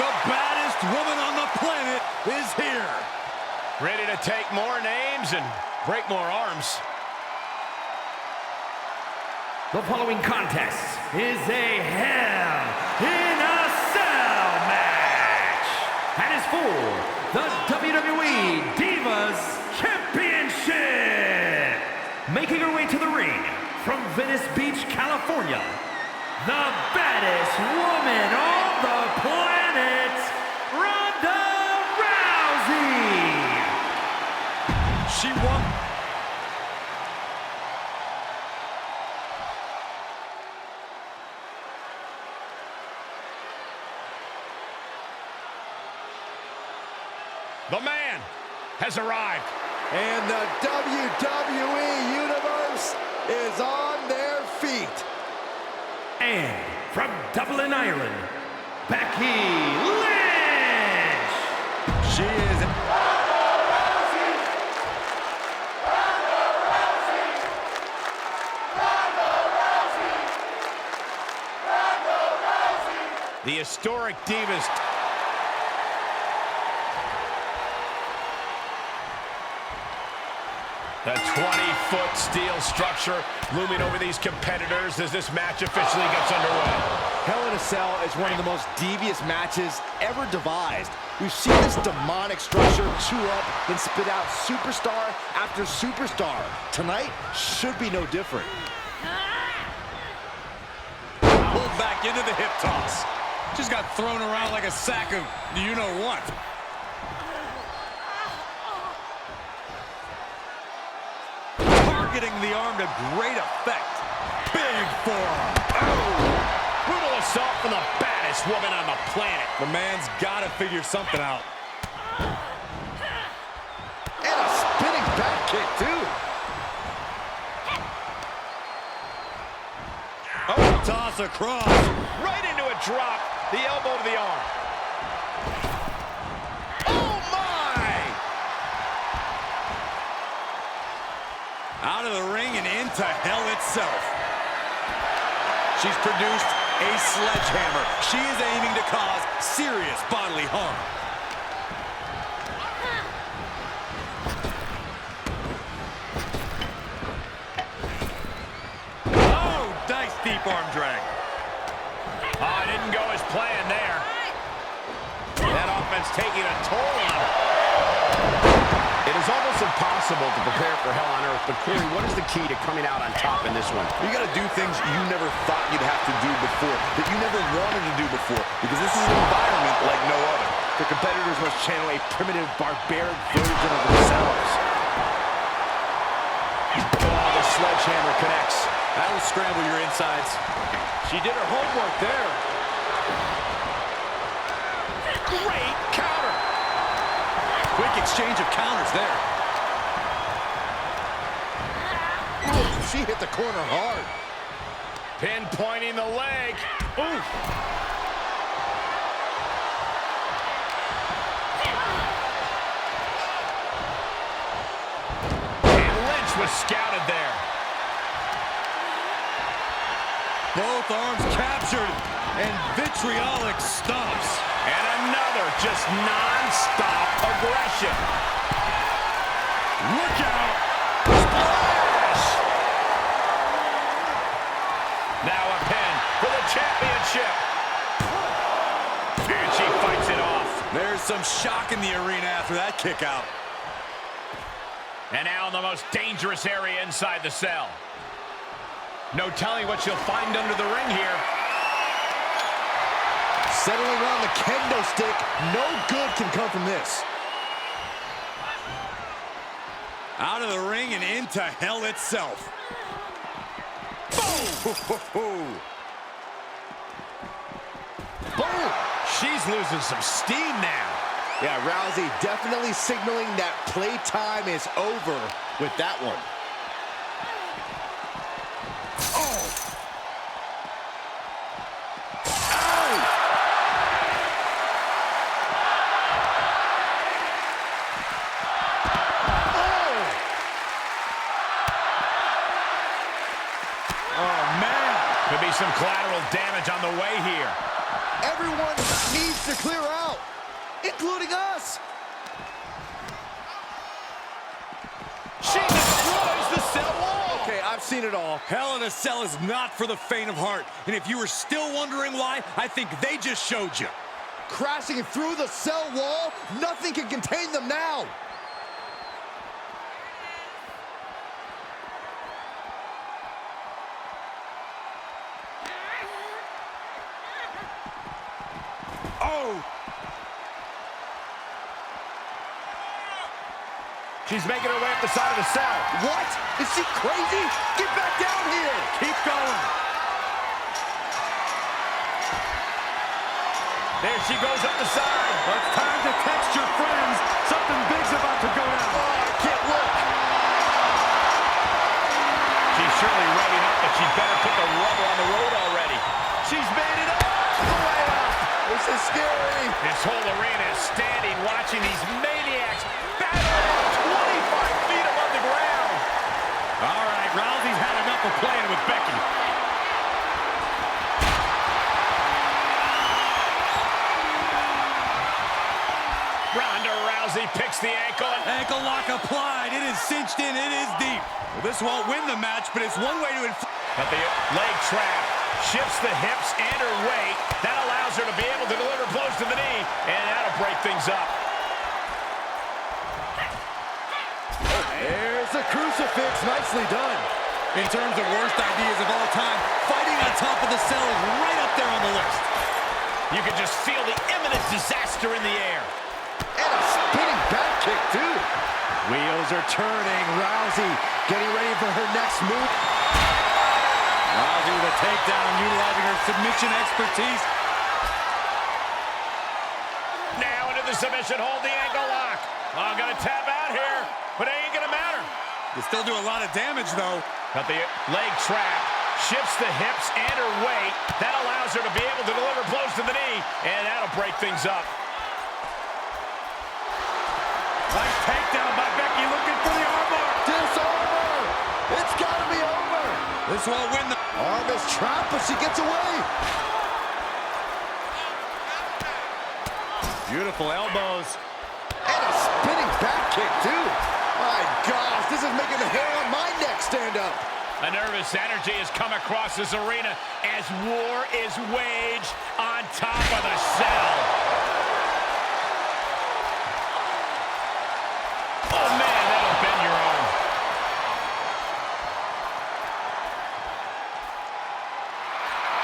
The baddest woman on the planet is here. Ready to take more names and break more arms. The following contest is a Hell in a Cell match and is for the WWE Divas Championship. Making her way to the ring from Venice Beach, California, the baddest woman on the planet, Ronda Rousey. She won. The man has arrived. And the WWE Universe is on their feet. And from Dublin, Ireland, Becky Lynch. She is. The historic Divas. The 20-foot steel structure looming over these competitors as this match officially gets underway. Hell in a Cell is one of the most devious matches ever devised. We've seen this demonic structure chew up and spit out superstar after superstar. Tonight should be no different. Pulled back into the hip toss. Just got thrown around like a sack of you-know-what. Targeting the arm to great effect. Big forearm. Oh! Brutal assault from the baddest woman on the planet. The man's got to figure something out. And a spinning back kick, too. Oh, toss across. Right into a drop. The elbow to the arm. Oh, my! Out of the ring and into hell itself. She's produced a sledgehammer. She is aiming to cause serious bodily harm. Oh, nice deep arm drag. Oh, it didn't go as planned there. That offense taking a toll on her. It is almost impossible to prepare for Hell on Earth, but Corey, what is the key to coming out on top in this one? You got to do things you never thought you'd have to do before, that you never wanted to do before, because this is an environment like no other. The competitors must channel a primitive, barbaric version of themselves. Oh, the sledgehammer connects. That'll scramble your insides. She did her homework there. Great counter. Quick exchange of counters there. Ooh, she hit the corner hard. Pinpointing the leg. Ooh. And Lynch was scouted there. Both arms captured and vitriolic stomps. And another just non-stop aggression. Look out! Splash! Now a pin for the championship. And she fights it off. There's some shock in the arena after that kick out. And now in the most dangerous area inside the cell. No telling what she'll find under the ring here. Settling around the kendo stick, no good can come from this. Out of the ring and into hell itself. Boom! Boom! She's losing some steam now. Yeah, Rousey definitely signaling that playtime is over with that one. Could be some collateral damage on the way here. Everyone needs to clear out, including us. She destroys the cell wall. Okay, I've seen it all. Hell in a Cell is not for the faint of heart. And if you were still wondering why, I think they just showed you. Crashing through the cell wall, nothing can contain them now. Oh! She's making her way up the side of the cell. What? Is she crazy? Get back down here. Keep going. There she goes up the side. Well, it's time to text your friends. Something big's about to go down. Oh, I can't look. She's surely revving up, but she'd better put the rubber on the road already. She's made it up. Way up. This is scary. This whole arena is standing watching these maniacs battle 25 feet above the ground. All right, Rousey's had enough of playing with Becky. Ronda Rousey picks the ankle. Ankle lock applied. It is cinched in. It is deep. Well, this won't win the match, but it's one way to inflict. But the leg trap shifts the hips and her weight. That allows her to be able to deliver blows to the knee, and that'll break things up. There's a crucifix. Nicely done. In terms of worst ideas of all time, fighting on top of the cell is right up there on the list. You can just feel the imminent disaster in the air. And a spinning back kick, too. Wheels are turning. Rousey getting ready for her next move. Rousey with a takedown, utilizing her submission expertise. Now into the submission hold, the ankle lock. I'm going to tap out here, but it ain't going to matter. They still do a lot of damage, though. But the leg trap shifts the hips and her weight. That allows her to be able to deliver blows to the knee, and that'll break things up. Nice takedown by Becky, looking for the armbar. Disarmor. It's got to be over. This won't win the... Arm is trapped, but she gets away. Beautiful elbows. And a spinning back kick, too. My gosh, this is making the hair on my neck stand up. A nervous energy has come across this arena as war is waged on top of the cell. Oh, man, that'll bend your arm.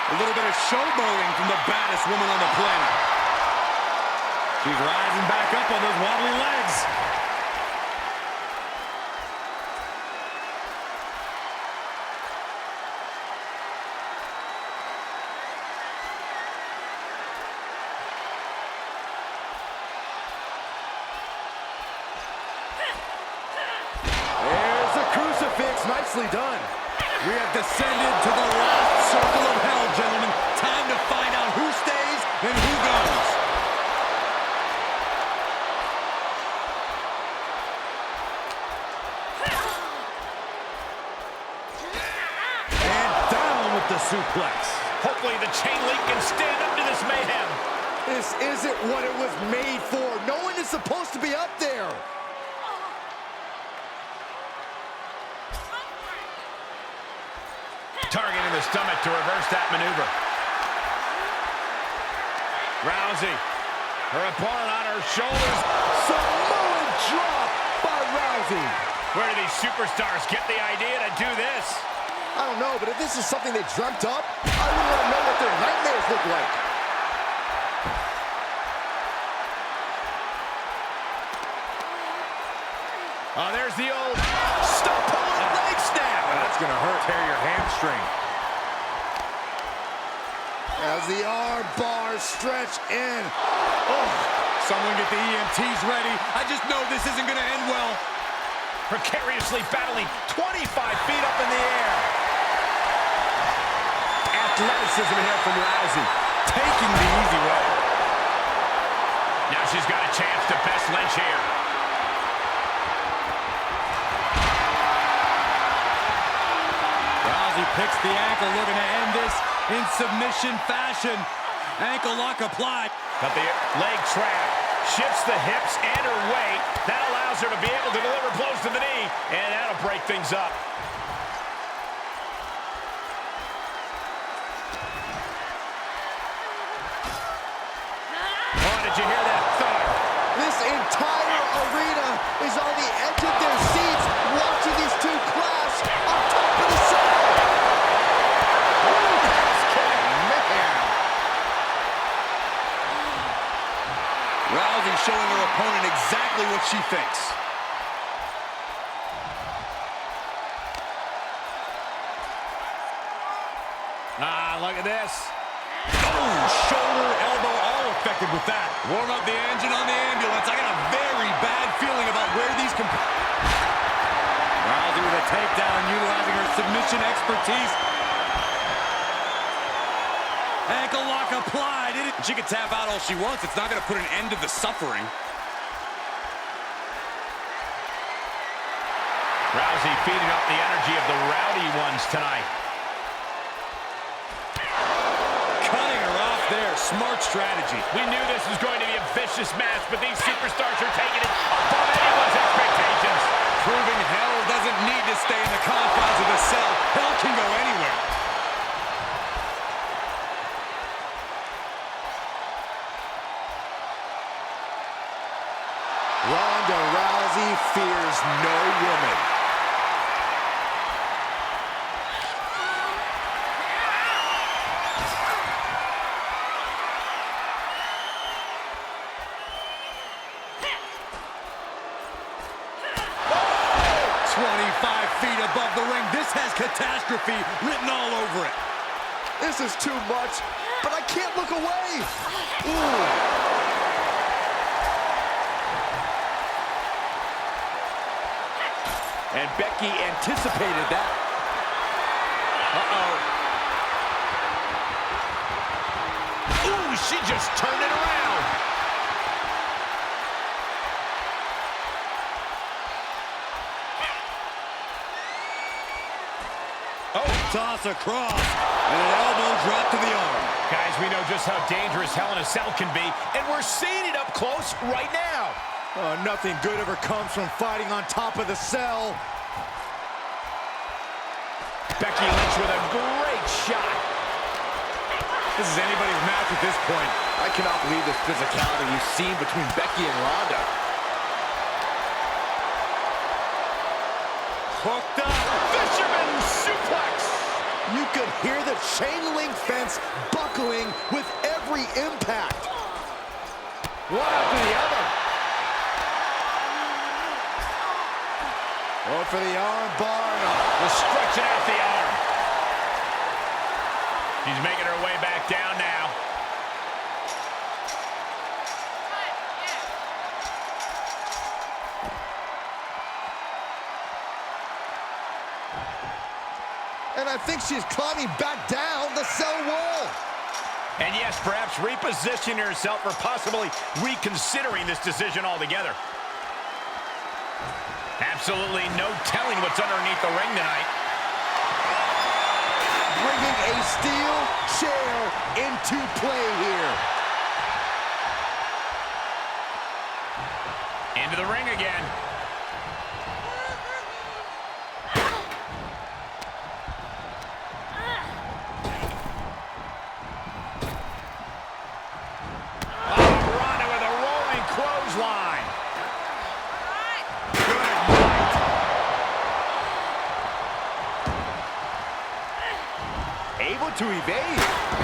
A little bit of showboating from the baddest woman on the planet. She's rising back up on those wobbly legs. There's a crucifix. Nicely done. We have descended to the last circle of hell, gentlemen. Time to find out who stays and who goes. And down with the suplex. Hopefully the chain link can stand up to this mayhem. This isn't what it was made for. No one is supposed to be up there. Targeting the stomach to reverse that maneuver. Rousey, her opponent on her shoulders. Samoan drop by Rousey. Where do these superstars get the idea to do this? I don't know, but if this is something they dreamt up, I wouldn't want to know what their nightmares look like. Oh, there's the old stop pulling leg snap. That's going to hurt. Tear your hamstring. As the arm bars stretch in. Oh, someone get the EMTs ready. I just know this isn't going to end well. Precariously battling 25 feet up in the air. Athleticism here from Rousey, taking the easy way. Now she's got a chance to best Lynch here. Rousey picks the ankle, looking to end this in submission fashion. Ankle lock applied. Got the leg trap. Shifts the hips and her weight. That allows her to be able to deliver blows to the knee, and that'll break things up. Oh, did you hear that thud? This entire arena is on the edge of their seats watching these two clash on top of the cell. Rousey showing her opponent exactly what she thinks. Look at this. Oh, shoulder, elbow, all affected with that. Warm up the engine on the ambulance. I got a very bad feeling about where these Rousey with a takedown, utilizing her submission expertise. Ankle lock applied. She can tap out all she wants. It's not going to put an end to the suffering. Rousey feeding up the energy of the rowdy ones tonight. Cutting her off there. Smart strategy. We knew this was going to be a vicious match, but these superstars are taking it above anyone's expectations. Proving hell doesn't need to stay in the confines of the cell. Hell can go anywhere. Ronda Rousey fears no woman. Above the ring. This has catastrophe written all over it. This is too much, but I can't look away. Ooh. And Becky anticipated that. Uh-oh. Ooh, she just turned it around. Toss across, and an elbow drop to the arm. Guys, we know just how dangerous Hell in a Cell can be, and we're seeing it up close right now. Oh, nothing good ever comes from fighting on top of the cell. Becky Lynch with a great shot. This is anybody's match at this point. I cannot believe this physicality we've seen between Becky and Ronda. Hooked up. Fisherman suplex. You could hear the chain link fence buckling with every impact. One after the other. Oh, for the arm bar. Just stretching out the arm. She's making her way back down now. And I think she's climbing back down the cell wall. And yes, perhaps repositioning herself or possibly reconsidering this decision altogether. Absolutely no telling what's underneath the ring tonight. Bringing a steel chair into play here. Into the ring again. Able to evade.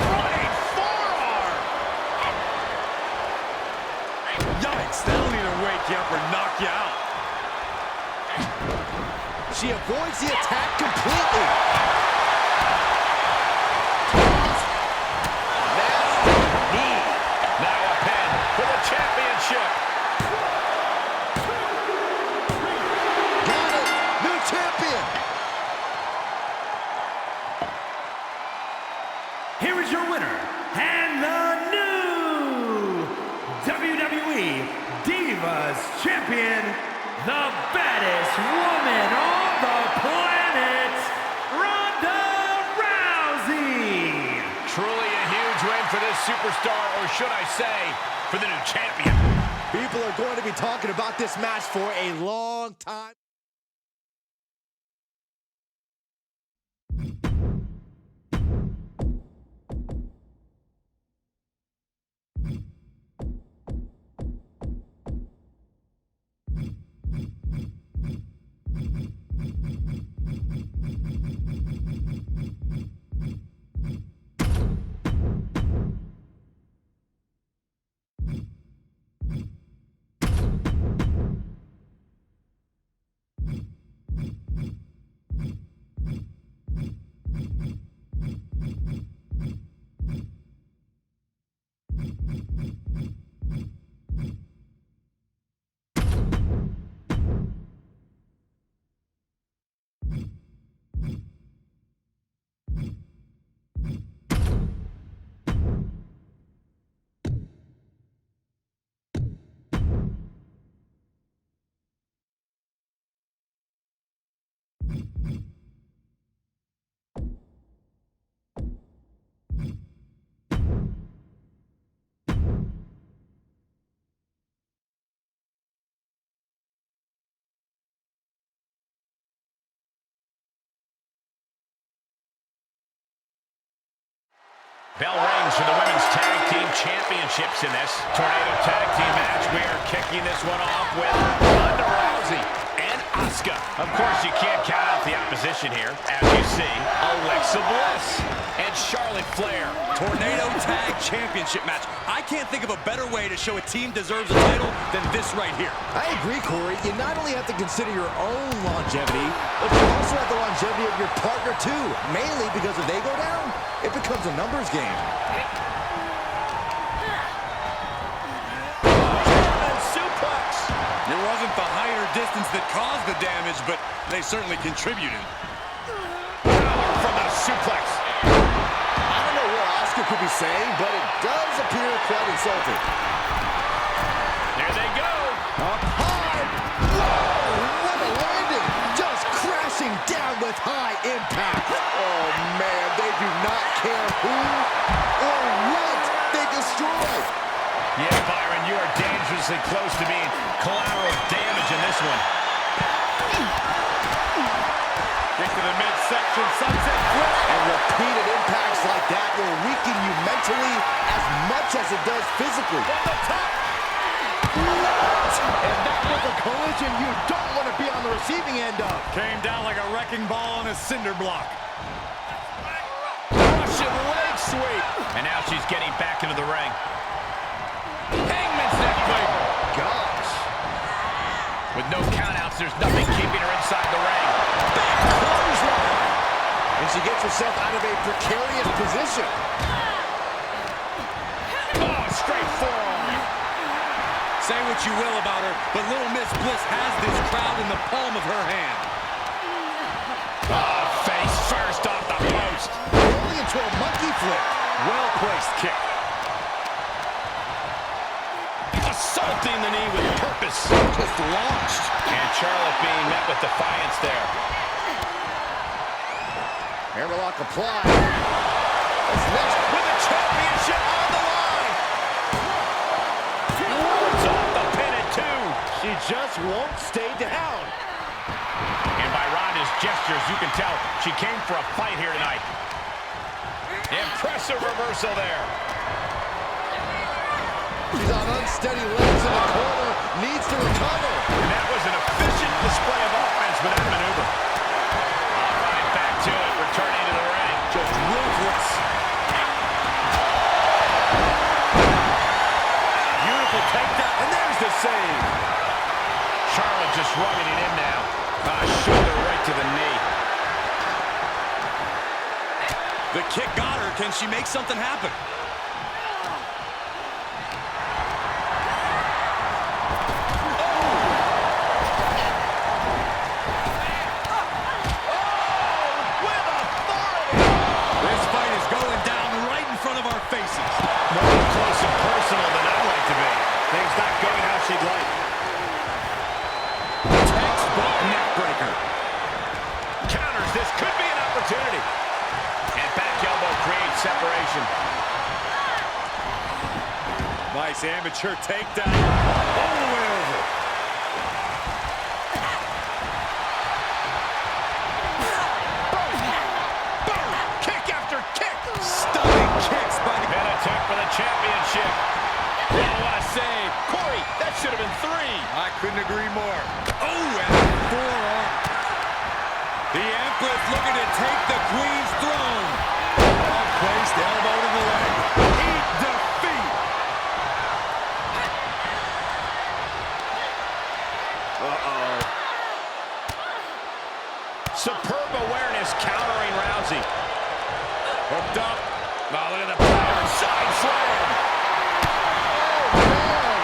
Running forearm. Yikes, that'll either wake you up or knock you out. She avoids the attack completely. Nasty knee. Now a pin for the championship. Got it. New champion. Here is your winner, and the new WWE Divas Champion, the baddest woman on the planet, Ronda Rousey. Truly a huge win for this superstar, or should I say, for the new champion. People are going to be talking about this match for a long time. Bell rings for the Women's Tag Team Championships in this Tornado Tag Team match. We are kicking this one off with Ronda Rousey and Asuka. Of course, you can't count out the opposition here. As you see, Alexa Bliss and Charlotte Flair. Tornado Tag Championship match. I can't think of a better way to show a team deserves a title than this right here. I agree, Corey. You not only have to consider your own longevity, but you also have the longevity of your partner, too. Mainly because if they go down, it becomes a numbers game. German suplex. It wasn't the height or distance that caused the damage, but they certainly contributed. Power from the suplex. I don't know what Asuka could be saying, but it does appear quite insulting. There they go. Up high. Oh, what a landing. Just crashing down with high impact. Oh, man, they do not care who or what they destroy. Yeah, Byron, you are dangerously close to being collateral damage in this one. Get to the midsection, sunset flip. And repeated impacts like that will weaken you mentally as much as it does physically. From the top. And that was a collision you don't want to be on the receiving end of. Came down like a wrecking ball on a cinder block. Russian leg sweep. And now she's getting back into the ring. Hangman's neck breaker. Gosh. With no countouts, there's nothing keeping her inside the ring. Big clothesline. And she gets herself out of a precarious position. Oh, straight forearm. Say what you will about her, but Little Miss Bliss has this crowd in the palm of her hand. Oh, face first off the post. Rolling into a monkey flip. Well-placed kick. Assaulting the knee with purpose. Just launched. And Charlotte being met with defiance there. Hammerlock applied. What's next? With the championship on the line. Loads off the pin at 2. She just won't stay down. And by Ronda's gestures, you can tell she came for a fight here tonight. Impressive reversal there. She's on unsteady legs in the corner. Needs to recover. And that was an efficient display of offense with that maneuver. All right, back to it. Returning to the ring. Just ruthless. Beautiful takedown. And there's the save. Charlotte just rubbing it in now. Shoulder right to the knee. The kick got her. Can she make something happen? She'd like. Textbook neckbreaker. Counters. This could be an opportunity. And back elbow creates separation. Nice amateur takedown. All the way over. Boom! Kick after kick! Stunning kicks by the... Pin attempt for the championship. Oh, what a save. Corey, that should have been 3. I couldn't agree more. Oh, and a forearm. The Empress looking to take the Queen's throne. Well-placed elbow to the leg. Eat defeat. Uh-oh. Superb awareness countering Rousey. Hooked up. Oh, look at the power. Side slam. Oh, man.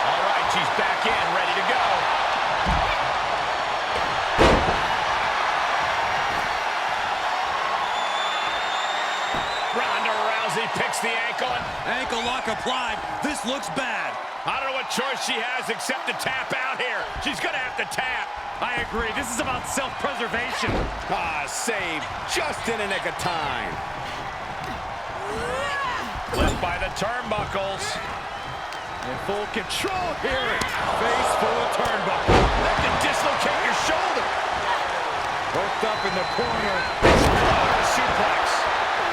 All right, she's back in, ready to go. Ronda Rousey picks the ankle. Ankle lock applied. This looks bad. I don't know what choice she has except to tap out here. She's going to have to tap. I agree. This is about self-preservation. Ah, save just in the nick of time. Left by the turnbuckles. In full control here. Face full of turnbuckle. That can dislocate your shoulder. Hooked up in the corner. Florida suplex.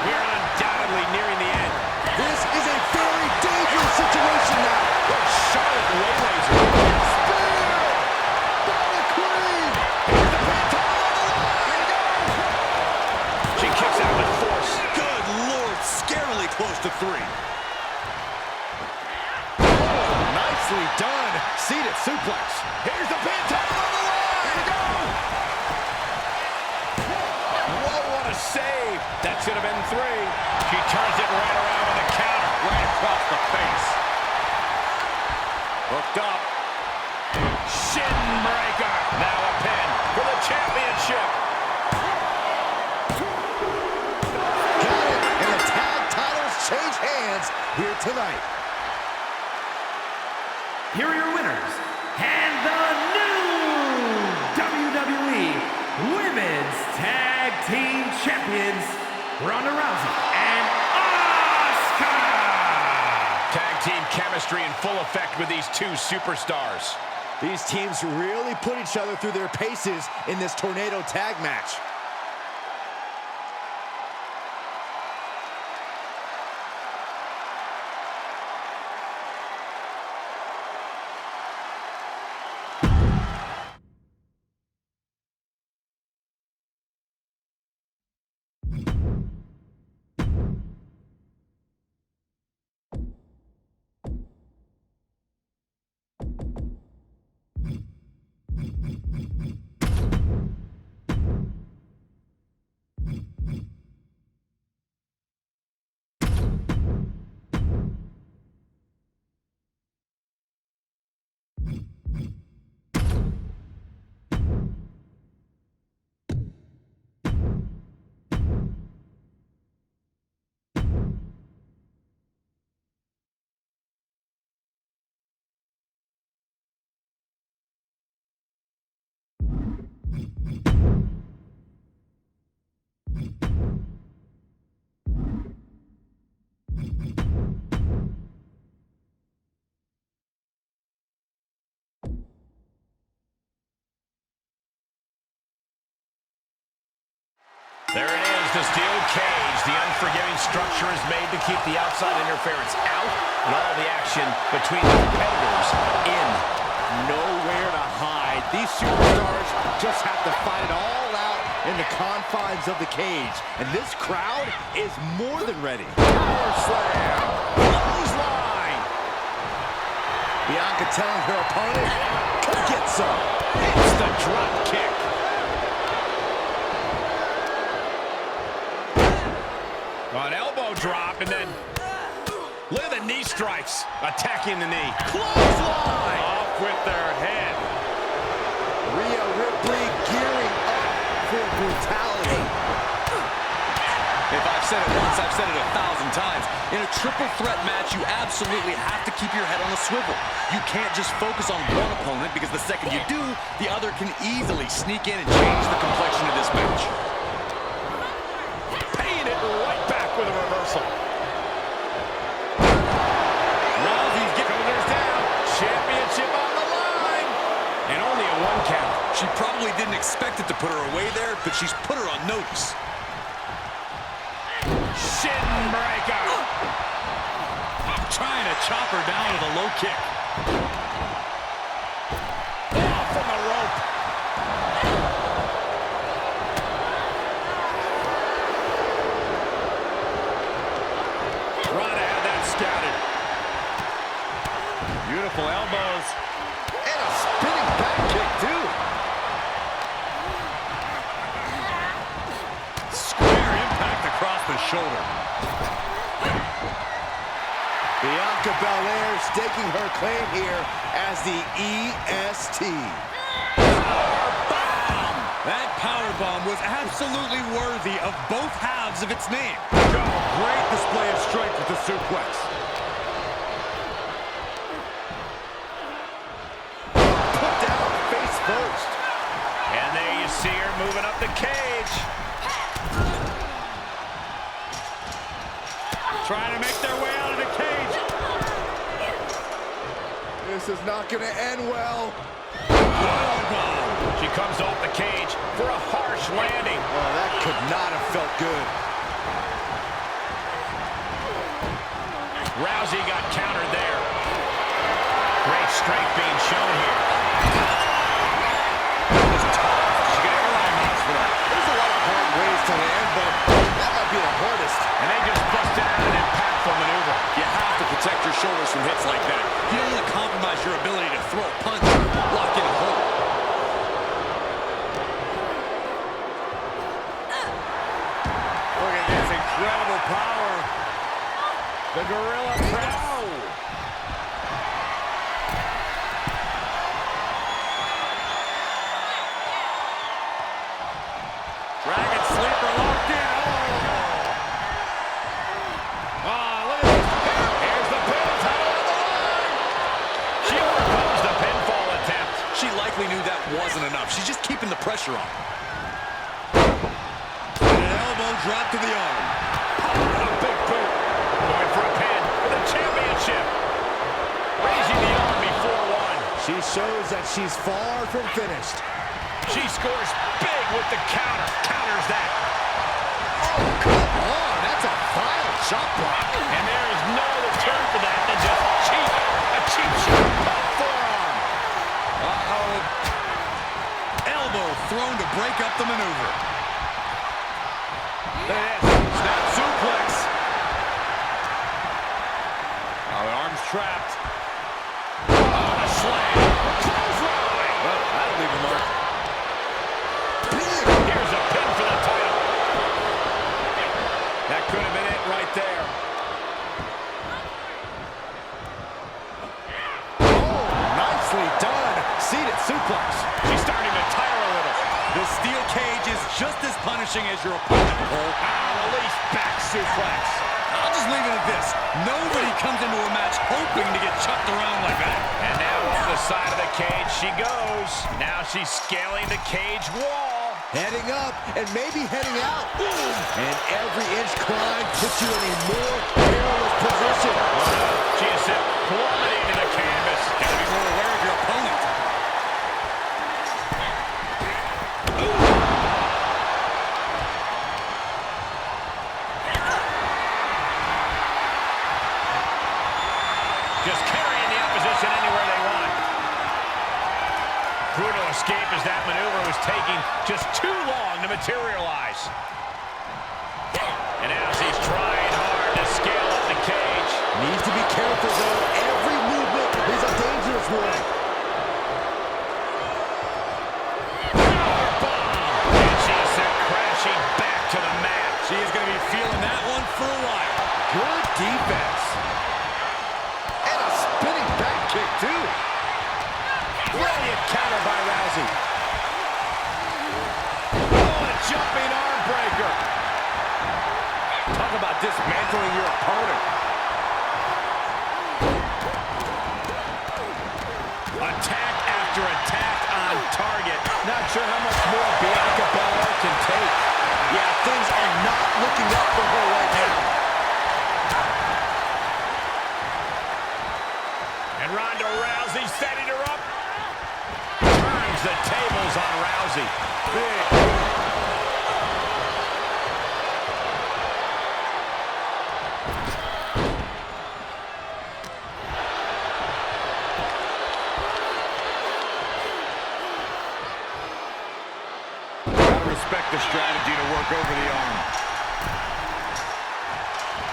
We are undoubtedly nearing the end. This is a very dangerous situation now. But Charlotte waylays her. Spear by the Queen. Here's the pin. She kicks out with force. Good Lord, scarily close to 3. Nicely done. Seated suplex. Here's the pin. Whoa, what a save. That should have been 3. She turns it right around with a counter. Right across the face. Hooked up. Shin breaker. Now a pin for the championship. Got it. And the tag titles change hands here tonight. Here are your winners, and the new WWE Women's Tag Team Champions, Ronda Rousey and Asuka! Tag team chemistry in full effect with these 2 superstars. These teams really put each other through their paces in this tornado tag match. There it is, the steel cage. The unforgiving structure is made to keep the outside interference out and all the action between the competitors in. Nowhere to hide. These superstars just have to fight it all out in the confines of the cage. And this crowd is more than ready. Power slam. Clothesline. Bianca telling her opponent, come get some. It's the drop kick. An elbow drop, and then look at the knee strikes. Attacking the knee. Clothesline. Off with their head. Rhea Ripley gearing up for brutality. If I've said it once, I've said it 1,000 times. In a triple threat match, you absolutely have to keep your head on a swivel. You can't just focus on one opponent, because the second you do, the other can easily sneak in and change the complexion of this match. Paying it right back with a reversal. Rousey's getting She probably didn't expect it to put her away there, but she's put her on notice. Shin breaker. Trying to chop her down with a low kick. Off from the rope. Ronda had that scouted. Beautiful elbows. And a spinning back kick, too. Square impact across the shoulder. Bianca Belair staking her claim here as the EST. Powerbomb! That powerbomb was absolutely worthy of both halves of its name. Great display of strength with the suplex. Put down face first. And there you see her moving up the cage. Trying to make their way out of the cage. This is not going to end well. She comes off the cage for a harsh landing. Oh, that could not have felt good. Rousey got countered there. Great strength being shown here. She got airline miles for that. There's a lot of hard ways to land, but that might be the hardest. And they just busted out an impactful maneuver. You have to protect your shoulders from hits like that. You don't want to compromise your ability to throw a punch or lock in a hold. Look at this incredible power. The gorilla press. Dragon sleeper locked in. Look at this. Here's the pin. Title on the line. She overcomes the pinfall attempt. She likely knew that wasn't enough. She's just keeping the pressure on. And an elbow drop to the arm. A big boot. Going for a pin for the championship. Raising the arm before one. She shows that she's far from finished. She scores big with the counter. Counters that. Oh, come on. That's a vile shot block. And there is no return for that than just cheap. A cheap shot. Forearm. Uh-oh. Elbow thrown to break up the maneuver. Look at this. Snap suplex. Oh, the arm's trapped. Oh, a slam. Clothesline. Well, that'll leave a mark. Here's a pin for the title. That could have been it right there. Oh, nicely done. Seated suplex. She's starting to tire a little. The steel cage is just as punishing as your opponent, Cole. Release back suplex. I'll just leave it at this. Nobody comes into a match hoping to get chucked around like that. And now off the side of the cage she goes. Now she's scaling the cage wall. Heading up and maybe heading out. And every inch climb puts you in a more perilous position. She is sent plummeting to the canvas. Gotta be more aware of your opponent. Just carrying the opposition anywhere they want. Brutal escape as that maneuver was taking just too long to materialize. And now she's trying hard to scale up the cage. Needs to be careful, though. Every movement is a dangerous one. And she is sent crashing back to the mat. She is going to be feeling that one for a while. Good defense. And a spinning back kick, too. Brilliant counter by Rousey. Oh, a jumping arm breaker. Talk about dismantling your opponent. Attack after attack on target. Not sure how much more Bianca Belair can take. Yeah, things are not looking up for her right now. And Ronda Rousey setting her up. Turns the tables on expect the strategy to work over the arm.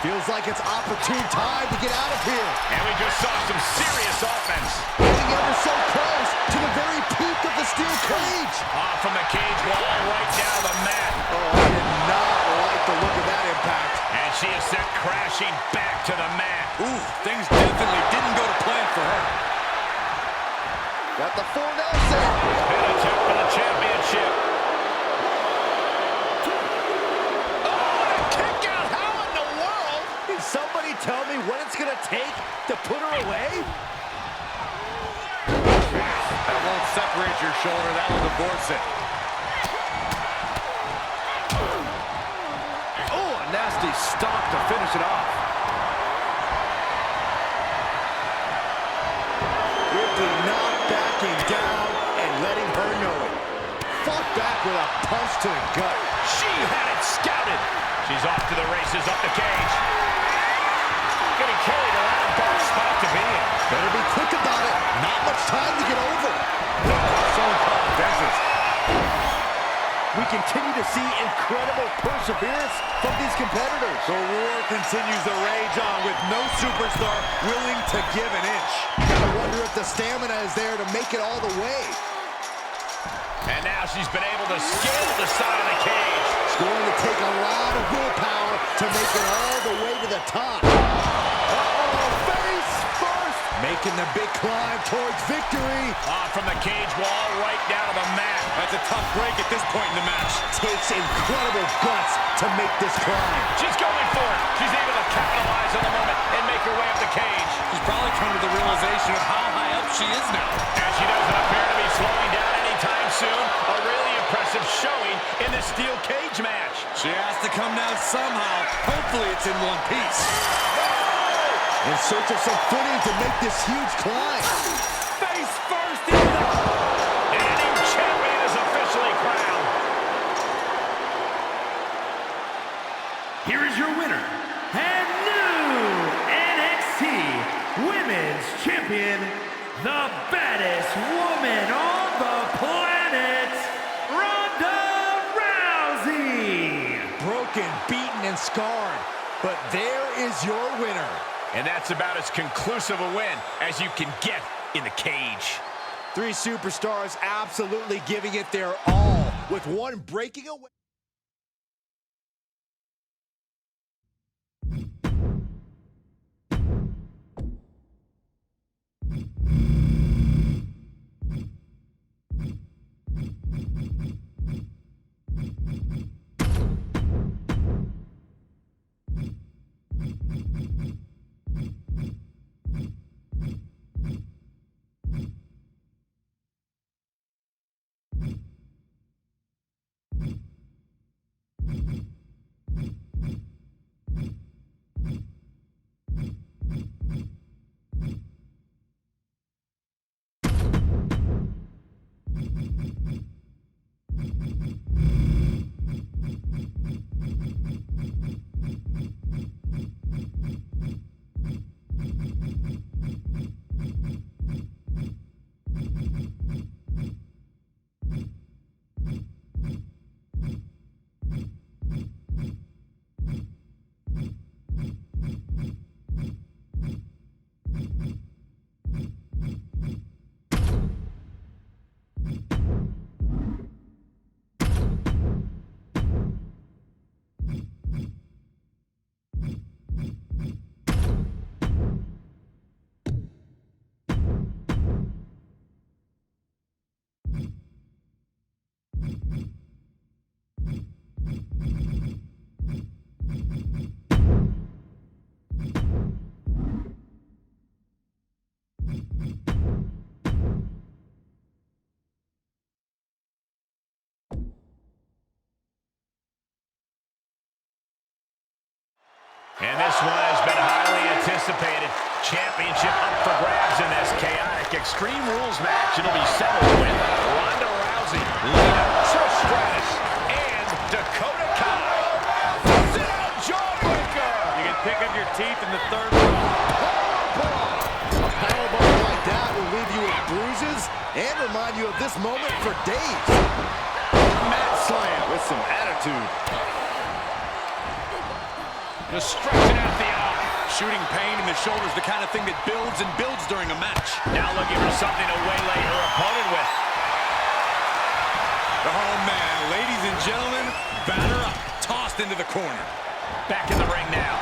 Feels like it's opportune time to get out of here. And we just saw some serious offense. Getting ever so close to the very peak of the steel cage. Off from the cage wall, right down the mat. Oh, I did not like the look of that impact. And she is sent crashing back to the mat. Ooh, things definitely didn't go to plan for her. Got the full Nelson. Big attempt for the championship. Somebody tell me what it's going to take to put her away? That won't separate your shoulder. That will divorce it. Oh, a nasty stomp to finish it off. Ripley not backing down and letting her know it. Fought back with a punch to the gut. She had it scouted. She's off to the races, up the cage. Getting carried around, bad spot to be in. Better be quick about it. Not much time to get over. So-called defenses. We continue to see incredible perseverance from these competitors. The war continues to rage on with no superstar willing to give an inch. Gotta wonder if the stamina is there to make it all the way. And now she's been able to scale the side of the cage. It's going to take a lot of willpower to make it all the way to the top. Face first. Making the big climb towards victory. Off from the cage wall, right down to the mat. That's a tough break at this point in the match. Takes incredible guts to make this climb. She's going for it. She's able to capitalize on the moment and make her way up the cage. She's probably come to the realization of how high up she is now. And she doesn't appear to be slowing down anytime soon. A really impressive showing in this steel cage match. She has to come down somehow. Hopefully it's in one piece. In search of some footing to make this huge climb. Face first in the... And a new champion is officially crowned. Here is your winner, and new NXT Women's Champion, the baddest woman on the planet, Ronda Rousey. Broken, beaten, and scarred. But there is your winner. And that's about as conclusive a win as you can get in the cage. Three superstars absolutely giving it their all, with one breaking away. And this one has been highly anticipated. Championship up for grabs in this chaotic Extreme Rules match. It'll be settled with Ronda Rousey, Lita, Trish Stratus, and Dakota Kai. Sit-out jawbreaker! You can pick up your teeth in the third round. A powerbomb like that will leave you with bruises and remind you of this moment for days. Mat slam with Just stretching out the arm. Shooting pain in the shoulder is the kind of thing that builds and builds during a match. Now looking for something to waylay her opponent with. Oh, man, ladies and gentlemen, batter up, tossed into the corner. Back in the ring now.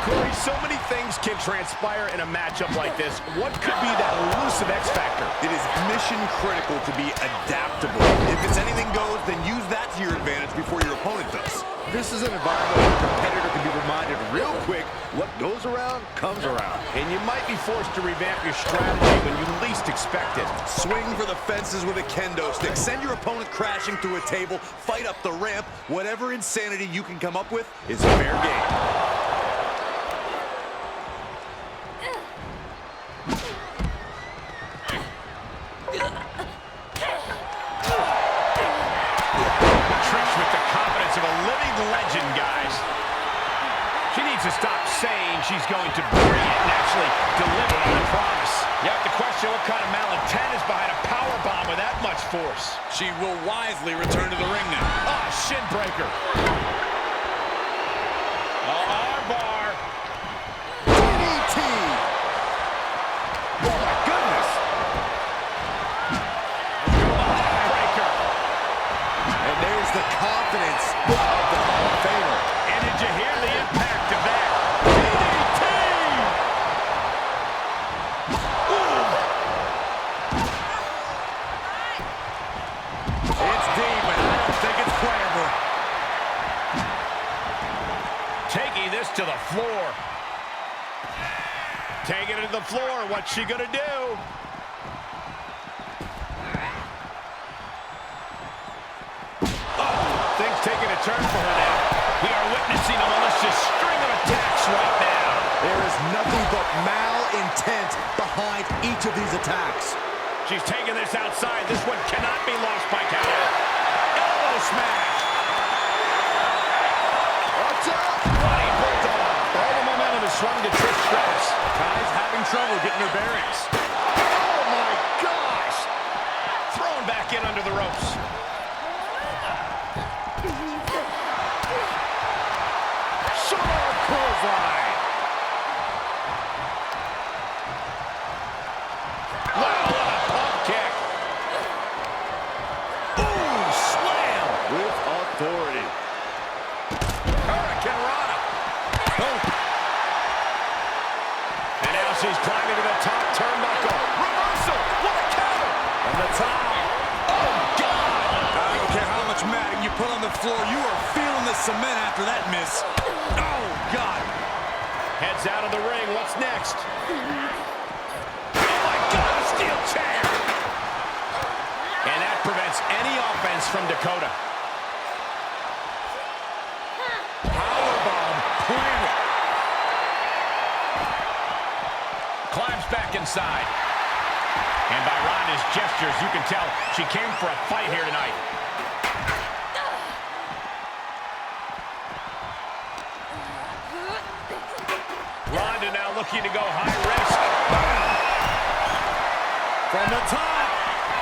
Corey, so many things can transpire in a matchup like this. What could be that elusive X factor? It is mission critical to be adaptable. If it's anything goes, then use that to your advantage before your opponent does. This is an environment where a competitor can be reminded real quick what goes around comes around. And you might be forced to revamp your strategy when you least expect it. Swing for the fences with a kendo stick. Send your opponent crashing through a table. Fight up the ramp. Whatever insanity you can come up with is fair game. Legend, guys. She needs to stop saying she's going to bring it and actually deliver on the promise. You have to question what kind of malintent is behind a power bomb with that much force. She will wisely return to the ring now. Ah, shin breaker. Arm bar. DDT! Oh, my goodness! Breaker. And there's the confidence of the Hall of Famer. And did you hear the impact of that? DDT! It's deep, and I don't think it's playable. Taking this to the floor. Taking it to the floor. What's she gonna do? Things taking a turn for her now. We are witnessing a malicious string of attacks right now. There is nothing but malintent behind each of these attacks. She's taking this outside. This one cannot be lost by count. Elbow smash. Watch out! Running bulldog. All the momentum is swung to Trish Stratus. Kai's having trouble getting her bearings. Oh, my gosh. Thrown back in under the ropes. Clothesline. Wow, what a pump kick. Ooh, slam. With authority. Hurricane Rana. Oh. And now she's climbing to the top turnbuckle. Reversal. What a counter. On the top. Oh, God. I don't care how much matting you put on the floor, you are feeling the cement after that miss. Oh, God. Heads out of the ring. What's next? Oh, my God, a steel chair. And that prevents any offense from Dakota. Powerbomb planted. Climbs back inside. And by Ronda's gestures, you can tell she came for a fight here tonight. Ronda now looking to go high risk. From the top.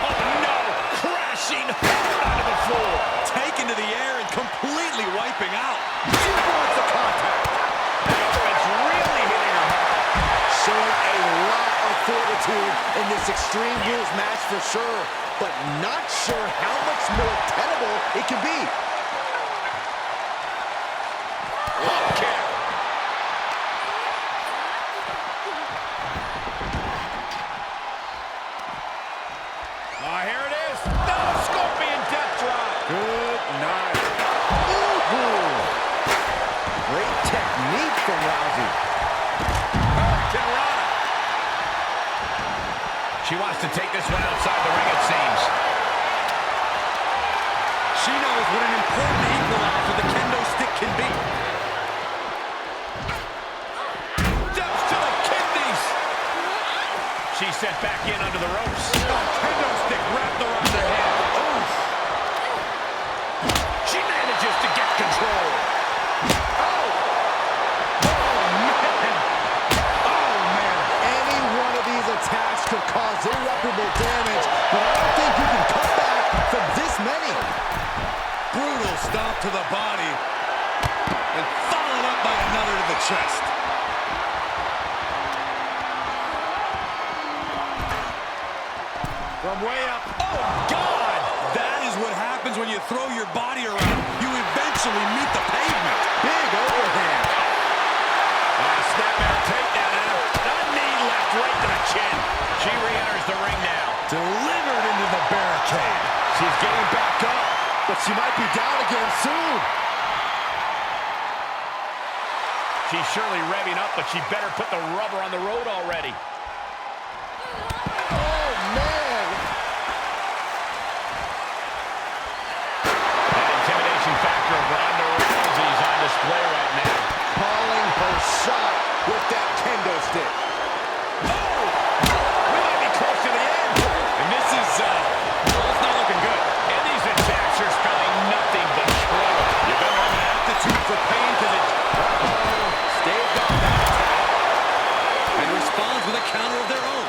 Oh, no. Crashing hard onto the floor. Taken to the air and completely wiping out. She wants the contact. That offense really hitting her hard. Showing a lot of fortitude in this Extreme Rules match for sure, but not sure how much more tenable it can be. Lock kick. Here it is. No, Scorpion death drop. Good night. Ooh. Great technique from Rousey. Hurricane Rana. She wants to take this one outside the ring, it seems. She knows what an important equalizer the kendo stick can be. Steps to the kidneys. She's sent back in under the ropes. Kendo stick wrapped around her head. Oof. She manages to get control. Oh. Oh, man. Oh, man. Any one of these attacks could cause irreparable damage, but I don't think you can come back from this many. Brutal stomp to the body. And following by another to the chest. From way up. Oh, God! That is what happens when you throw your body around. You eventually meet the pavement. Big overhand. Snapmare takedown and a knee left right to the chin. She re-enters the ring now. Delivered into the barricade. She's getting back up, but she might be down again soon. She's surely revving up, but she better put the rubber on the road already. Oh, man. That intimidation factor of Ronda Rousey is on display right now. Calling her shot with that kendo stick. Oh! We might be close to the end. And this is, well, it's not looking good. And these attacks are spelling nothing but trouble. You better have an aptitude for pain because it staves off that attack and responds with a counter of their own.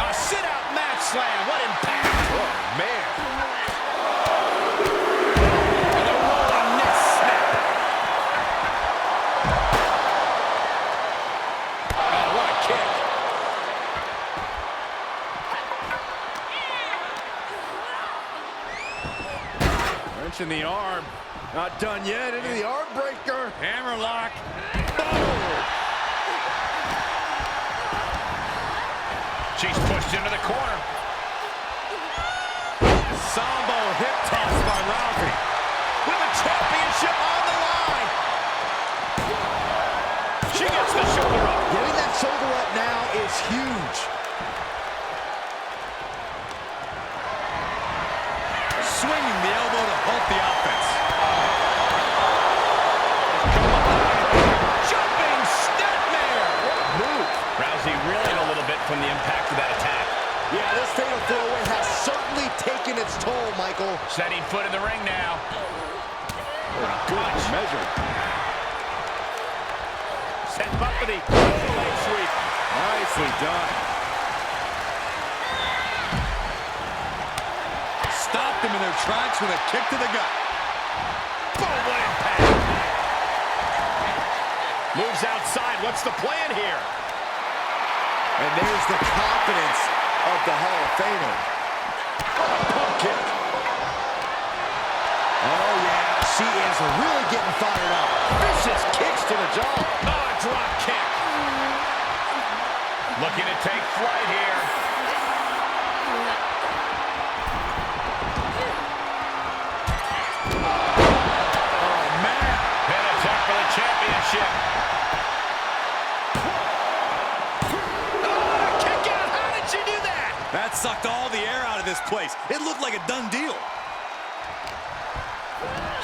A sit-out mat slam. What impact. Oh, man. And a rolling neck snap. Oh, what a kick. Wrench in the arm. Not done yet. Into the arm breaker. Hammerlock. She's pushed into the corner. Sambo hip toss by Rousey. With the championship on the line. She gets the shoulder up. Getting that shoulder up now is huge. Swinging the elbow to halt the offense. Jumping snapmare. Move. Rousey reeling a little bit from the impact of that attack. Yeah, this fatal throwaway has certainly taken its toll, Michael. Setting foot in the ring now. Good measure. Set up for the leg sweep. Nicely done. Stopped them in their tracks with a kick to the gut. Boom, what impact. Moves outside. What's the plan here? And there's the confidence of the Hall of Famer. Pump kick. Oh, yeah. She is really getting fired up. Vicious kicks to the jaw. Oh, a drop kick. Looking to take flight here. Oh, man. Pin attempt for the championship. Oh, kick out. How did she do that? That sucked all the air out of this place. It looked like a done deal.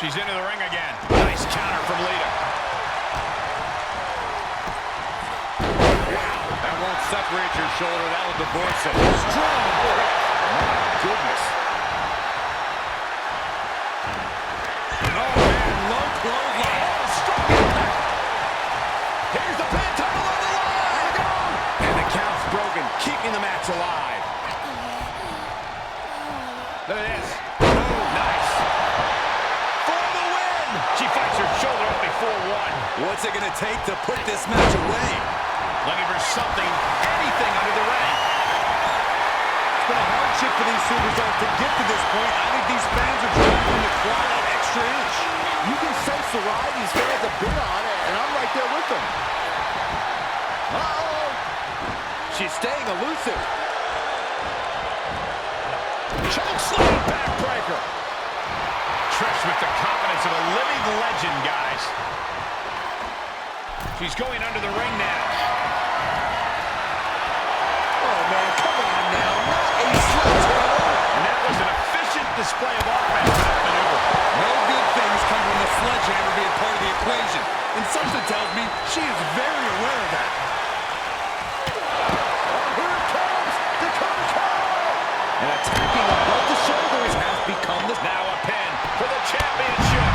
She's into the ring again. Nice counter from Lita. That won't separate your shoulder. That will divorce it. Strong work. My goodness. Oh, man. Low clothesline. Oh, strong impact. Here's the pin, title on the line. And the count's broken, keeping the match alive. Look at this. Oh, nice. For the win. She fights her shoulder up before one. What's it going to take to put this match away? Looking for something, anything under the ring. It's been a hardship for these superstars to get to this point. I think these fans are trying to claw that extra inch. You can sense the ride these fans have been on, and I'm right there with them. Uh-oh. She's staying elusive. Choke slam, backbreaker. Trish with the confidence of a living legend, guys. She's going under the ring now. Oh, man, come on now. Not a sledgehammer. And that was an efficient display of offense in that maneuver. No good things come from the sledgehammer being part of the equation. And something tells me she is very aware of that. Here it comes. The cover call. And attacking above the shoulders has become the... Now a pin for the championship.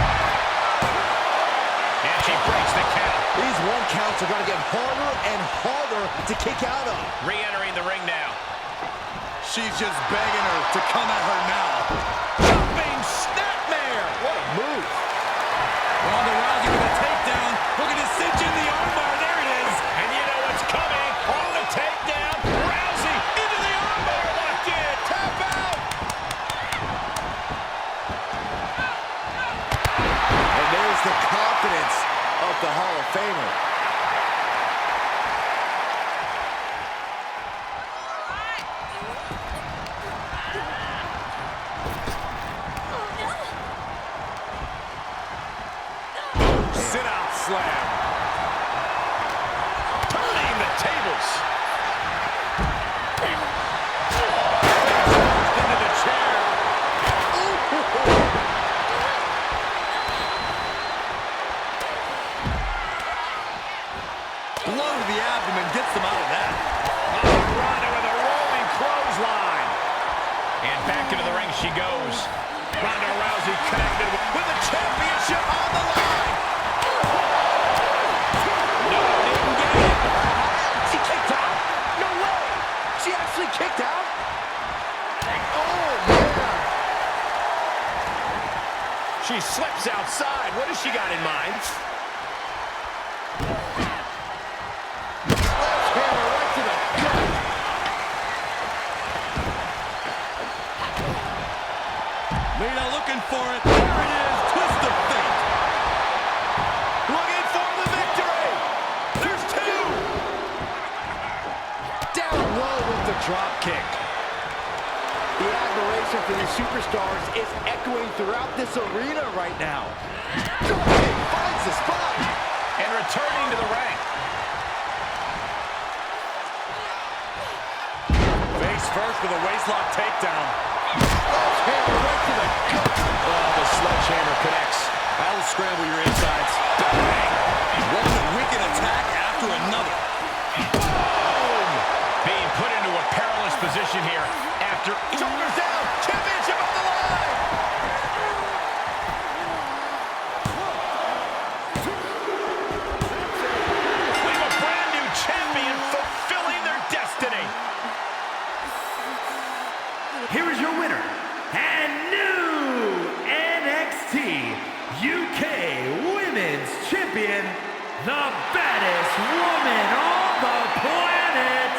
And she breaks the count. These one counts are going to get harder and harder to kick out of. Re-entering the ring now. She's just begging her to come at her now. Jumping snapmare. What a move. the Hall of Famer. Sit-out slam. Turning the tables. Into the chair. Blow to the abdomen gets them out of that. Ronda with a rolling clothesline. And back into the ring she goes. Ronda Rousey connected with the championship on the line. No, didn't get it. She kicked out? No way! She actually kicked out? Oh, man! She slips outside. What has she got in mind? Hammer right to the gut. Lita looking for it. There it is. Twist of fate. Looking for the victory. There's two. Down low with the drop kick. The admiration for these superstars is echoing throughout this arena right now. Drop kick finds the spot. And returning to the ring. Face first with a waistlock takedown. Hammer right to the gut. Oh, the sledgehammer connects. That'll scramble your insides. One wicked attack after another. Boom! Being put into a perilous position here after shoulders down. Championship on the line. We have a brand new champion fulfilling their destiny. Here is your winner, and new NXT UK Women's Champion, the baddest woman on the planet,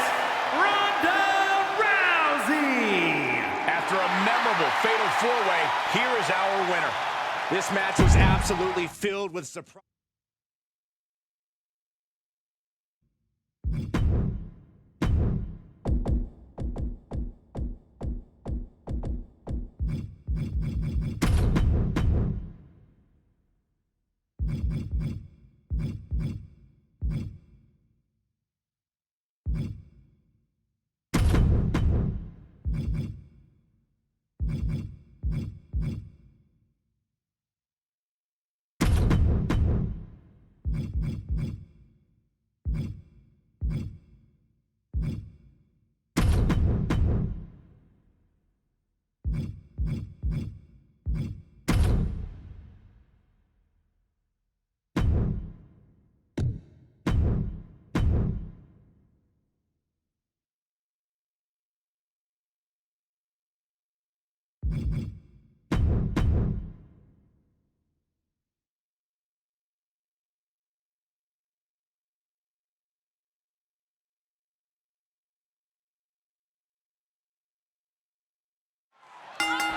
Ronda Rousey. After a memorable fatal four-way, here is our winner. This match was absolutely filled with surprise.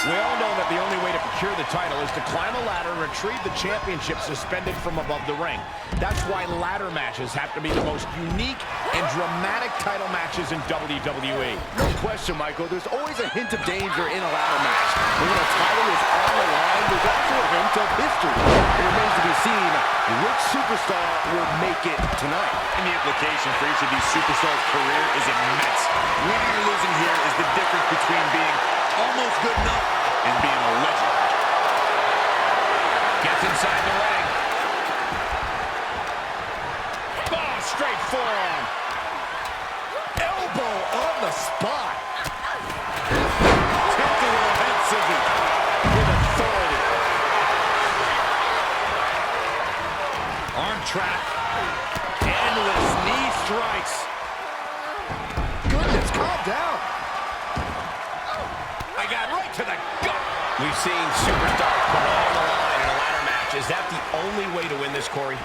We all know that the only way to procure the title is to climb a ladder and retrieve the championship suspended from above the ring. That's why ladder matches have to be the most unique and dramatic title matches in WWE. No question, Michael. There's always a hint of danger in a ladder match. But when a title is on the line, there's also a hint of history. It remains to be seen which superstar will make it tonight. And the implication for each of these superstars' career is immense. Winning or losing here is the difference between being almost good enough and being a legend. Gets inside the ring. Oh, straight forearm. Elbow on the spot. Tempting with a head scissors with authority. Arm trap. Endless knee strikes. Goodness, calm down. I got right to the gut. We've seen superstars put all on the line in a ladder match. Is that the only way to win this, Corey?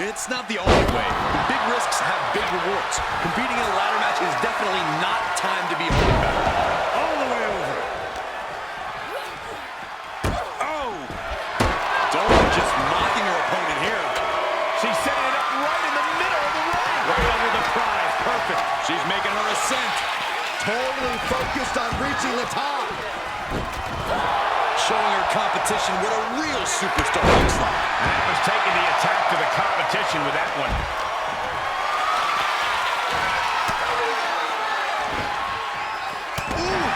It's not the only way. Big risks have big rewards. Competing in a ladder match is definitely not time to be holding back. All the way over. Oh! Don't just mocking her opponent here. She said making her ascent. Totally focused on reaching the top. Showing her competition what a real superstar looks like. That was taking the attack to the competition with that one. Ooh,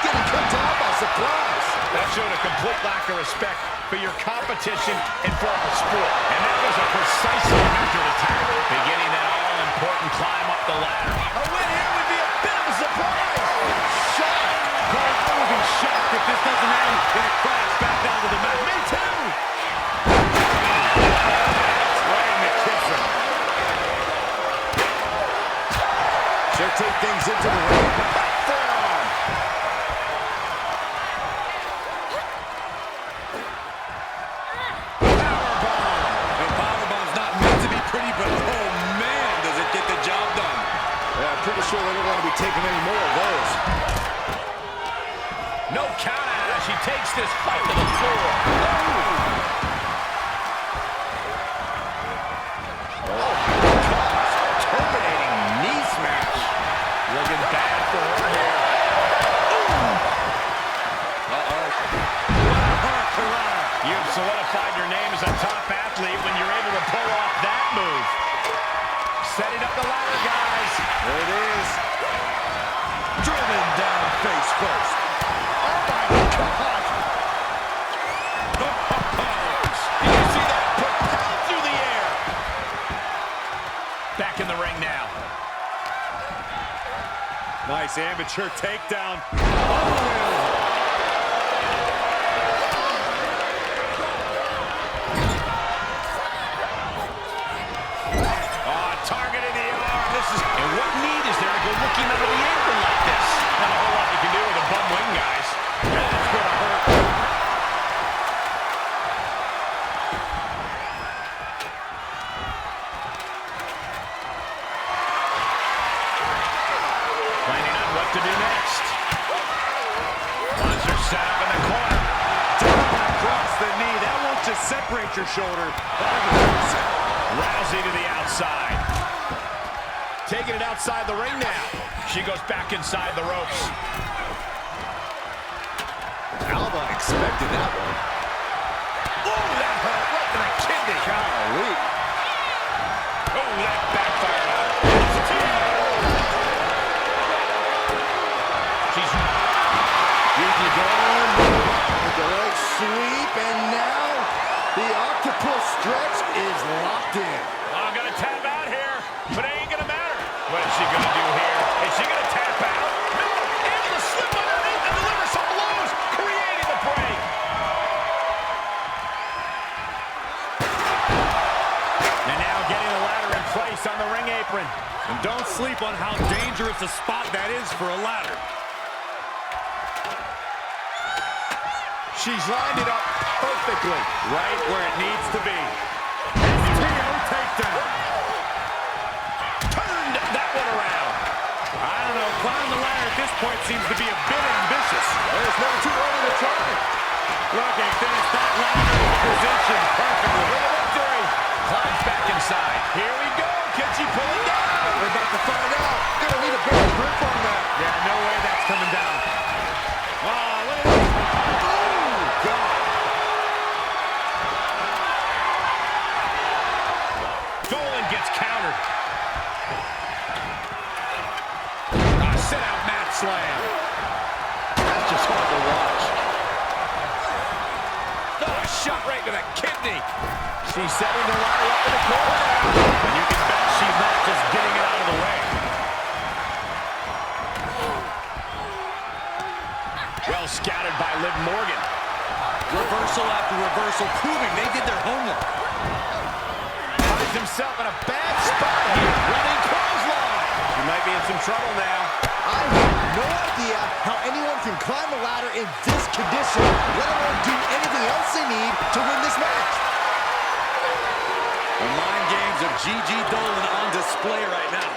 getting cut down by surprise. That showed a complete lack of respect for your competition and for our sport. And that was a precisely measured attack, beginning that all-important climb up the ladder. A win here would be a bit of a surprise. Shock. Cole, I will be shocked if this doesn't end in a crash back down to the mat. Me too. Right in the kisser. She'll take things into the ring. Forearm. The powerbomb's not meant to be pretty, but oh man, does it get the job done. Yeah, I'm pretty sure they don't want to be taking any more of those. No count out as she takes this fight to the floor. Terminating knee smash. Looking bad for her here. You've solidified your name as a top athlete when you're able to pull off that move. Setting up the ladder, guys. There it is. Driven down face first. Oh, my God. Did you see that? Propelled through the air. Back in the ring now. Nice amateur takedown. Targeting the arm. And what need is there to go looking under the apron like this? Not a whole lot you can do with a bum wing, guys. That's going to hurt. Planning on what to do next. Monster set up in the corner. Down across the knee. That won't just separate your shoulder. Rousey to the outside. Taking it outside the ring now. She goes back inside the ropes. Alba expected that one. Oh, that hurt right to the kidney. Golly. Oh, that backfired on her. She's Yuki going with the leg sweep, and now the octopus stretch is locked in. I'm going to tap out here, but it ain't going to matter. What is she going to do here? Is she going to tap out? No! Able to slip underneath and deliver some blows, creating the break. And now getting the ladder in place on the ring apron. And don't sleep on how dangerous a spot that is for a ladder. She's lined it up perfectly, right where it needs to be. STO takedown. Turned that one around. I don't know. Climbing the ladder at this point seems to be a bit ambitious. There's never too early to try. Look, they finished that ladder position perfectly. For the victory. Climbs back inside. Here we go. Can she pull it down? We're about to find out. Gonna need a better grip on that. Yeah, no way that's coming down. Oh, look at this. Oh, God. Dolan gets countered. Sit-out mat slam. That's just hard to watch. Oh, a shot right to the kidney. She's setting the ladder up in the corner now. And you can bet she's not just getting it out of the way. Well scouted by Liv Morgan. Reversal after reversal, proving they did their homework. Finds himself in a bad spot here. Running clothesline. He might be in some trouble now. I have no idea how anyone can climb the ladder in this condition, let alone do anything else they need to win this match. The mind games of Gigi Dolan on display right now.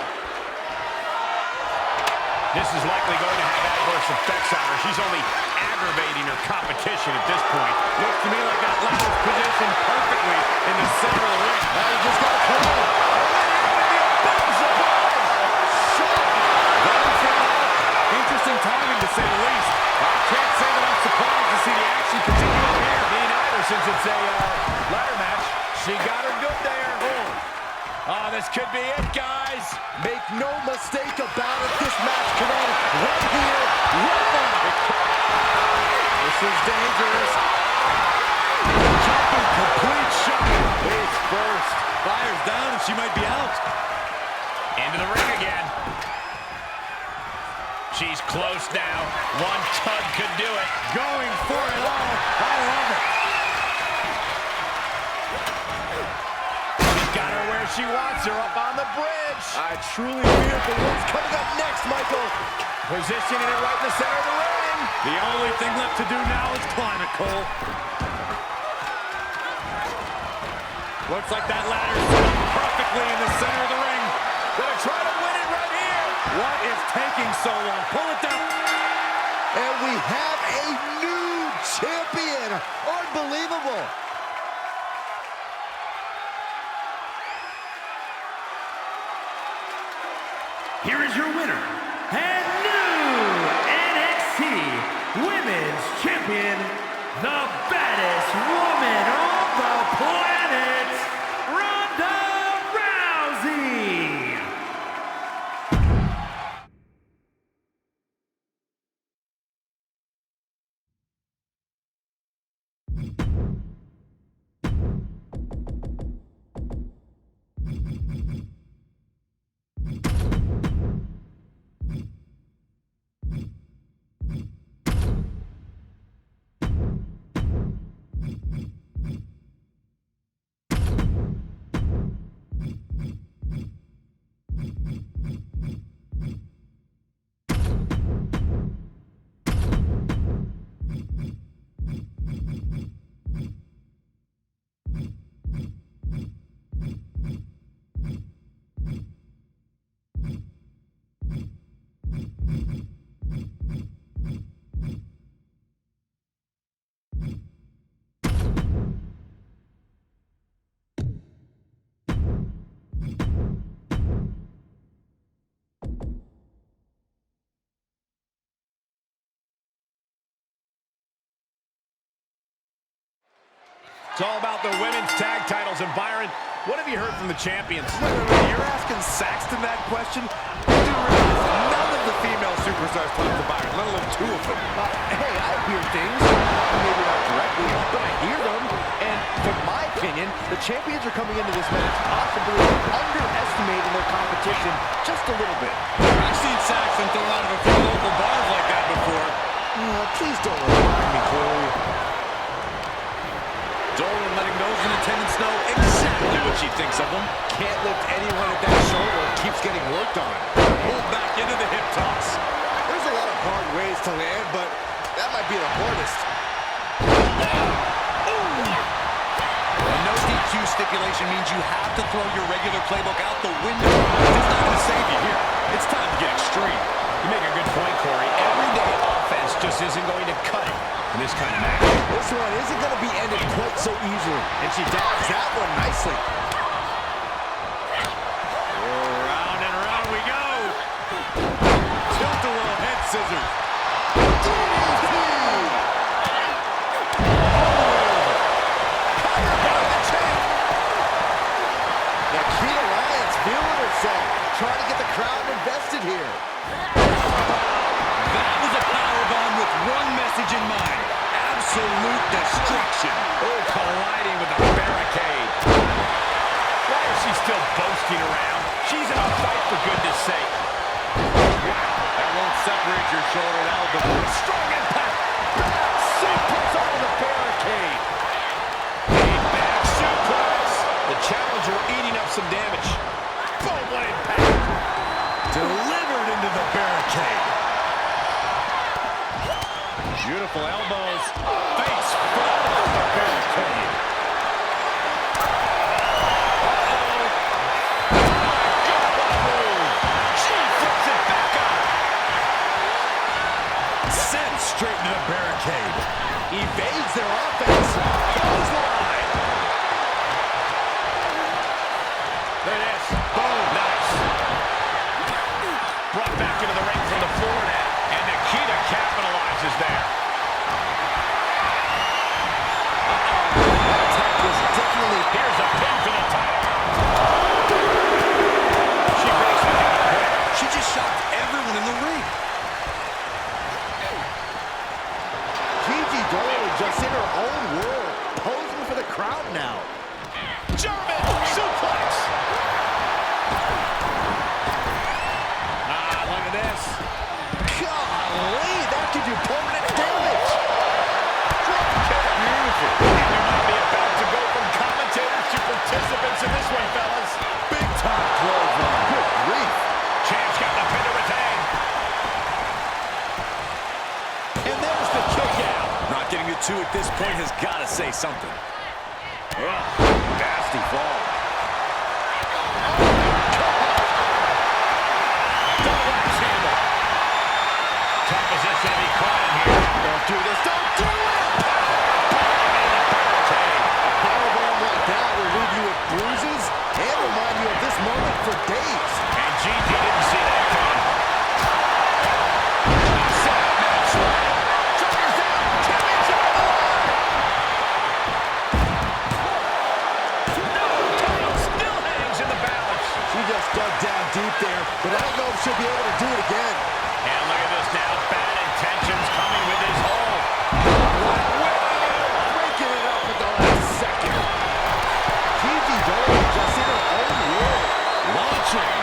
This is likely going to have adverse effects on her. She's only aggravating her competition at this point. Looks to me like that ladder's positioned perfectly in the center of the ring. Now you just got to climb. since it's a ladder match, she got her good there. Oh, this could be it, guys. Make no mistake about it, this match could end right here, right now. This is dangerous. Jumping complete shot. Face first. Fire's down and she might be out. Into the ring again. She's close now. One tug could do it. Going for it all. I love it. She's got her where she wants her, up on the bridge. I truly fear for what's coming up next, Michael. Positioning it right in the center of the ring. The only thing left to do now is climb it, Cole. Looks like that ladder's set up perfectly in the center of the ring. Gonna try to win it right here. What is taking so long? Pull it down. And we have a new champion. Unbelievable. Here is your winner, and new NXT Women's Champion, the baddest woman on the planet, Ronda Rousey. It's all about the women's tag titles. And Byron, what have you heard from the champions? You're asking Saxton that question? You do realize none of the female superstars talk to Byron, let alone two of them. Hey, I hear things. Maybe not directly, but I hear them. And from my opinion, the champions are coming into this match possibly underestimating their competition just a little bit. I've seen Saxton throw out of a few local bars like that before. Please don't remind me, Corey. Dolan letting those in attendance know exactly what she thinks of them. Can't lift anyone at that shoulder. Keeps getting worked on. Pulled back into the hip toss. There's a lot of hard ways to land, but that might be the hardest. A no DQ stipulation means you have to throw your regular playbook out the window. It's not going to save you here. It's time to get extreme. You make a good point, Corey. Everyday offense just isn't going to cut it in this kind of match. This one isn't going to be ended quite so easily, and she dodged that one nicely. Round and round we go. Tilt-a-whirl head scissors. The Key Alliance feeling herself, trying to get the crowd invested here. That was a powerbomb with one message in mind. Absolute destruction. Oh, colliding with the barricade. Why is she still boasting around? She's in a fight, for goodness sake. That won't separate your shoulder. That'll divide. Strong impact. Suplex over the barricade. A back suplex. The challenger eating up some damage. Boom, what impact. Delivered into the barricade. Beautiful elbows. Face first on the barricade. She flips it back up. Sent straight into the barricade. Evades their offense. Goes line. There it is. Boom, nice. Brought back into the ring from the floor now. And Nikita capitalizes there. just in her own world, posing for the crowd now. German suplex. Look at this. Golly, that could do permanent damage. Beautiful. And we might be about to go from commentators to participants in this one, fellas. Big time clothesline. Good grief. Champ's got the pin to retain. And there's the kick out. Not getting to 2 at this point has got to say something. Nasty fall. Double axe handle. Tough position to be caught in here. Don't do this. Don't do it. Powerbomb like that will leave you with bruises and remind you of this moment for days. And Gigi didn't see that coming. Set up match slam. Shoulders down. Championship on the line. No, title still hangs in the balance. She just dug down deep there, but I don't know if she'll be able to do it again. And look at this now. Bad intentions coming with his hold. Breaking it up at the last second. Gigi Dolan just in her own world. Launching.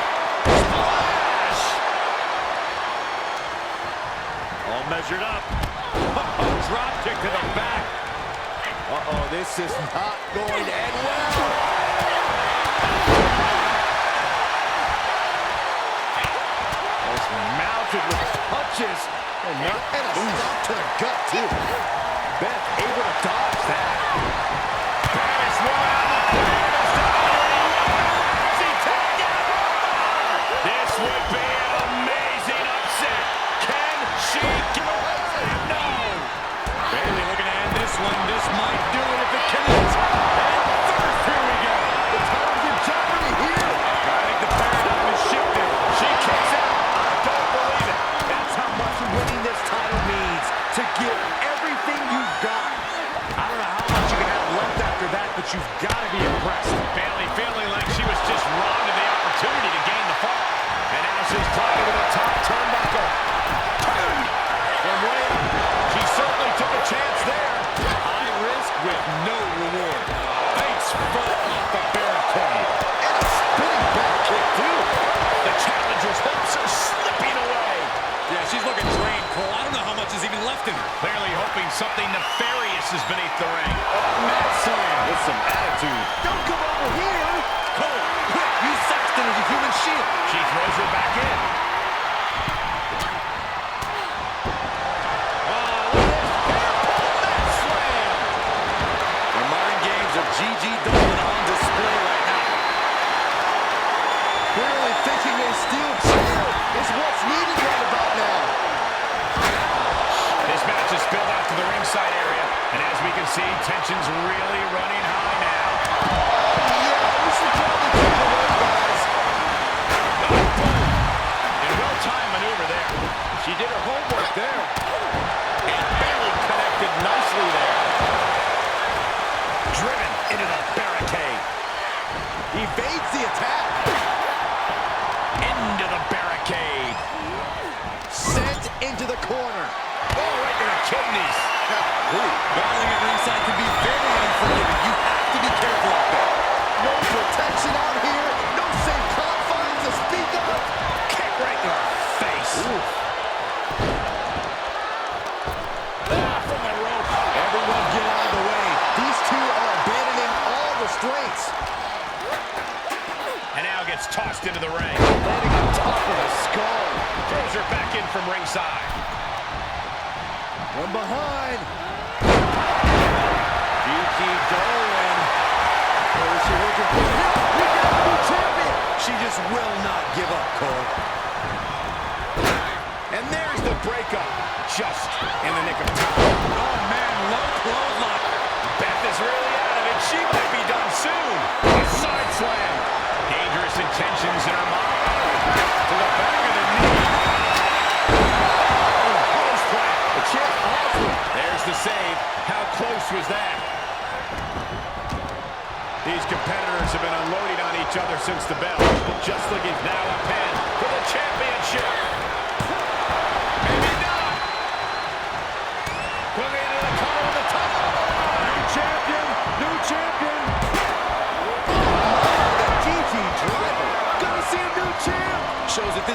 Splash. All measured up. Drop kick to the back. Uh-oh, this is not going to end well. Almost mounted with punches. And a stop to the gut, too. Beth able to dodge that. Baddest woman on the planet is dominating. She tagged out. This would be an amazing upset. Can she get away? No. Bailey looking to end this one. This might do it if it connects. And first, here we go. The title's in jeopardy here. I think the paradigm has shifted. She kicks out. I don't believe it. That's how much winning this title means. To give everything you've got. I don't know how much you can have left after that, but you've got to be impressed. Bailey feeling like she was just robbed of the opportunity to gain the fall. And now she's climbing to the top turnbuckle. Turned from way up. She certainly took a chance there. High risk with no reward. Face front off the barricade. And a spinning back kick, too. The challenger's hopes are slipping away. Yeah, she's looking drained, Cole. I don't know how much is even left in her. Clearly hoping something nefarious is beneath the ring. Mad slam with some attitude. Don't come over here. Cole, quick, use Saxton as a human shield. She throws her back in. The mind games of Gigi Dolan on display right now. Clearly thinking a steel chair is what's needed right about now. This match is spilled out to the ringside area, and as we can see, tension's really running high now. Yeah, we should probably keep it away, guys. And well-timed maneuver there. She did her homework there. And Bailey connected nicely there. Driven into the barricade. Evades the attack. Into the barricade. Sent into the corner. Oh, right to the kidneys. Battling at ringside can be very unforgiving. You have to be careful out there. No protection out here. No safe confines to speak of. Kick right in her face. From the rope. Everyone get out of the way. These two are abandoning all restraints. And now gets tossed into the ring. Landing on top of the skull. Throws her back in from ringside. From behind. Gigi Dolan. What is she looking for? We got a new champion. She just will not give up, Cole. And there's the breakup. Just in the nick of time. Oh, man, low clothesline. Beth is really out of it. She might be done soon. A side slam. Dangerous intentions in her mind. To the back of the knee. Post plant. The champ awesome. There's the save. How close was that? These competitors have been unloading on each other since the bell. Just looking now a pin for the championship. Maybe not. Going into the cover of the title.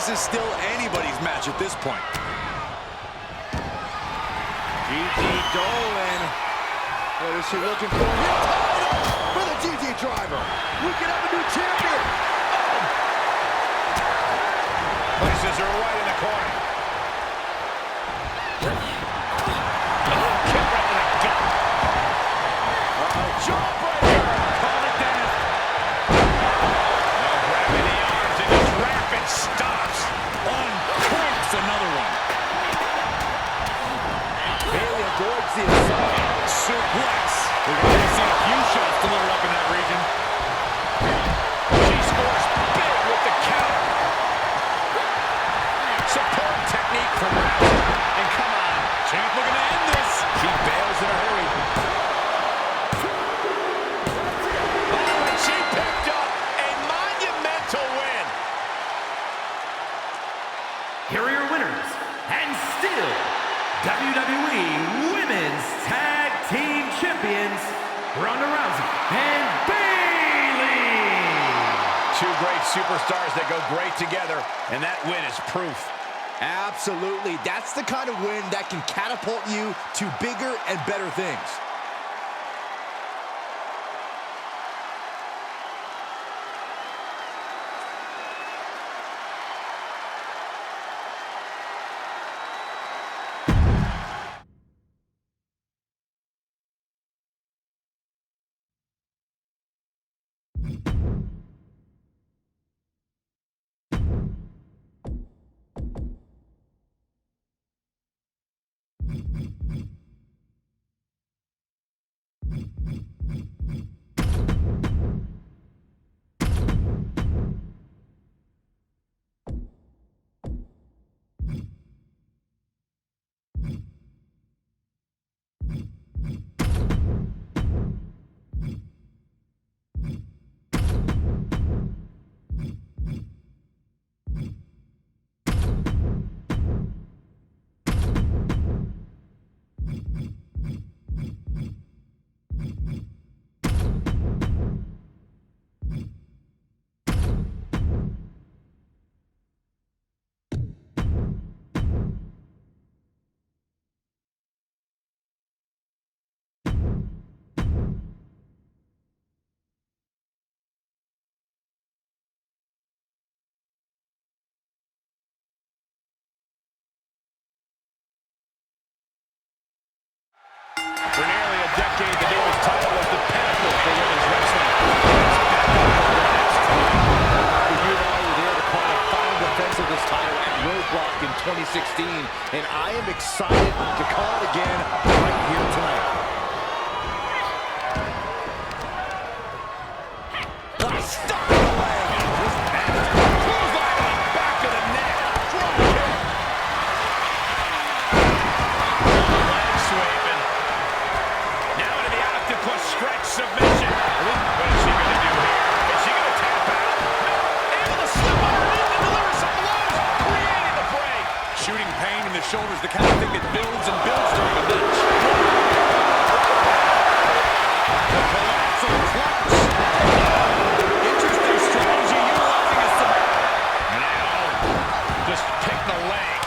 This is still anybody's match at this point. GG Dolan. What is she looking for? Title for the GG driver. We can have a new champion. Places her right in the corner. Kick right to the gut. Jawbreaker. Call it death. Now grabbing the arms and just rapid stops. Uncranks another one. Bailey avoids the assault. Suplex. We've already seen a few shots delivered up in that region. She scores big with the counter. Superb technique from Rousey. And come on, champ looking to end this. She bails in a hurry. Oh, and she picked up a monumental win. Here are your winners, and still WWE Women's Tag Team Champions, Ronda Rousey and Bayley. Two great superstars that go great together, and that win is proof. Absolutely. That's the kind of win that can catapult you to bigger and better things. For nearly a decade, the Davis title was the pinnacle for women's wrestling. You and I were there to call a final defense of this title at Roadblock in 2016, and I am excited to call it again right here tonight. Stuck in the leg. Clothesline on the back of the neck. Drop kick. Leg sweeping. Now into the octopus stretch submission. What is she going to do here? Is she going to tap out? No. Able to slip underneath and deliver some blows. Creating the break. Shooting pain in the shoulders, the kind of thing that builds and builds during a match. The colossal clutch. Interesting strategy utilizing a submission. Now, just pick the leg.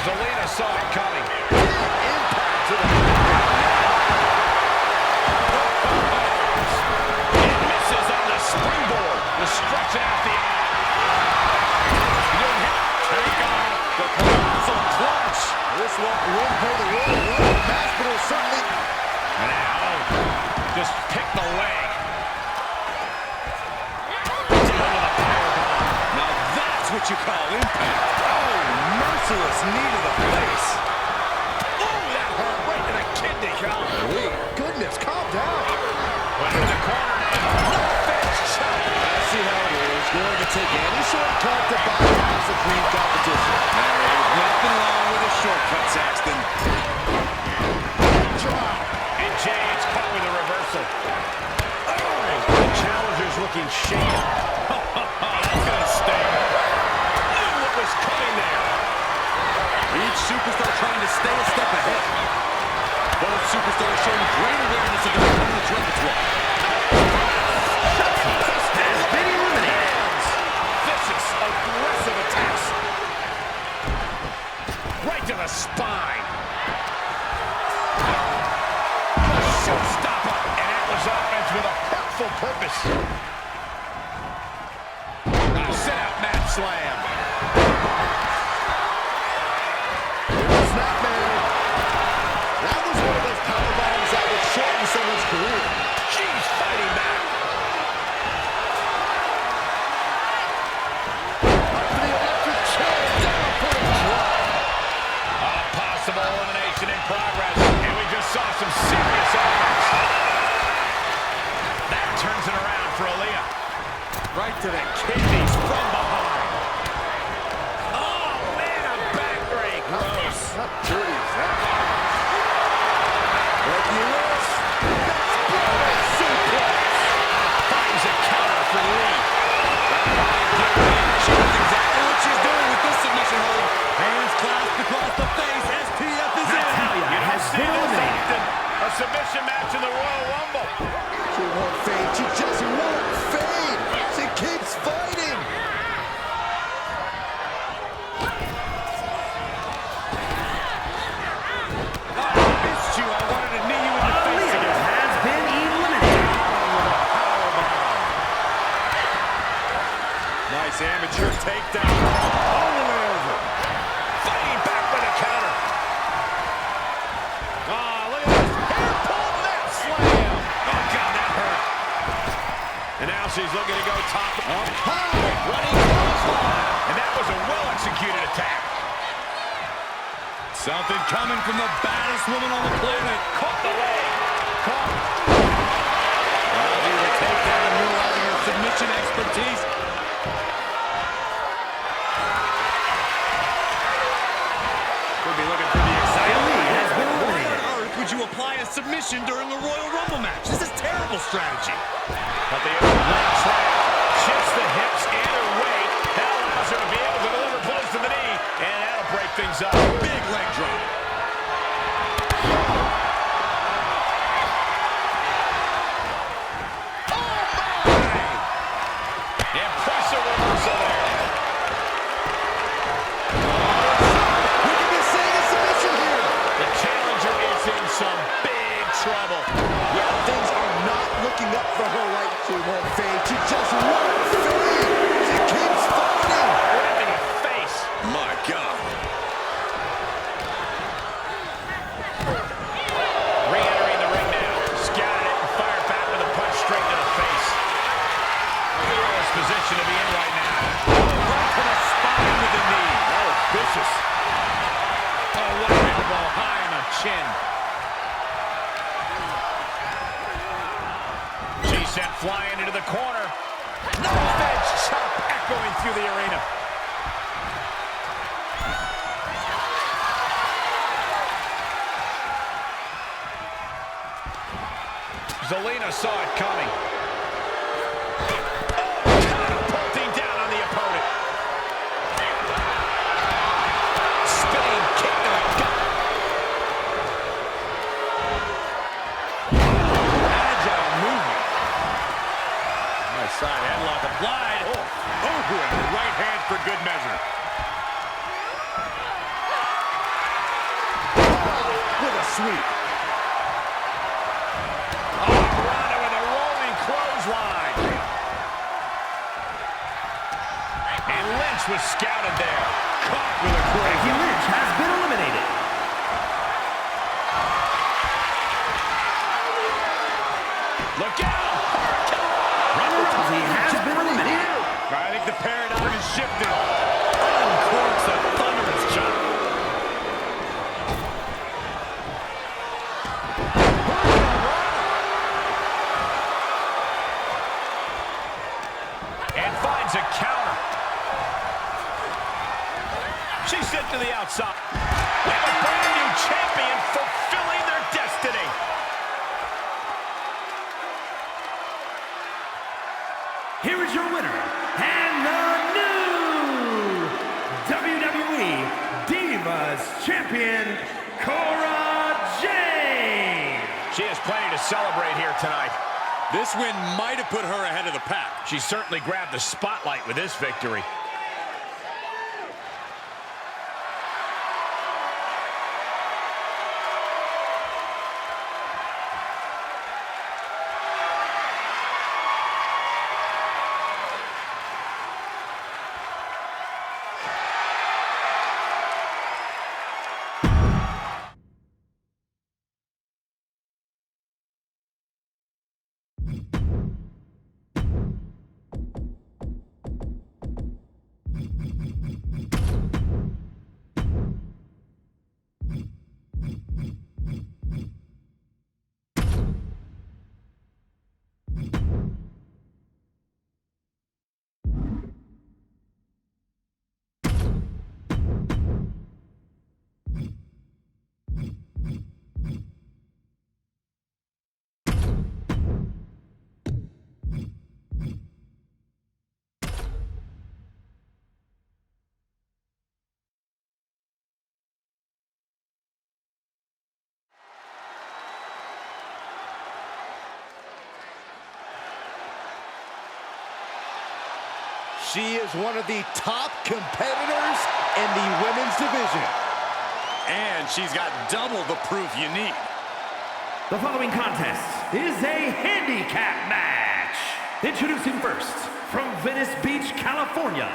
Zelina saw it coming. Impact to the It misses on the springboard. The stretch out the arm. Good hit. Take off. The colossal clutch. This won't hurt the road match, but it'll certainly. Now, just pick the leg. Down to the powerbomb. Now that's what you call impact. Oh, merciless knee to the face. Oh, that hurt right to the kidney, Cal. Goodness, calm down. Put it in the corner now. Fist shot. I see how it is. Going to take any shortcut to bypass the clean competition. There's nothing wrong with a shortcut, Saxton. Drop. And Jay is caught with a reversal. Oh, the challenger's looking shaken. That's gonna sting. Knew what was coming there. Each superstar trying to stay a step ahead. Both superstars showing great awareness of their opponent's repertoire. Has been eliminated. Vicious, aggressive attacks. full purpose. Sit out mat slam. Snapmare. That was one of those power bombs that would shorten someone's career. She's fighting back. Up to the electric chair. Down for a drop. A possible elimination in progress. And we just saw some serious offense. That turns it around for Aaliyah. Right to the kidneys from behind. Oh, man, a backbreak. Gross. How dirty is that? Like you wish. That's suplex. Finds a counter for Lee. She knows exactly what she's doing with this submission hold. Hands clasped across the face. STF is in. Natalia You don't has see been this eliminated. often. A submission match in the Royal Rumble. She won't fade. She just won't fade. She keeps fighting. Missed you. I wanted to knee you in the face Aaliyah again. has been eliminated. Nice amateur takedown. All the way over. Fighting back with a counter. Oh, look at this. Hair pulled net slam. Oh, God, that hurt. And now she's looking to go top. Running clothesline. And that was a well-executed attack. Something coming from the baddest woman on the planet. Caught the leg. Caught. Rousey will take down, utilizing her submission expertise. We'll be looking for the excitement. Ali has been Why eliminated. on earth would you apply a submission during a Royal Rumble match? This is terrible strategy. But the leg trap shifts the hips and her weight. That allows her to be able to deliver close to the knee, and that'll break things up. Big leg drop. Impressive reversal there. We could be seeing a submission here. The challenger is in some big trouble. Yeah, things are not looking up for her right. She won't fade. She just won't fade. She keeps fighting. Ripping a face. My God. Re-entering the ring now. Scouted it and fired back with a punch straight to the face. Perilous position to be in right now. Right to the spine with the knee. Oh, vicious. Oh, what an elbow high on the chin. She's sent flying into the corner. Knife edge chop echoing through the arena. Zelina saw it coming. Oh, catapulting down on the opponent. Spinning kick to the gut. Agile movement. Nice side headlock applied. Oh, and the right hand for good measure. With a sweep. Ronda with a rolling clothesline. And Lynch was scouted there. Caught with a Becky clothesline. Lynch has been eliminated. Look out! Ronda Rousey has been eliminated. I think the paradigm is shifted. Uncorks a thunderous chop. And finds a counter. She's sent to the outside. We have a brand new champion fulfilling their destiny. Here is your winner, and the new WWE Divas Champion, Cora Jade. She has plenty to celebrate here tonight. This win might have put her ahead of the pack. She certainly grabbed the spotlight with this victory. She is one of the top competitors in the women's division. And she's got double the proof you need. The following contest is a handicap match. Introducing first, from Venice Beach, California,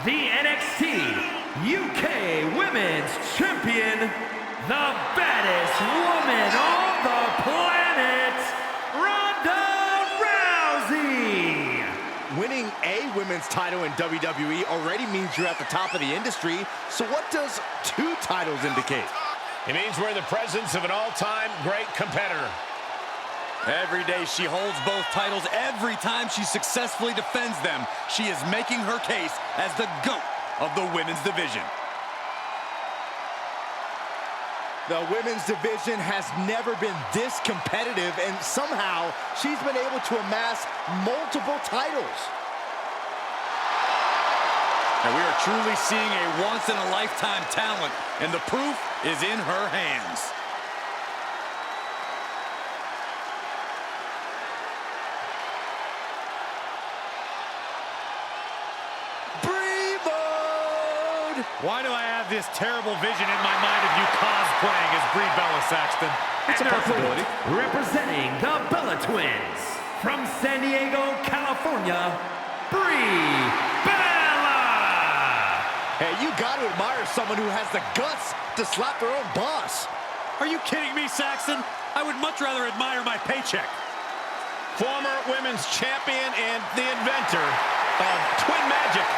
the NXT UK Women's Champion, the baddest woman on the planet, Ronda Rousey. Winning a women's title in WWE already means you're at the top of the industry. So what does 2 titles indicate? It means we're in the presence of an all-time great competitor. Every day she holds both titles. Every time she successfully defends them, she is making her case as the GOAT of the women's division. The women's division has never been this competitive, and somehow she's been able to amass multiple titles. And we are truly seeing a once-in-a-lifetime talent, and the proof is in her hands. Why do I have this terrible vision in my mind of you cosplaying as Brie Bella, Saxton? It's a possibility. Representing the Bella Twins, from San Diego, California, Brie Bella! Hey, you got to admire someone who has the guts to slap their own boss. Are you kidding me, Saxton? I would much rather admire my paycheck. Former women's champion and the inventor of Twin Magic.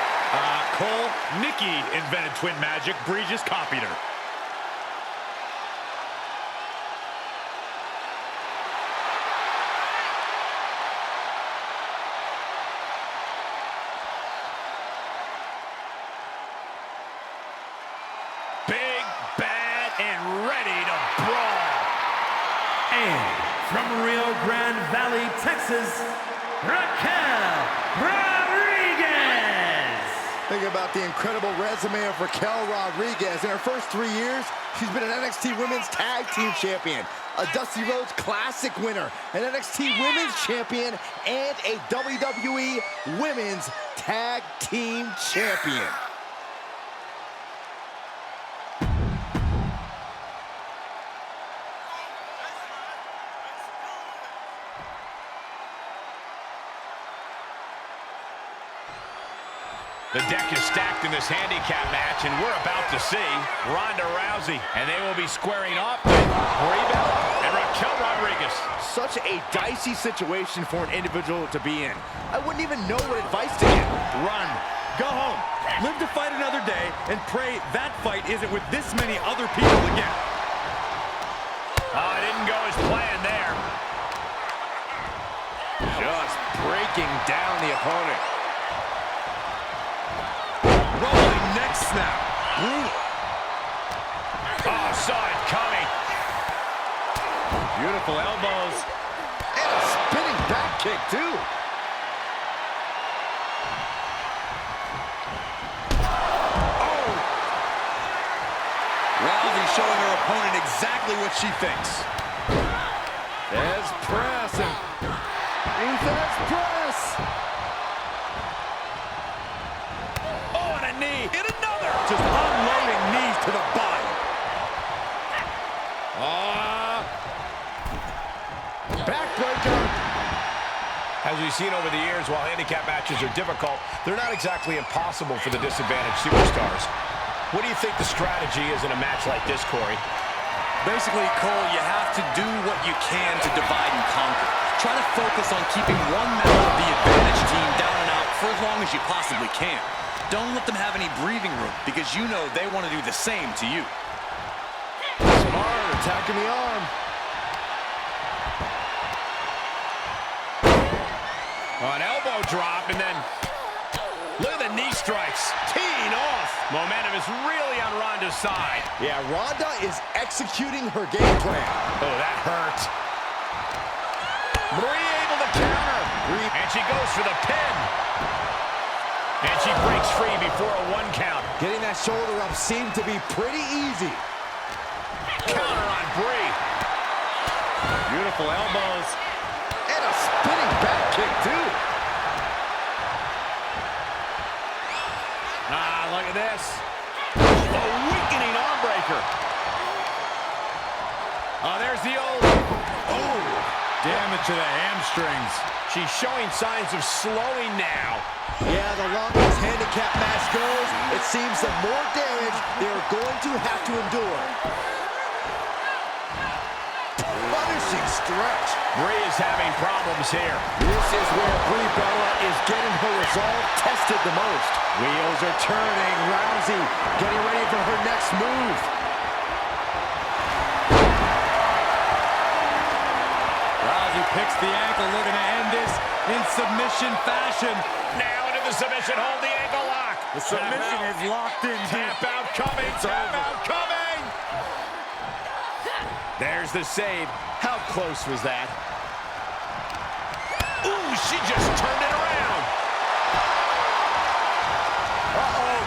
Cole, Nikki invented Twin Magic. Brie just copied her. Big, bad, and ready to brawl. And from Rio Grande Valley, Texas, Raquel Rodriguez! Think about the incredible resume of Raquel Rodriguez. In her first 3 years, she's been an NXT Women's Tag Team Champion, a Dusty Rhodes Classic winner, an NXT Women's Champion, and a WWE Women's Tag Team Champion. The deck is stacked in this handicap match, and we're about to see Ronda Rousey. And they will be squaring off with Brie Bella and Raquel Rodriguez. Such a dicey situation for an individual to be in. I wouldn't even know what advice to give. Run. Go home. Live to fight another day and pray that fight isn't with this many other people again. Oh, it didn't go as planned there. Just breaking down the opponent. Rolling neck snap. Brutal. Oh, saw it coming. Beautiful elbows. And a spinning back kick, too. Oh! Rousey showing her opponent exactly what she thinks. There's press. There's press. Oh, and a knee. And another. Just unloading knees to the body. Backbreaker. As we've seen over the years, while handicap matches are difficult, they're not exactly impossible for the disadvantaged superstars. What do you think the strategy is in a match like this, Corey? Basically, Cole, you have to do what you can to divide and conquer. Try to focus on keeping one member of the advantage team down and out for as long as you possibly can. Don't let them have any breathing room, because you know they want to do the same to you. Smart, attacking the arm. An elbow drop, and then look at the knee strikes. Teeing off. Momentum is really on Ronda's side. Yeah, Ronda is executing her game plan. Oh, that hurt. Brie able to counter. And she goes for the pin. And she breaks free before a 1 count. Getting that shoulder up seemed to be pretty easy. Counter on Brie. Beautiful elbows. And a spinning back kick, too. at this. A weakening arm breaker. Oh, there's the old... Oh, damage to the hamstrings. She's showing signs of slowing now. Yeah, the longer this handicap match goes, it seems the more damage they're going to have to endure. Punishing stretch. Brie is having problems here. This is where Brie Bella is getting her resolve tested the most. Wheels are turning. Rousey getting ready for her next move. Rousey picks the ankle, looking to end this in submission fashion. Now into the submission hold, the ankle lock. The submission is locked in. Tap out coming, tap out coming. There's the save. How close was that? Ooh, she just turned it around. Uh-oh.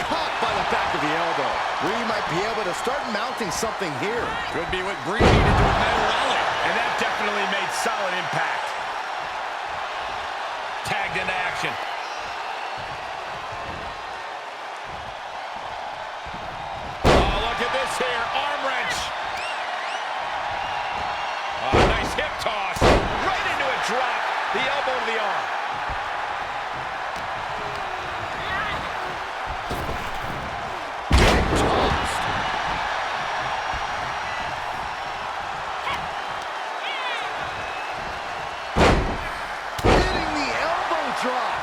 Caught by the back of the elbow. Brie might be able to start mounting something here. Could be what Brie needed to have made a rally. And that definitely made solid impact. Tagged into action. Oh, look at this here. Arm wrench. Oh, nice hip toss. Right into a drop. The elbow to the arm. Tossed. Hitting the elbow drop.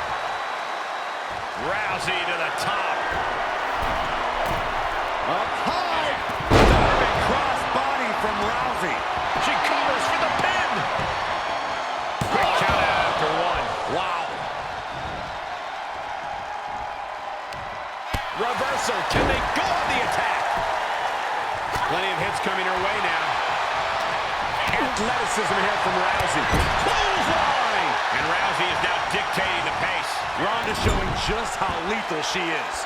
Rousey to the top. Up high. Diving cross body from Rousey. She covers for the pin. Quick count out after one. Wow. Reversal. Can they go on the attack? Plenty of hits coming her way now. Athleticism here from Rousey. Clothesline. And Rousey is now dictating the pace. Ronda showing just how lethal she is.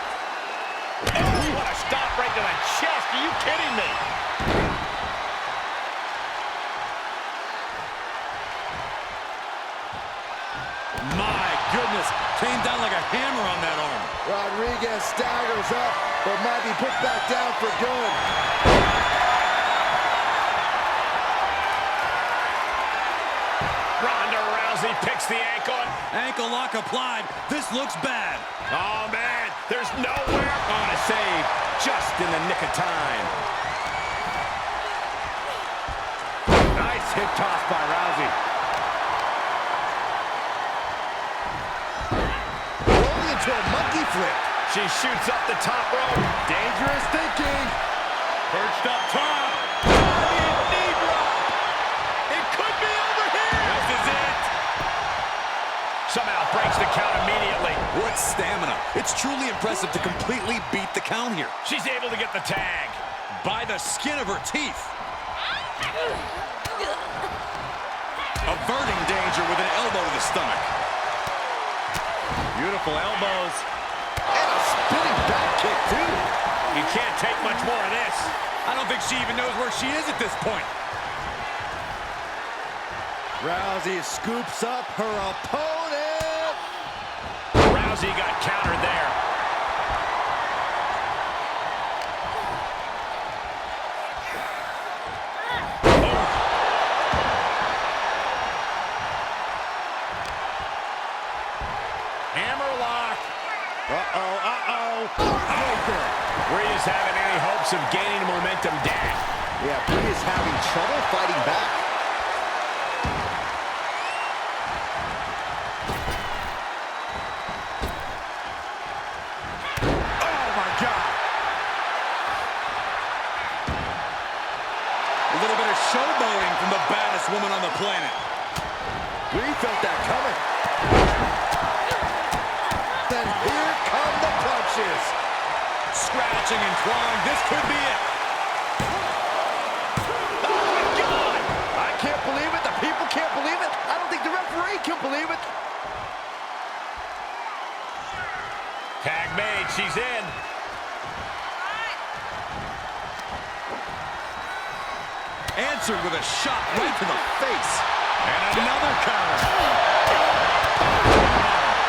Oh, what a stop right to the chest. Are you kidding me? My goodness, came down like a hammer on that arm. Rodriguez staggers up, but might be put back down for good. Ronda Rousey picks the ankle. Ankle lock applied. This looks bad. Oh, man, there's nowhere. On a save, just in the nick of time. Nice hip toss by Rousey. Rolling into a monkey flip. She shoots up the top rope. Dangerous thinking. Perched up top. Knee drop. It could be over here. This is it. Somehow breaks the count immediately. What stamina. It's truly impressive to completely beat the count here. She's able to get the tag. By the skin of her teeth. Averting danger with an elbow to the stomach. Beautiful elbows. And a spinning back kick, too. You can't take much more of this. I don't think she even knows where she is at this point. Rousey scoops up her opponent. Rousey got countered there. Hammerlock. Brie is having any hopes of gaining momentum down. Yeah, Brie is having trouble fighting back. Oh, my God. A little bit of showboating from the baddest woman on the planet. Brie felt that coming. Then here come the punches. Scratching and clawing. This could be it. Oh, my God. I can't believe it. The people can't believe it. I don't think the referee can believe it. Tag made. She's in. Answered with a shot right to the face. And another counter.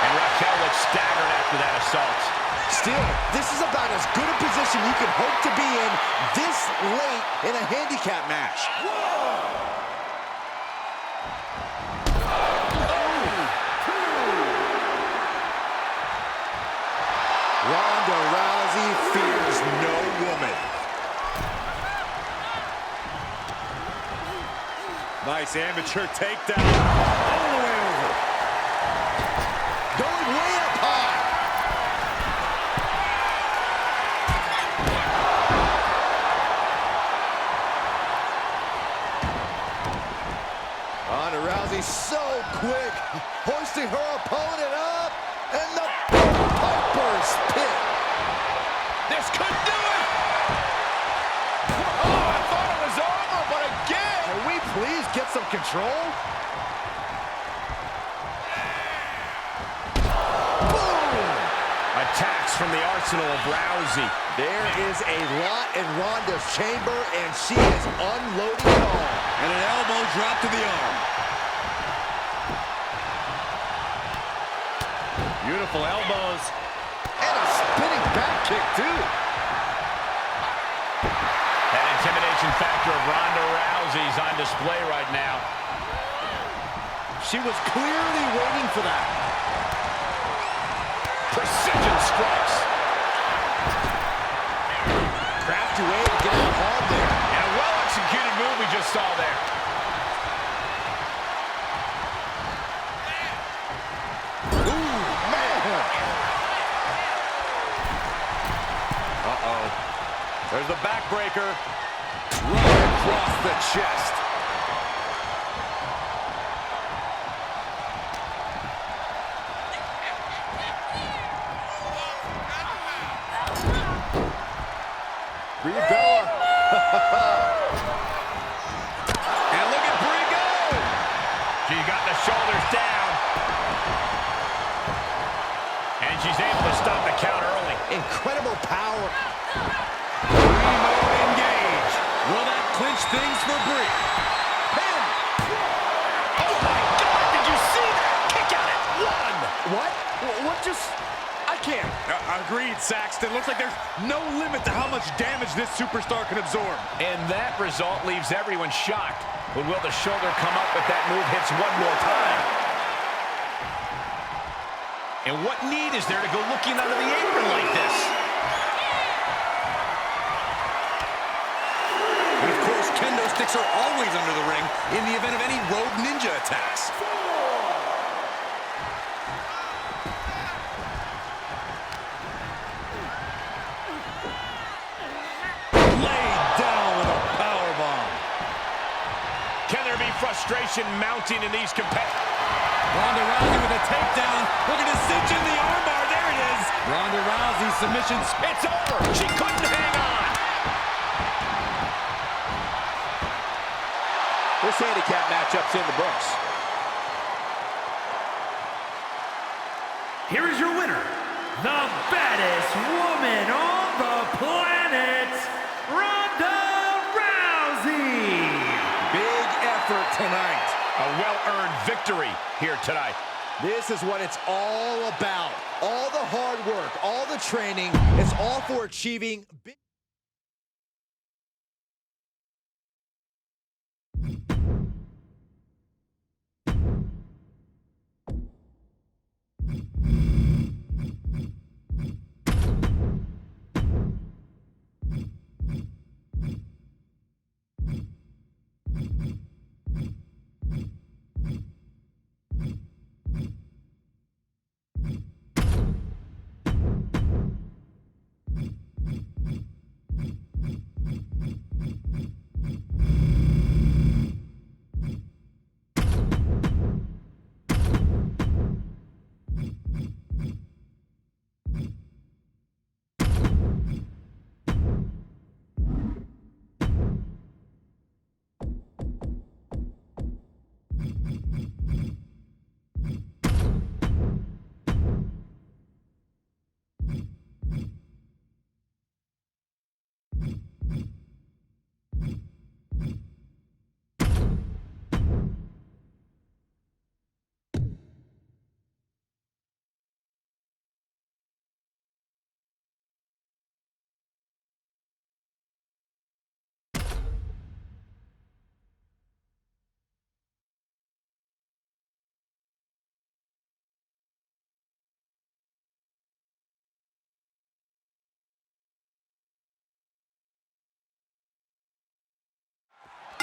And Raquel looks staggered after that assault. Still, this is about as good a position you can hope to be in this late in a handicap match. Ronda Rousey fears no woman. Nice amateur takedown. All the way over. Going way up high. Ronda Rousey so quick, hoisting her opponent up, and the Piper's pit. This could do it! Oh, I thought it was over, but again! Can we please get some control? Boom! Attacks from the arsenal of Rousey. There is a lot in Ronda's chamber, and she is unloading it all. And an elbow drop to the arm. Beautiful elbows. And a spinning back kick, too. That intimidation factor of Ronda Rousey's on display right now. She was clearly waiting for that. Precision strikes. Crafty way to get it hard there. And a well-executed move we just saw there. Ooh, man. Uh-oh. There's the backbreaker. Right across the chest. Brie Bella. And look at Brie go! She got the shoulders down. And she's able to stop the count early. Incredible power. Remote engage. Will that clinch things for Brie? Pin. Oh my God, did you see that? Kick out at one! What? What just... I can't. Agreed, Saxton. Looks like there's no limit to how much damage this superstar can absorb. And that result leaves everyone shocked. But will the shoulder come up if that move hits one more time? And what need is there to go looking under the apron like this? And of course, kendo sticks are always under the ring in the event of any rogue ninja attacks. Frustration mounting in these competitors. Ronda Rousey with a takedown. Looking to cinch in the armbar. There it is. Ronda Rousey submission. It's over. She couldn't hang on. This handicap matchup's in the books. Here is your winner, the baddest woman on the planet, Ronda Rousey. Big effort tonight. A well-earned victory here tonight. This is what it's all about. All the hard work, all the training, it's all for achieving big...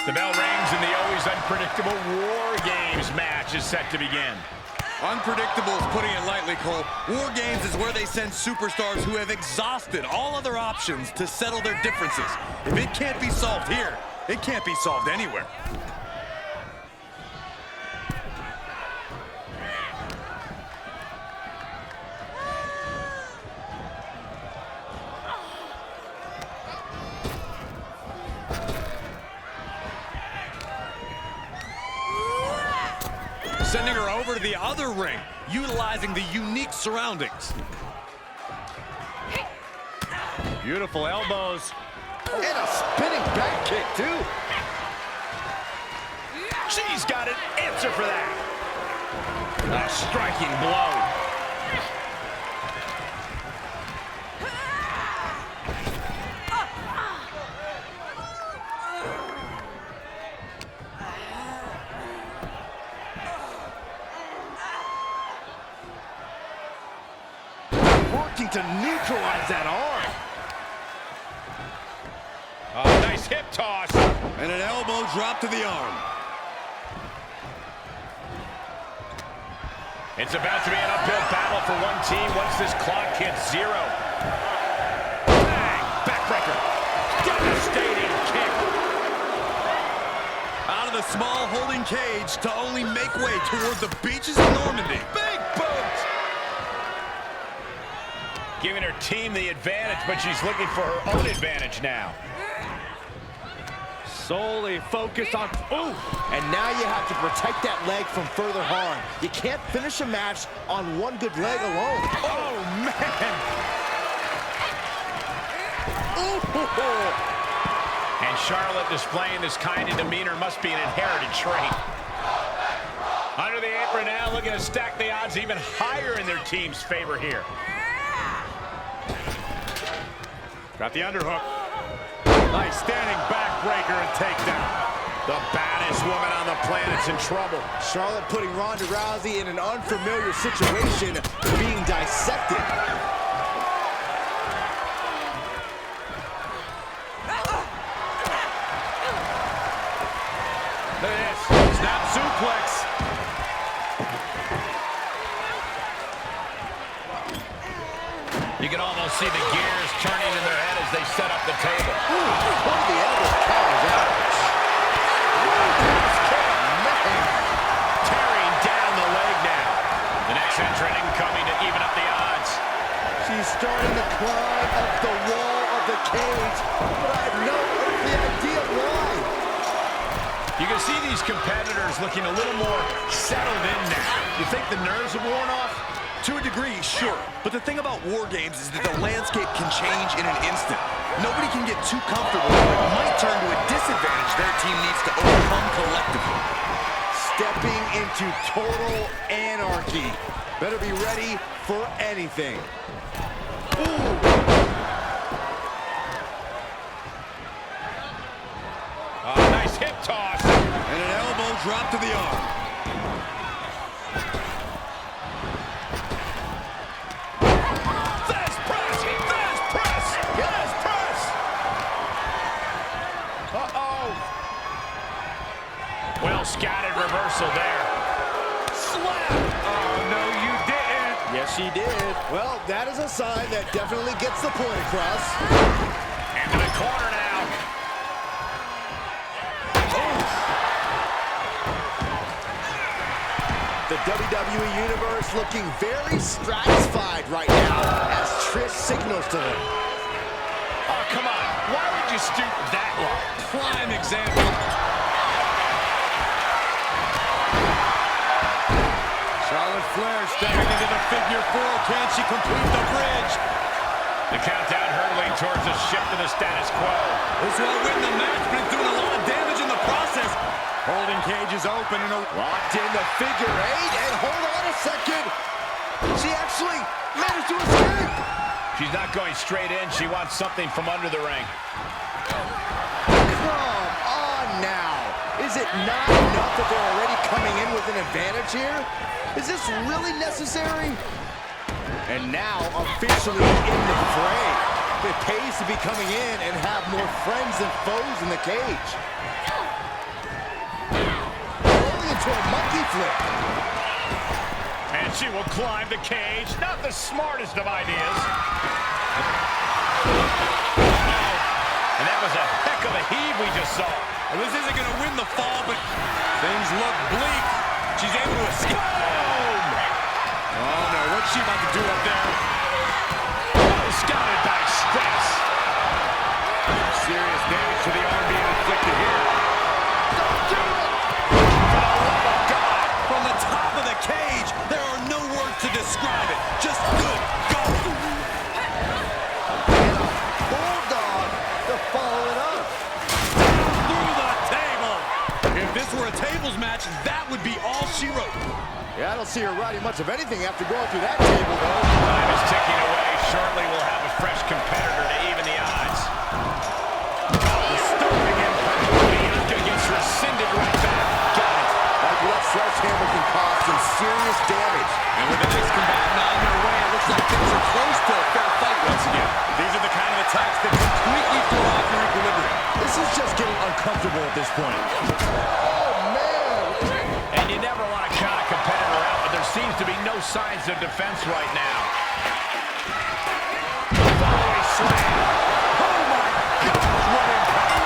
The bell rings and the always unpredictable War Games match is set to begin. Unpredictable is putting it lightly, Cole. War Games is where they send superstars who have exhausted all other options to settle their differences. If it can't be solved here, it can't be solved anywhere. Sending her over to the other ring, utilizing the unique surroundings. Beautiful elbows. And a spinning back kick, too. She's got an answer for that. A striking blow. Working to neutralize that arm. Oh, nice hip toss. And an elbow drop to the arm. It's about to be an uphill battle for one team once this clock hits 0. Bang! Backbreaker. Devastating kick. Out of the small holding cage to only make way toward the beaches of Normandy. Big boot! Giving her team the advantage, but she's looking for her own advantage now. Solely focused on... Ooh! And now you have to protect that leg from further harm. You can't finish a match on one good leg alone. Oh, man! Ooh! And Charlotte displaying this kind of demeanor must be an inherited trait. Under the apron now, looking to stack the odds even higher in their team's favor here. Got the underhook. Nice standing backbreaker and takedown. The baddest woman on the planet's in trouble. Charlotte putting Ronda Rousey in an unfamiliar situation, being dissected. Look at this. Snap suplex. You can almost see the gears turning in their head as they set up the table. Ooh, one of the elbow powers out. Tearing down the leg now. The next entrant incoming to even up the odds. She's starting to climb up the wall of the cage, but I have no earthly idea why. You can see these competitors looking a little more settled in now. You think the nerves have worn off? To a degree, sure. But the thing about War Games is that the landscape can change in an instant. Nobody can get too comfortable, or it might turn to a disadvantage their team needs to overcome collectively. Stepping into total anarchy. Better be ready for anything. Ooh. Nice hip toss. And an elbow drop to the arm. Well scattered reversal there. Slap! Oh, no, you didn't. Yes, she did. Well, that is a sign that definitely gets the point across. Into the corner now. The WWE Universe looking very stratified right now as Trish signals to them. Oh, come on. Why would you stoop that low? Prime example. Charlotte Flair stepping into the figure 4. Can she complete the bridge? The countdown hurtling towards a shift to the status quo. This will win the match, but it's doing a lot of damage in the process. Holding cage is open and locked in the figure 8. And hold on a second. She actually managed to escape. She's not going straight in. She wants something from under the ring. Come on now. Is it not enough that they're already coming in with an advantage here? Is this really necessary? And now officially in the fray. It pays to be coming in and have more friends than foes in the cage. into a monkey flip. And she will climb the cage. Not the smartest of ideas. And that was a heck of a heave we just saw. Well, this isn't going to win the fall, but things look bleak. She's able to escape. Boom! Oh, no. What's she about to do up there? Scouted by stress. Serious damage to the arm being inflicted here. Don't do it! For the love of God! From the top of the cage, there are no words to describe it. Just good golf. And a bulldog to follow it up. Through the table. If this were a tables match, that would be all she wrote. Yeah, I don't see her riding much of anything after going through that table, though. Time is ticking away. Shortly we'll have a fresh competitor to even the odds. Disturbing impact. Bianca gets rescinded right back. Got it. That sledgehammer can cause some serious damage. And with the next combatant on their way, it looks like things are close to a fair fight once again. These are the kind of attacks that completely throw off your equilibrium. This is just getting uncomfortable at this point. Oh, man! And you never want to count a competitor out, but there seems to be no signs of defense right now. Fallaway slam. Oh, my gosh, what impact.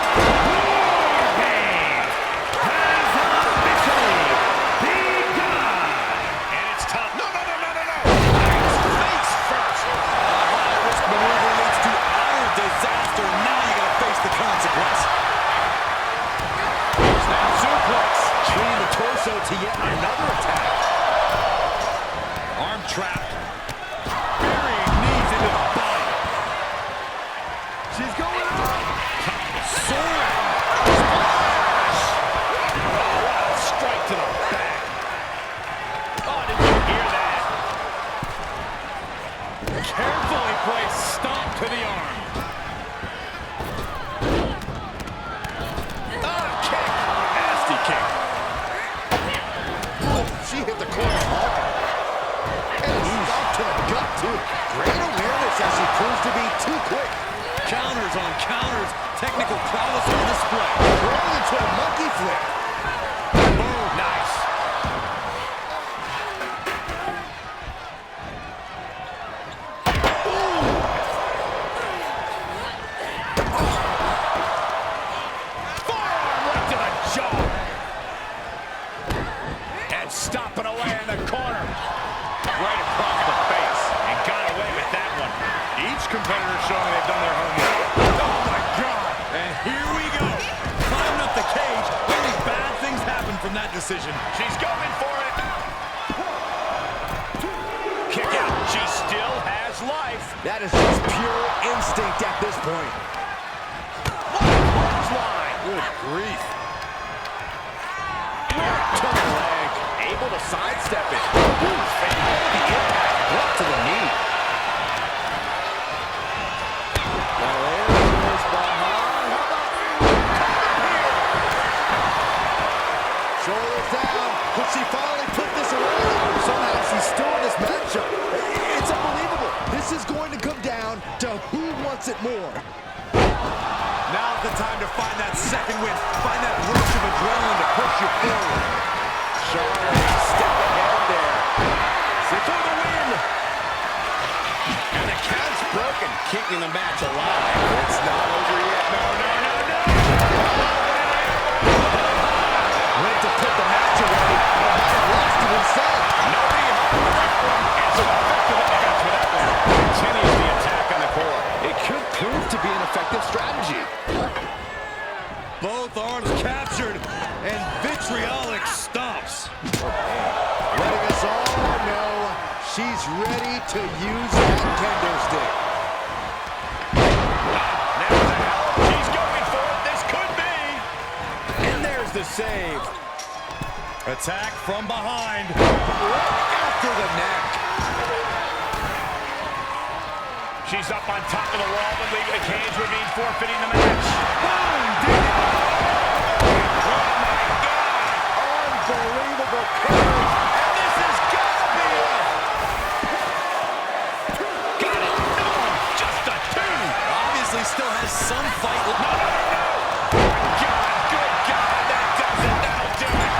And it's tough. No. Face first. A high-risk maneuver leads to utter disaster. Now you got to face the consequence. Snap suplex. Treating the torso to yet another attack. Arm trapped. Burying knees into the body. She's going up. Soaring. Strike to the back. Oh, did you hear that? Carefully placed stomp to the arm. Kick. Nasty kick. Oh, she hit the corner hard. And a stop to the gut, too. Great awareness as she proves to be too quick. Counters on counters. Technical prowess on display. Rolling into a monkey flip. Boom. Nice. Forearm right to the jaw. And stomping away in the corner. Right across the face. And got away with that one. Each competitor showing they've done their homework. Oh, my God. And here we go. Climbing up the cage. Only bad things happen from that decision. She's going for it. Kick out. She still has life. That is just pure instinct at this point. Clothesline. Good grief. To the leg. Able to sidestep it. And the impact brought to the knee. Shoulders down. Could she finally put this away? Somehow she's still in this matchup. It's unbelievable. This is going to come down to who wants it more. Now's the time to find that second win. Find that rush of adrenaline to push you forward. Charlotte, step ahead there. For the win. And the count's broken, keeping the match alive. It's not over yet. No. Went to put the match away, but might have lost it instead. Nobody home with that one. And some effective offense with that one. Continues the attack on the core. It could prove to be an effective strategy. Both arms captured and vitriolic stomps. Letting us all know she's ready to use that kendo stick. Now the hell. She's going for it. This could be. And there's the save. Attack from behind. After the neck. She's up on top of the wall, but leaving the cage would mean forfeiting the match. Boom! Dig it. Oh, my God. Unbelievable cover. And this has got to be it. Got it. No, just a two. Obviously still has some fight. No. God, good God, that does it. That'll do it.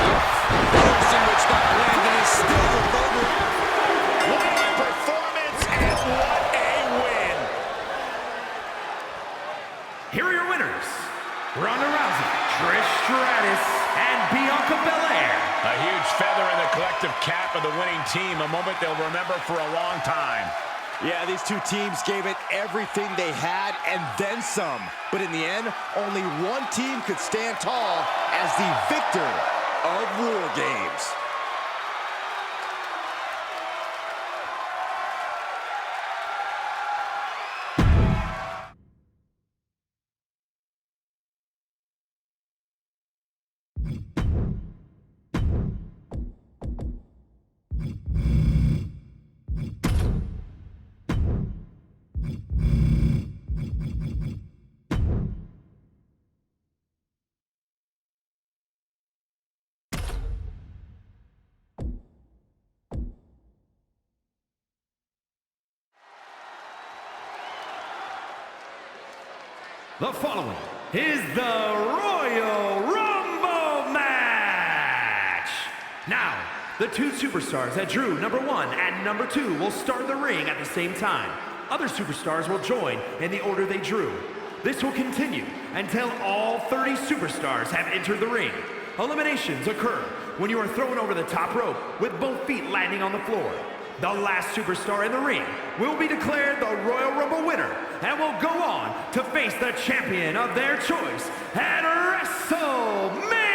A huge feather in the collective cap of the winning team, a moment they'll remember for a long time. Yeah, these two teams gave it everything they had and then some. But in the end, only one team could stand tall as the victor of War Games. The following is the Royal Rumble match. Now, the two superstars that drew number 1 and number 2 will start the ring at the same time. Other superstars will join in the order they drew. This will continue until all 30 superstars have entered the ring. Eliminations occur when you are thrown over the top rope with both feet landing on the floor. The last superstar in the ring will be declared the Royal Rumble winner and will go on to face the champion of their choice at WrestleMania!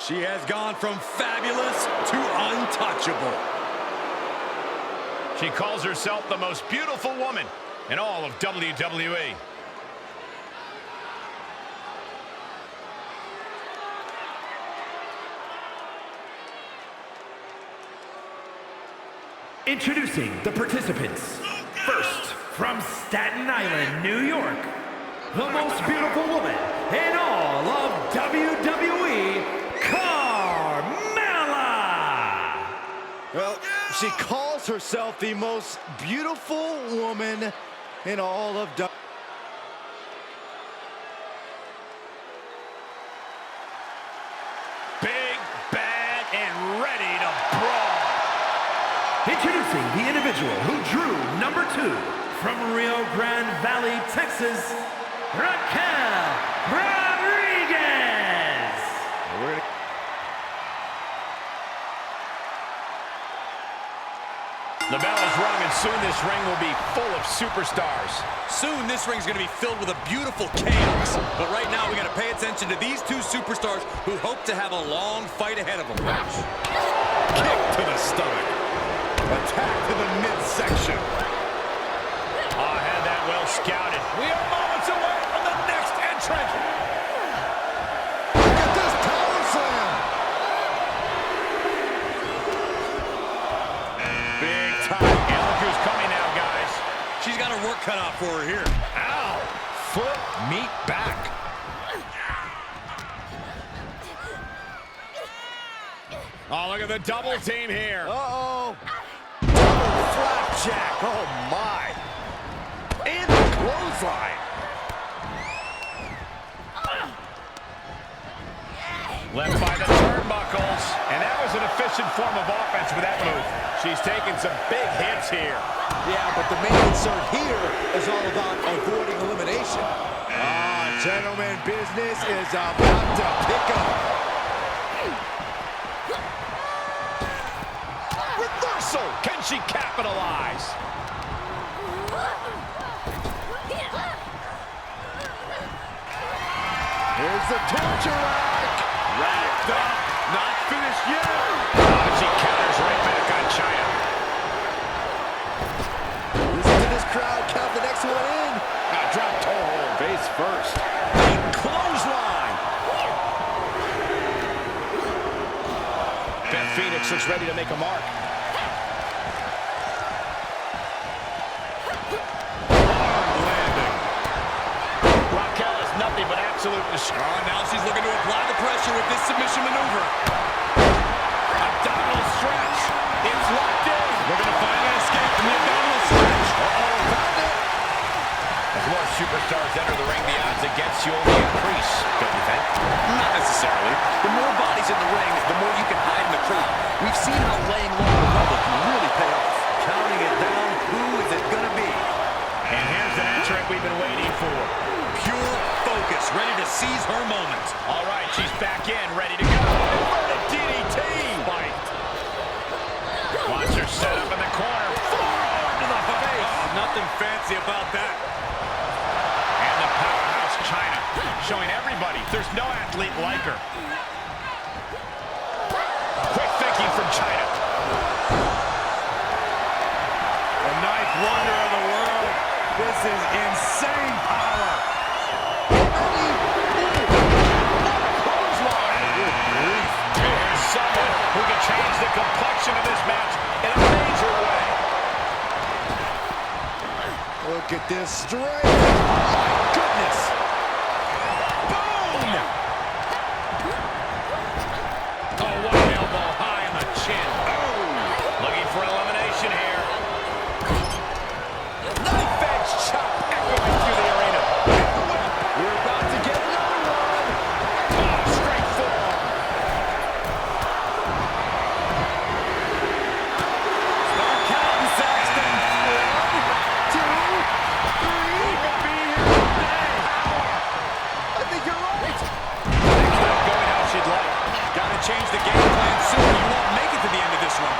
She has gone from fabulous to untouchable. She calls herself the most beautiful woman in all of WWE. Introducing the participants. First, from Staten Island, New York, the most beautiful woman in all of WWE, Carmella! Well, she calls herself the most beautiful woman in all of WWE. Big, bad, and ready to brawl. Introducing the individual who drew number 2 from Rio Grande Valley, Texas, Raquel Rodriguez. The bell is rung, and soon this ring will be full of superstars. Soon this ring's gonna be filled with a beautiful chaos. But right now we gotta pay attention to these two superstars who hope to have a long fight ahead of them. Kick to the stomach. Attack to the midsection. I had that well scouted. We are moments away from the next entrant. Look at this power slam. Big time. And look who's coming now, guys. She's got her work cut out for her here. Ow! Foot meet back. Oh, look at the double team here. Uh-oh. Double flapjack. Oh, my. And the clothesline. Left by the turnbuckles. And that was an efficient form of offense with that move. She's taking some big hits here. Yeah, but the main concern here is all about avoiding elimination. Gentlemen, business is about to pick up. Reversal! Can she capitalize? Here's the torture rack. Racked up. Not finished yet. Oh, she counters right back on China. Listen to this crowd count the next one in. Drop toe hold. Face first. Big clothesline. Beth Phoenix looks ready to make a mark. Hard landing. Raquel is nothing but absolute destruction. Oh, now she's looking to apply the pressure with this submission maneuver. Abdominal stretch. It's locked in. Looking to find an escape from the abdominal stretch. Found it. As more superstars enter the ring, the odds against you only increase, don't you think? Not necessarily. The more bodies in the ring, the more you can hide in the crowd. We've We've seen how laying low the level can really pay off. Counting it down, who is it gonna be? And here's an entrant we've been waiting for. Pure focus, ready to seize her moment. All right, she's back in, ready to go. Inverted DDT. Spiked. Watch her set up in the corner. Forearm to the face. Oh, nothing fancy about that. And the powerhouse Cena, showing everybody there's no athlete like her. Quick thinking from Cena. The ninth wonder of the world. This is insane power. There's someone who can change the complexion of this match in a major way. Look at this strength. My goodness. Boom! Oh, what an elbow high on the chin. Oh! Looking for elimination here. Knife edge chop echoing through the arena. We're about to get another one. Oh, straight forearm. Start counting, Saxton. 1, 2, 3. We could be here all day. I think you're right. Things not going how she'd like. Gotta change the game plan soon. You won't make it to the end of this one.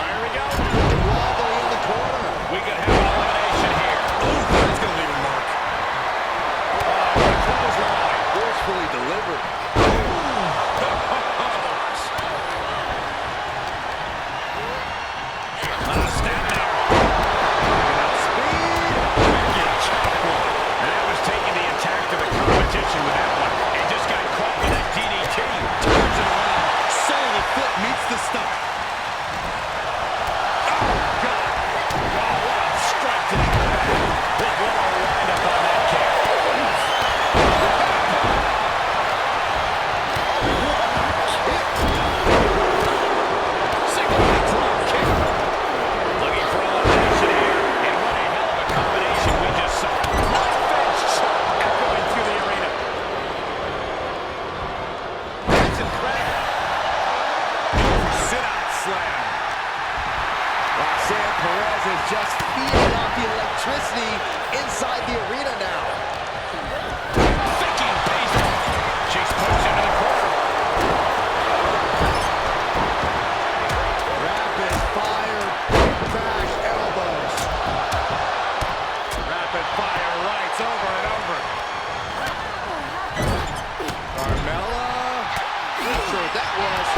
Here we go. Wobbly in the corner. We could have an elimination here. Ooh, that's gonna leave a mark. Clothesline. Forcefully delivered. Snap there. Speed. Wicked chop block. And that was taking the attack to the competition with that one. And just got caught with that DDT. Turns it around. Sole of the foot meets the stomach. What a strike to the back. What a wind-up on that kick. Single-leg drop kick. Looking for elimination here. And what a hell of a combination we just saw. Knife edge chop echoing through the arena. That's incredible. Sit-out slam. Roxanne Perez is just feeding off the electricity inside the arena now. Thinking pays off. She's pushed into the corner. Rapid fire crash elbows. Rapid fire rights over and over. Carmella. Not sure what that was.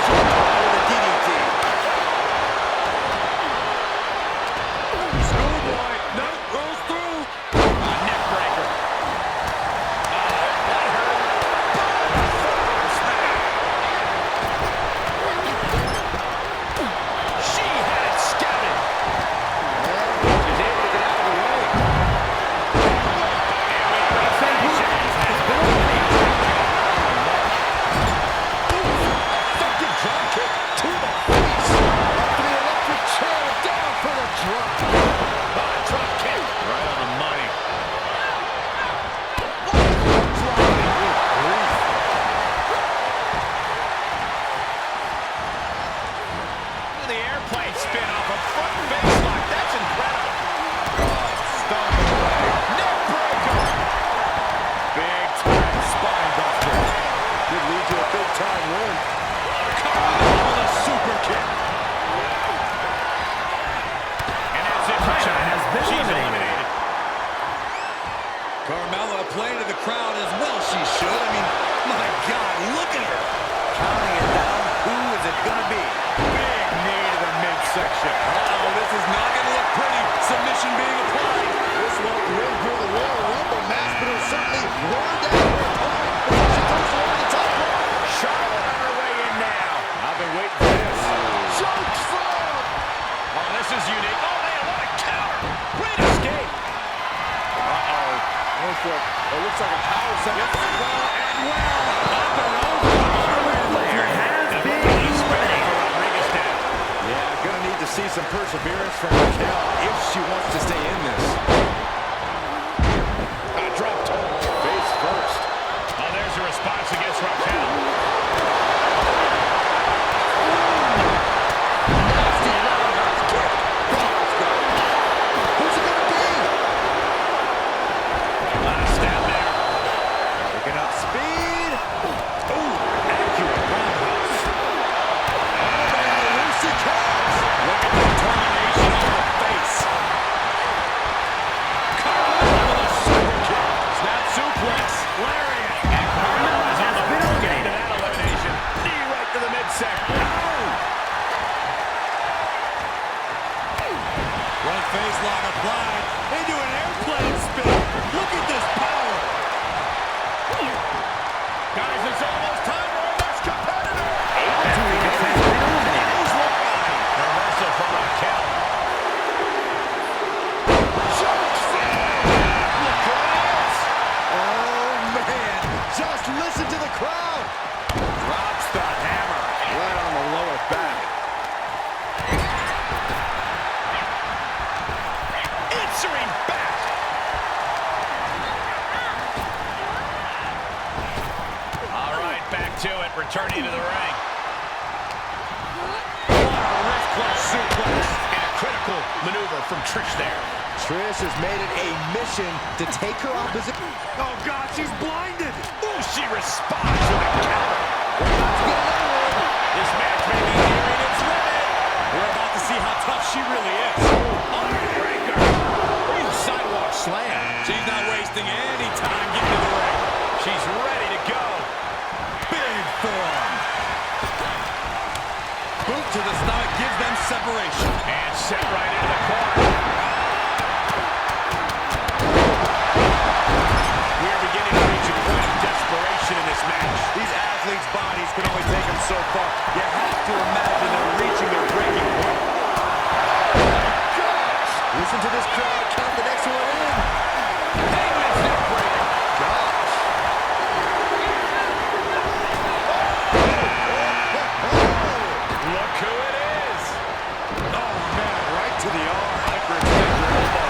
With a DDT. Schoolboy. Nope, rolls through. Neck breaker. That hurt. Forearm smack. She had it scouted. She's able to get out of the way. And we bring Sanchez has been eliminated. Effective drop kick to the face. Up to the electric chair, down for the drop. Drop kick. Right on the money. The airplane spin off a front face lock. That's incredible. Stomping away. Neck breaker. Big time spine buster. Could lead to a big time win. With a super kick. And that's it for China. has been She's eliminated. eliminated. Carmella playing to the crowd as well she should. I mean, my God, look at her. Counting it down, who is it gonna be? Big knee to the midsection. Uh-oh, this is not going to look pretty. Submission being applied. This won't win her the Royal Rumble match, but it'll certainly run down her opponent before she comes over the top rope. Charlotte on her way in now. I've been waiting for this. Choke slam. Oh, this is unique. Oh, man, what a counter. Great escape. Uh-oh. It looks like a power set. Yes, well, and well. Up and over. Player has been He's ready eliminated. for Rodriguez down. Yeah, gonna need to see some perseverance from Raquel if she wants to stay in this. Drop toe. Face first. to it, returning to the ring. Wrist clutch suplex. And a critical maneuver from Trish there. Trish has made it a mission to take her opposite. Oh, God, she's blinded. Ooh, she responds with a counter. This match may be nearing its limit. We're about to see how tough she really is. Heartbreaker. Ooh, sidewalk slam. She's not wasting any time getting to the ring. She's ready to go. Big form. Boot to the stomach gives them separation. And set right into the corner. We are beginning to reach a point of desperation in this match. These athletes' bodies can only take them so far. You have to imagine they're reaching their breaking point. Gosh! Listen to this crowd count the next one in. Hangman's neck breaker. Gosh! Look who it is. Oh, man, right to the arm. Hyperextender elbow.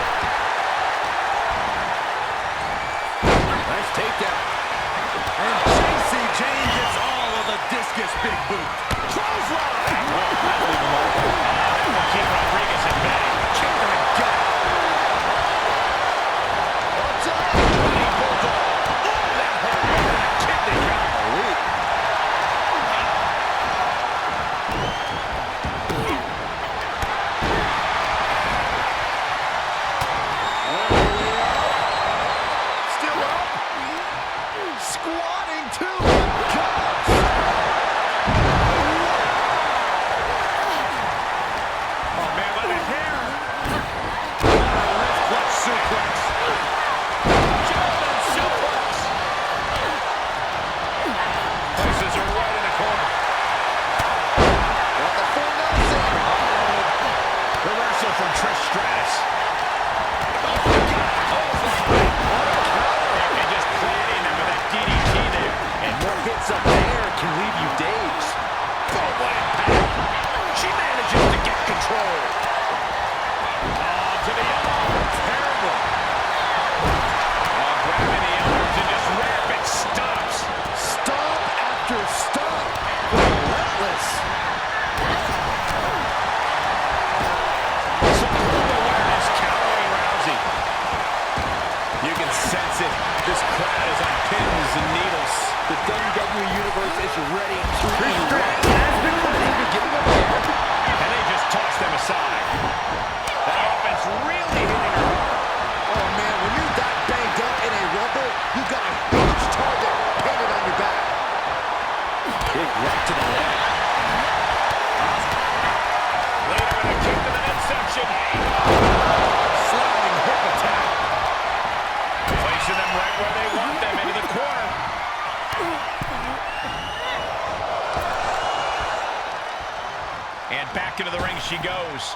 Nice takedown. And JC Jane gets all of the discus big boot. Clothesline. Oh, that'll leave him open. That will keep Rodriguez at bay. Kick to the gut. What's up? Running bulldog. Oh, that hurt. That kidney golly. Still up. Squatting too. Gosh! Oh, man, by the hair. Wrist clutch suplex. German suplex. Places her right in the corner. Got the full Nelson. Reversal from Trish Stratus. And just planting them with that DDT there. And more hits up there can leave you dazed. Oh, what impact. She manages to get control. Oh, to the elbow. Terrible. Oh, grabbing the arms and just rapid stomps. Stomp after stomp. Relentless. Some good awareness countering Rousey. You can sense it. This crowd is on pins and needles. The WWE Universe is ready to Trish erupt. Stratus has been eliminated. Getting up there. And they just toss them aside. That offense really hitting her hard. Oh, man, when you're that banged up in a rumble, you got a huge target painted on your back. Big right to the leg. Later in a kick to the midsection. Sliding hip attack. Placing them right where they want them, into the corner. And back into the ring she goes.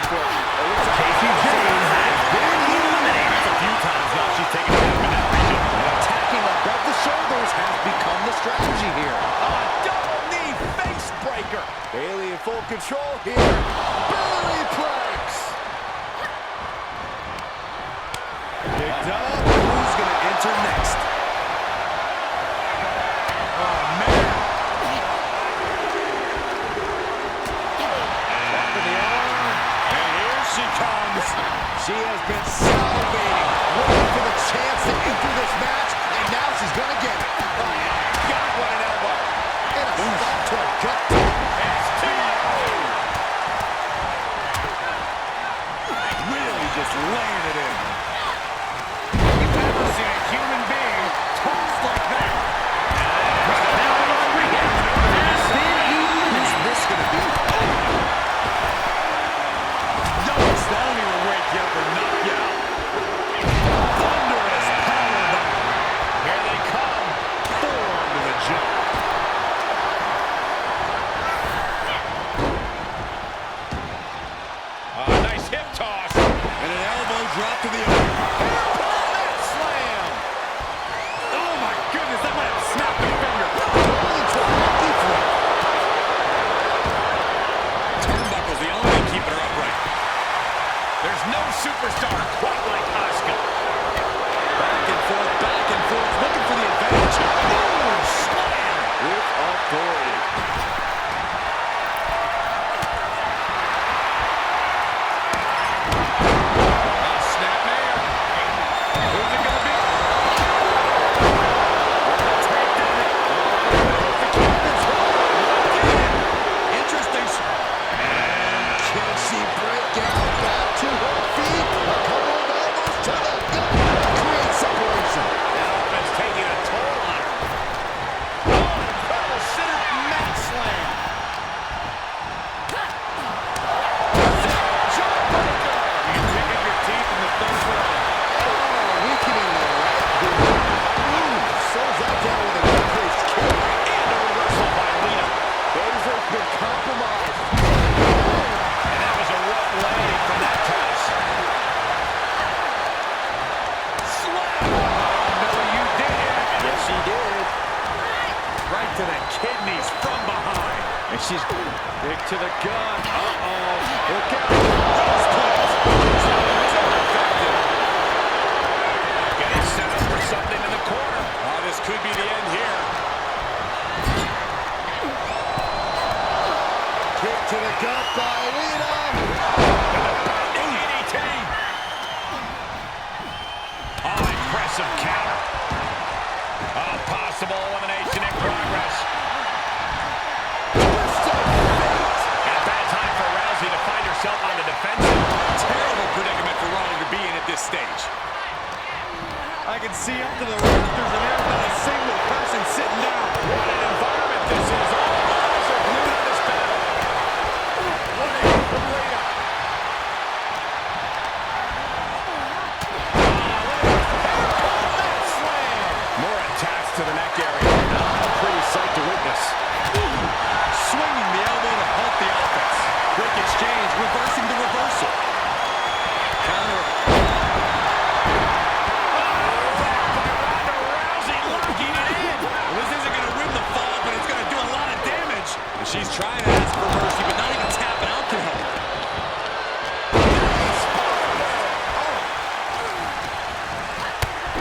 Casey Jane has been eliminated. A few times now she's taken a step in that region. Attacking above the shoulders has become the strategy here. A double knee face breaker. Bailey in full control here. Bailey Plex. Picked up. Who's going to enter next? Oh, man. Dropping the arm. And here she comes. She has been salivating, Waiting for the chance to enter this match, and now she's going to get it. Oh, my God, what an elbow. And a stop to the gut. It's 2. she's big to the gut. Look out. Getting set up for something in the corner. Oh, this could be the end here. Kick to the gut by Lita. DDT. Oh, impressive counter. Oh, possible elimination in progress. And a bad time for Rousey to find herself on the defensive. Terrible predicament for Ronda to be in at this stage. I can see up to the rafters and there's not a single person sitting down. What an environment this is. All the eyes are glued on this battle. What a hit from Lita. More attacks to the neck area. Not a pretty sight to witness. Swinging the elbow to halt the offense. Quick exchange, reversing the reversal. Counter. This isn't going to win the fall, but it's going to do a lot of damage. She's trying to ask for mercy, but not even tapping out to help.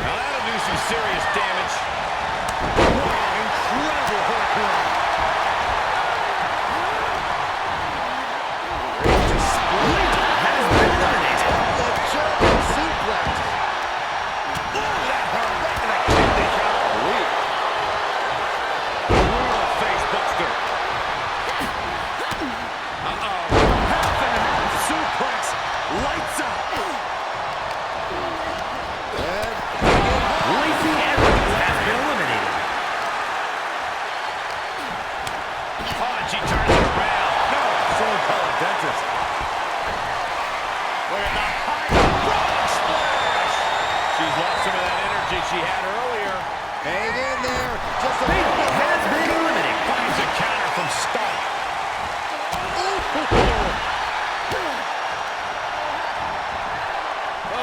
Now that'll do some serious damage. Wow, incredible hurricane. Has been eliminated. The German suplex. That hurt right in the kidney. Brutal face buster. Half and half suplex. Lights out. Lacey Evans has been eliminated. Oh, and she turns it around. No, someone call a dentist. Look at the high frog splash. She's lost some of that energy she had earlier. Hang in there. Just a Bailey has been eliminated. Finds a counter from Stark. Oh,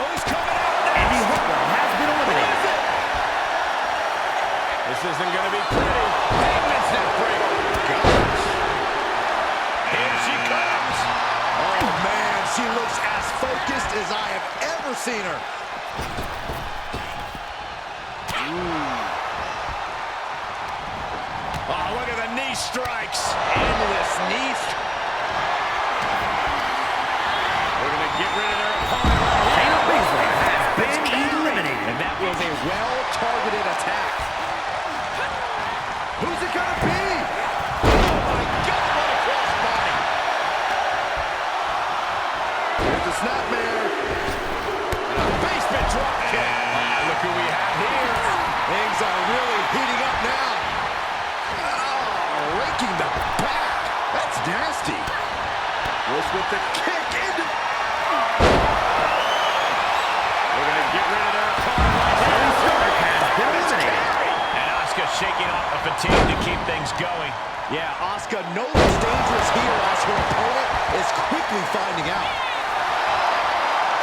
who's coming out next? Andy Hartwell has been eliminated. This isn't going to be pretty. Hangman's neck breaker. Gosh. Here she comes. Oh, man, she looks as focused as I have ever seen her. Oh, look at the knee strikes. Endless knee strikes. They're going to get rid of their opponent right here. Shayna Baszler has been eliminated. And that was a well-targeted attack. Who's it gonna be? Oh my God, what a crossbody. Here's the snapmare. And a basement drop kick. Look who we have here. Things are really heating up now. Oh, raking the back. That's nasty. Was with the kick into... They're going to get rid of their opponent right here. Tony Stark has been eliminated. And Asuka shaking off the fatigue to keep things going. Yeah, Asuka knows it's dangerous here as her opponent is quickly finding out.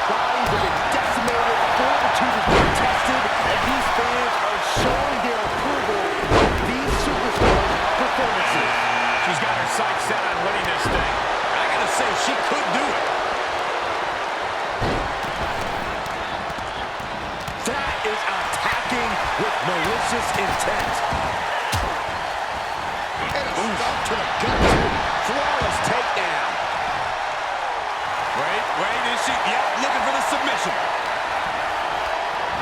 Bodies have been decimated, fortitude has been tested, and these fans are showing their approval of these superstars' performances. She's got her sights set on winning this thing. I got to say, she could do it. That is attacking with malicious intent. And a stomp to the gut, too. Flawless takedown. Wait, is she? Yep, looking for the submission.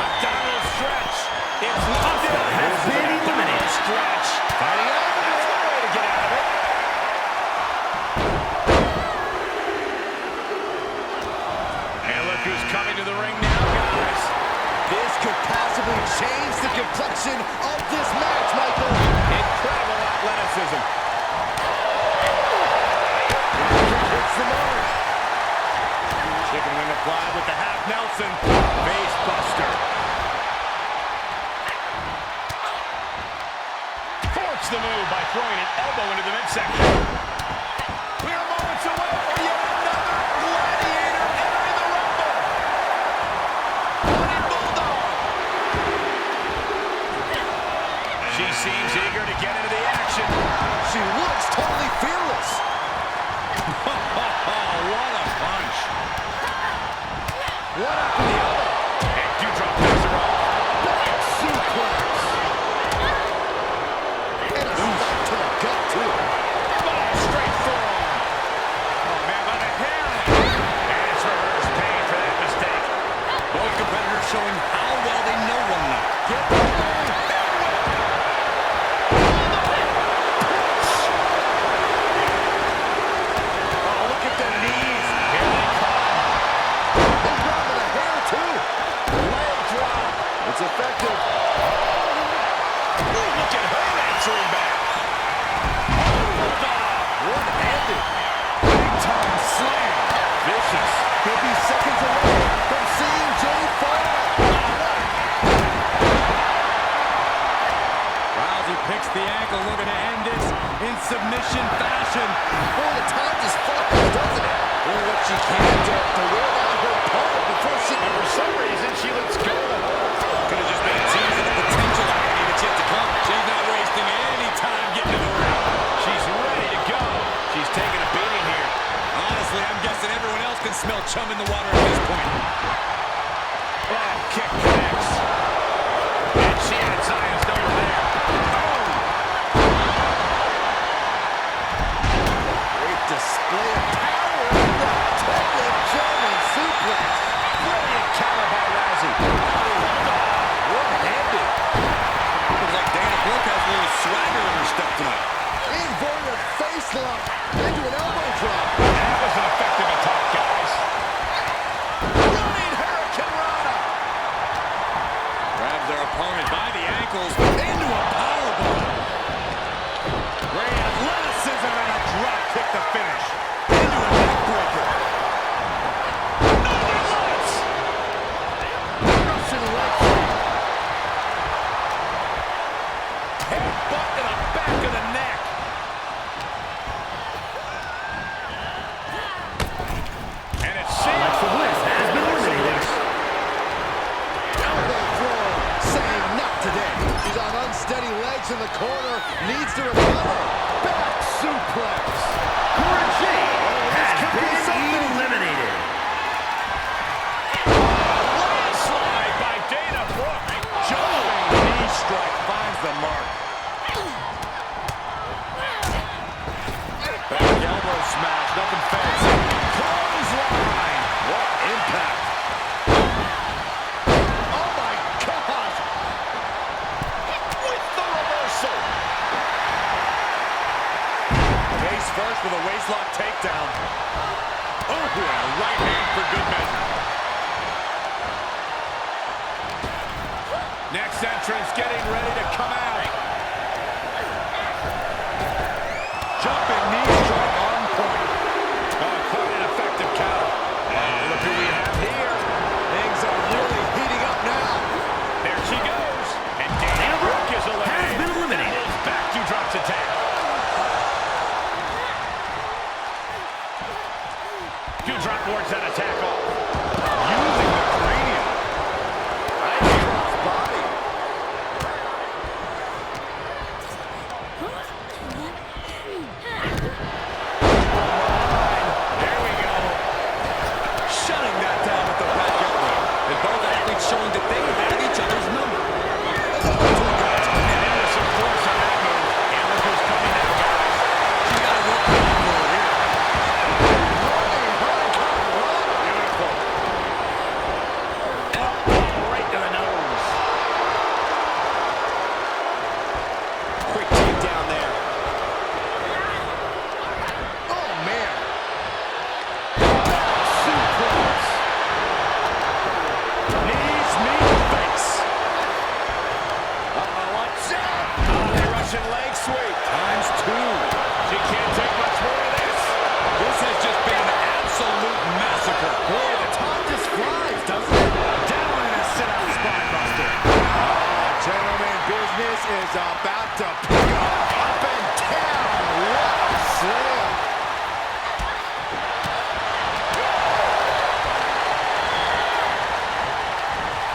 Abdominal stretch. It's Asuka has been eliminated. stretch. Fighting out. That's one way to get out of it. And look who's coming to the ring now, guys. This could possibly change the complexion of this match, Michael. Incredible athleticism. Hits the mark. Chicken wing applied with the half Nelson. Face buster. Forks the move by throwing an elbow into the midsection. We are moments away from yet another gladiator entering the Rumble. Running Bulldog. She seems eager to get into the action. She looks totally fearless. One after the other. And Dewdrop picks her off. Back suplex. And a shot to the gut, too. Oh, straight forearm. Oh, man, by the hair. And it's reverse pain for that mistake. Both competitors showing how well they know one another. Get the Oh, look at the knees. Here they come. They're grabbing a hair, too. Leg drop. It's effective. Ooh, look at her answering back. One-handed. Big-time slam. Vicious. Could be seconds away from seeing Jay fall. Rousey picks the ankle, looking to end this in submission fashion. Boy, the time just flies, doesn't it? Doing what she can to wear down her opponent before she... And for some reason, she lets go of the hold. Could have just been a tease of the potential agony that's yet to come. She's not wasting any time getting to the ring. She's ready to go. She's taking a beating here. Honestly, I'm guessing everyone else can smell chum in the water at this point. Oh, kick connects. And she had Zion's number there. Oh! Great display of power. Totally German suplex. Brilliant counter by Rousey. One-handed. Looks like Dana Brooke has a little swagger in her step tonight. Inverted face lock into an elbow drop. That was an effective attack, guys. Running Hurricane Rana. Grabs their opponent by the ankles into a powerbomb. Great athleticism and a drop kick to finish. Into a neckbreaker. Northern Lights. Russian leg sweep. Headbutt to the back of the neck. And it's Alexa sealed. Bliss has been eliminated. Elbow throw. Saying not today. She's on unsteady legs in the corner. Needs to recover. Back suplex. Cora Jade this has could be been something. eliminated. Landslide by Dana Brooke. Jumping knee strike finds the mark. Back elbow smash, nothing fancy. Clothesline. What impact. Oh my God. With the reversal. Face first with a waistlock takedown. Oh, and a right hand for good measure. Next entrance getting ready to come out. Jumping knee strike on point. Oh, quite an effective counter. And look who we have here. Things are really heating up now. There she goes. And Dana Brooke is Has been eliminated. That is back to drops attack. Dewdrop wards that attack off. Using the cranium. Nice cross body. There we go. Shutting that down with the back elbow. And both athletes showing that they have each other's number. And there was some force on that move. And look who's coming now, guys. She got to work on that more here. Beautiful. Elbow right to the nose. Quick takedown there. Oh man. Suplex. Knees meet the face. What's up? The Russian leg sweep. Times two. She can't take much more of this. This has just been an absolute massacre. Boy, the time just flies, doesn't it? Down in a sit-out spine buster. Gentlemen, business is about to pick up and down. What a slam.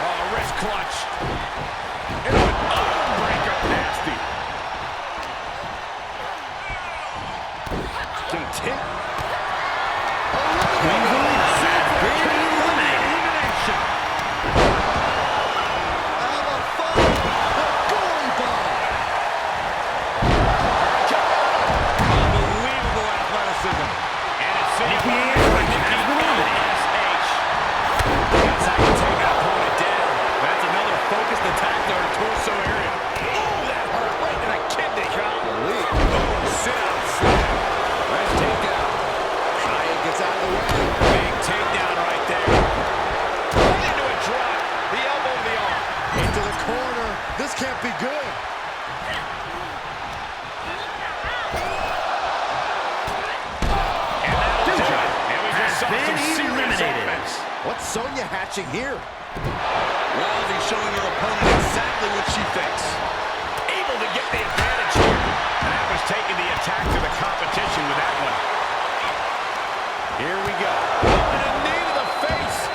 Oh, wrist clutch. Into an arm breaker. Nasty. Queen Zelina has been eliminated. be good. And we just saw some serious offense. What's Sonya hatching here? Rousey showing her opponent exactly what she thinks. Able to get the advantage here. And that was taking the attack to the competition with that one. Here we go. And a knee to the face.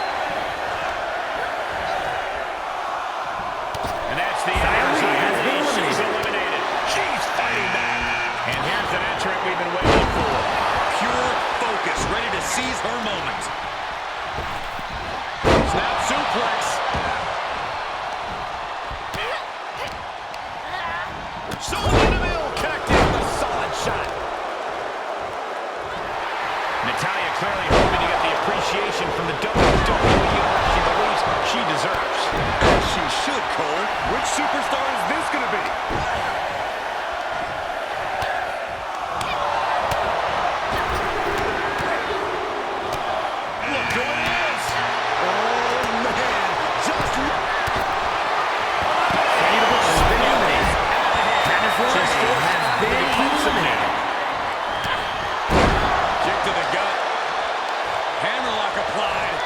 And that's the end. She's eliminated. She's fighting back. And here's an entrant we've been waiting for. Pure focus, ready to seize her moment. Snap suplex. Someone in the middle connecting with a solid shot. Natalia clearly hoping to get the appreciation from the WWE she believes she deserves. As she should, Cole. Which superstar is this going to be? Look who it is. Oh, man. Just Kick to the gut. Hammerlock applied.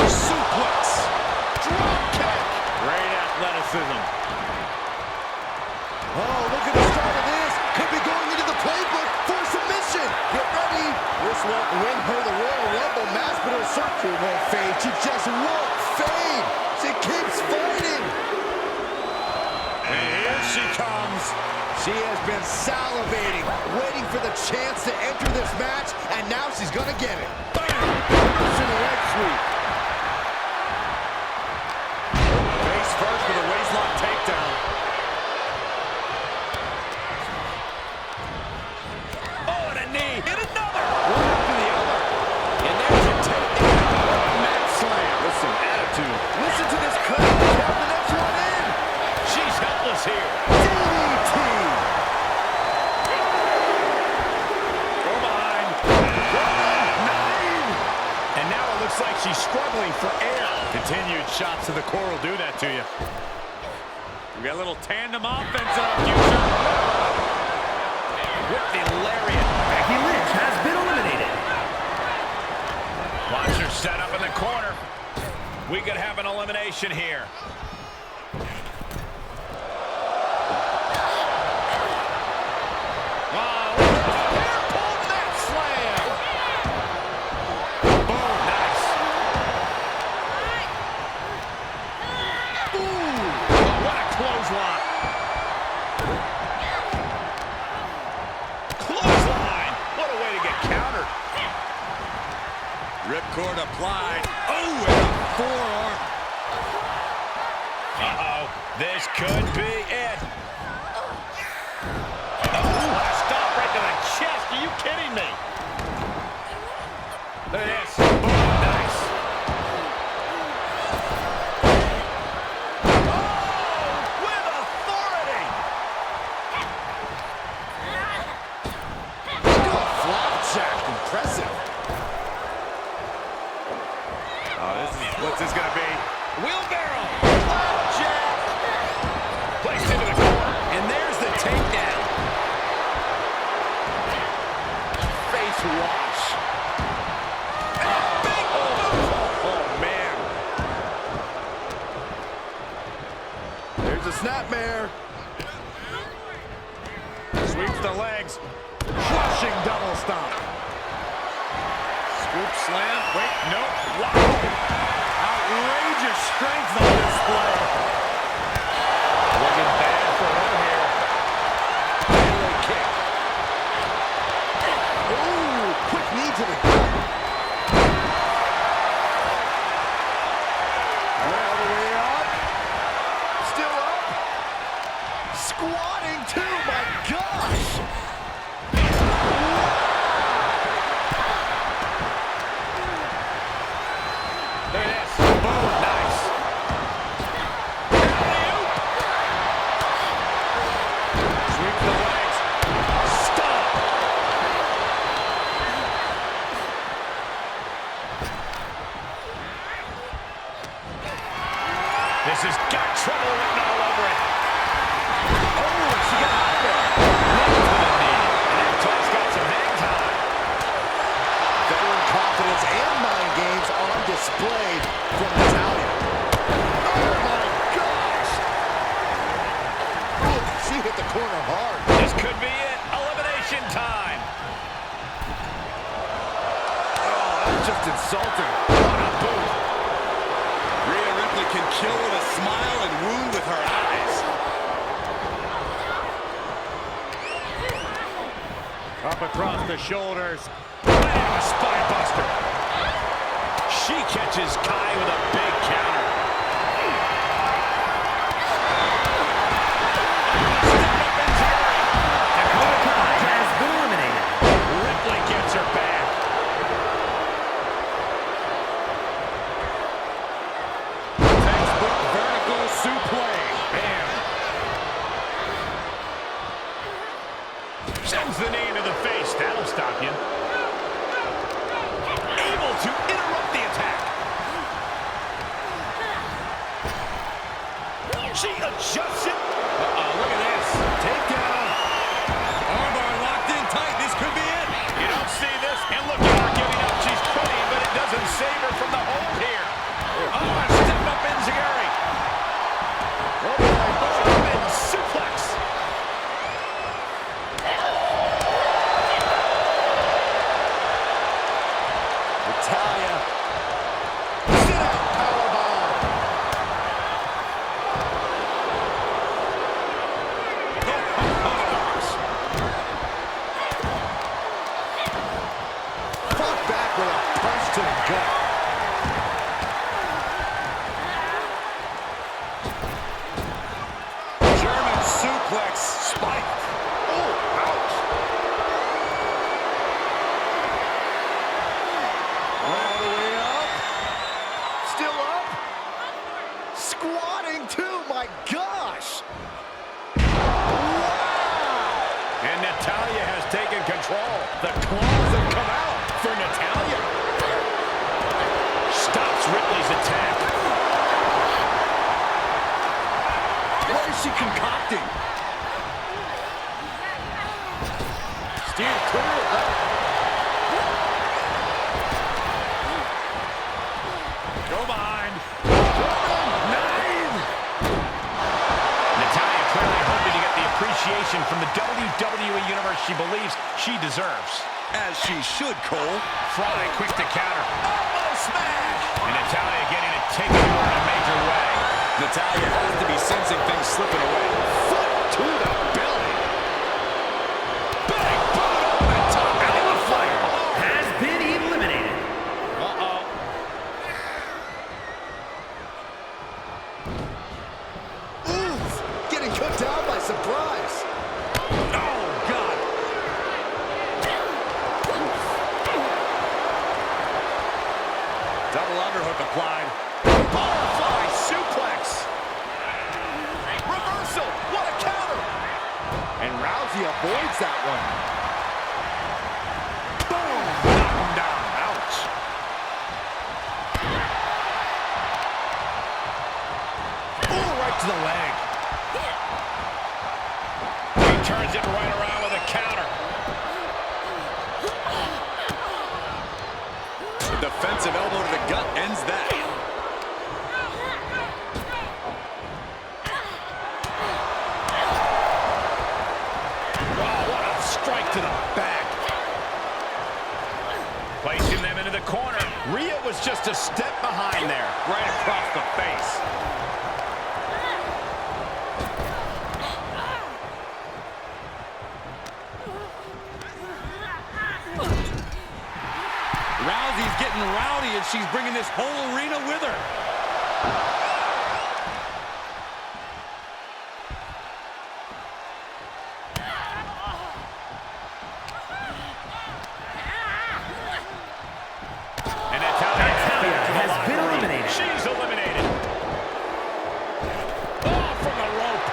Suplex. Drop kick. Great athleticism. Oh, look at the start of this. Could be going into the playbook for submission. Get ready. This won't win her the Royal Rumble match, but it'll certainly won't fade. She just won't fade. She keeps fighting. And here she comes. She has been salivating, waiting for the chance to enter this match, and now she's gonna get it. Bam! To the leg sweep. Face first with a waistlock takedown. Oh, and a knee. And another. One after the other. And there's a takedown. Mat slam with some attitude. Listen to this crowd. Have the next one in. She's helpless here. DDT. Go behind. 9. And now it looks like she's struggling for air. Continued shots to the core will do that to you. We got a little tandem offense in our future. With the lariat. Becky Lynch has been eliminated. Watch her set up in the corner. We could have an elimination here. Wow, pulled that slam. Boom, nice. Ooh, oh, what a clothesline. Clothesline. What a way to get countered. Ripcord applied. Oh, and a forearm. Uh-oh, this could be it. Oh, what a stop right to the chest. Are you kidding me? Look at this. Boom, nice. Oh, with authority. Flapjack. Impressive. What's this gonna be? Wheelbarrow! Flapjack! Placed into the corner. And there's the takedown. Face wash. Big move! Oh, man. There's a snapmare. Sweeps the legs. Crushing double stomp. Scoop slam. Wait, nope. Wow. Outrageous strength on display. Looking bad for her here. Melee kick. Ooh, quick knee to the gut. All the way up. Still up. Squatting too, my gosh. Look at this. Boom. Nice. Alley-oop. Sweep the legs. Stop. This has got trouble written all over it. hit the corner hard. This could be it. Elimination time. Oh, that's just insulting. What a boot. Rhea Ripley can kill with a smile and wound with her eyes. Up across the shoulders. Bam, a spine buster. She catches Kai with a big counter. Has been eliminated. Ripley gets her back. Textbook vertical suplex. Bam. Sends the knee into the face. That'll stop you. Able to interrupt the attack. She adjusts it. Look at this. Takedown. Armbar locked in tight. This could be it. You don't see this, and look at her giving up. She's quitting, but it doesn't save her from the hold here. Oh, a step up Enziguri. German suplex. Natalia. Sit-out powerbomb. Fought back with a punch to the gut. German suplex spike. Oh, ouch. All the way up. Still up. Squatting too, my gosh. Wow. And Natalya has taken control. The claws have come out for Natalya. Stops Ripley's attack. What is she concocting? Steer clear of that. Go behind. Natalya clearly hoping to get the appreciation from the WWE Universe she believes she deserves. As she should, Cole. Fry quick to counter. Elbow smash! And Natalya getting it taken to her in a major way. Natalya has to be sensing things slipping away. Foot to the belly. Big boot over the top. Alpha Fire has been eliminated. Uh-oh. Oof. Getting cut down by surprise. Oh, God. Double underhook applied. Butterfly suplex. Reversal. What a counter. And Rousey avoids that one. Boom. Knock him down. Ouch. Ooh, right to the leg. He turns it right around with a counter. Defensive elbow to the gut ends that. Oh, what a strike to the back. Placing them into the corner. Rhea was just a step behind there, right across the face. Rousey's getting rowdy, and she's bringing this whole arena with her. And Natalya has been eliminated. She's eliminated. Oh, from the rope.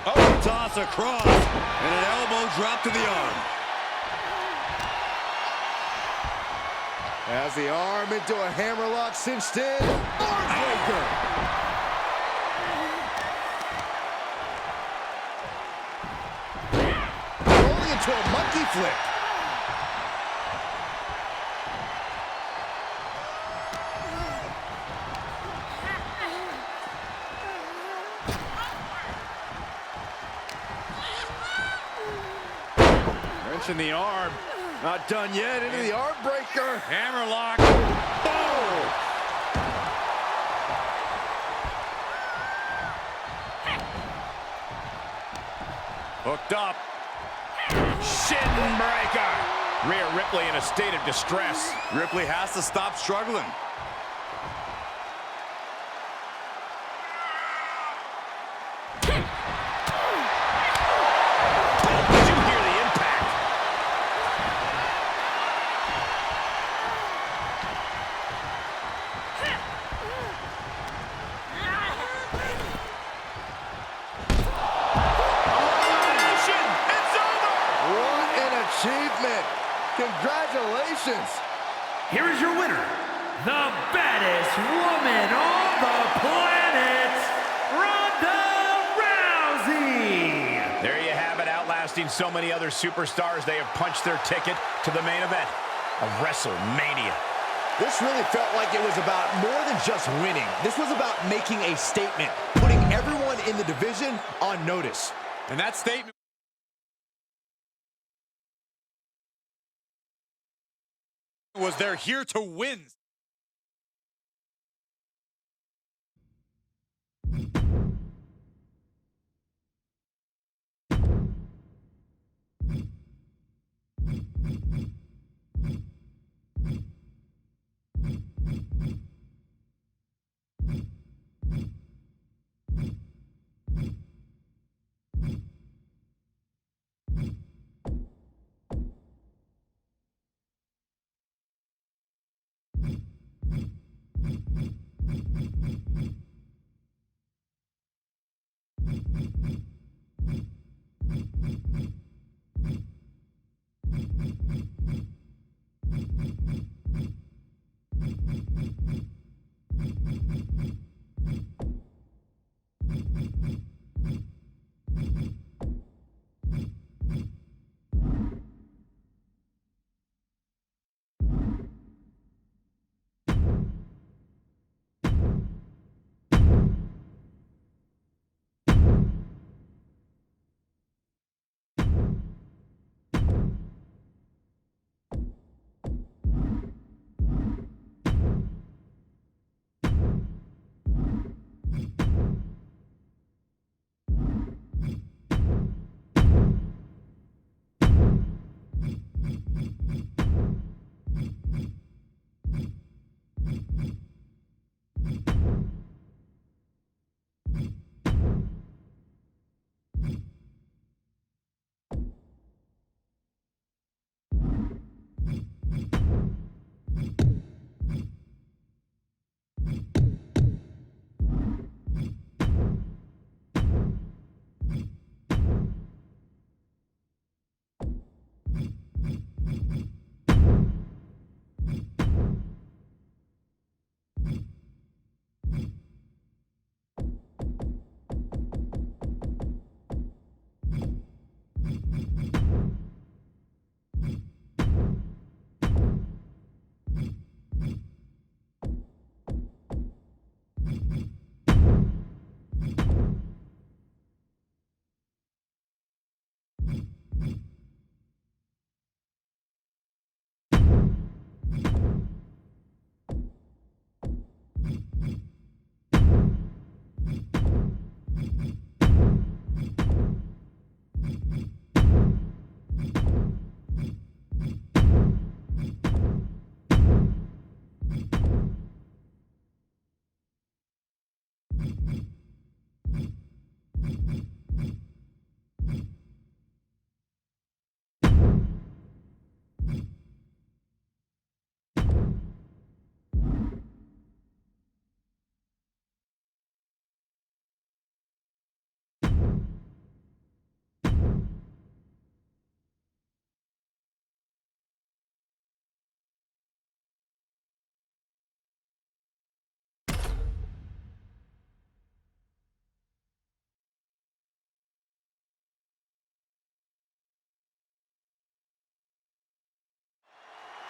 Oh, toss across, and an elbow drop to the arm. As the arm into a hammerlock cinched in. Armbreaker. Rolling into a monkey flip. punch in the arm. Not done yet. Into the arm breaker. Hammerlock. Oh! Hooked up. Shin breaker. Rhea Ripley in a state of distress. Ripley has to stop struggling. Did you hear the impact? Elimination! It's over! What an achievement. Congratulations. Here is your winner, the baddest woman on the planet, Ronda Rousey. There you have it, outlasting so many other superstars. They have punched their ticket to the main event of WrestleMania. This really felt like it was about more than just winning. This was about making a statement, putting everyone in the division on notice. And that statement was they're here to win.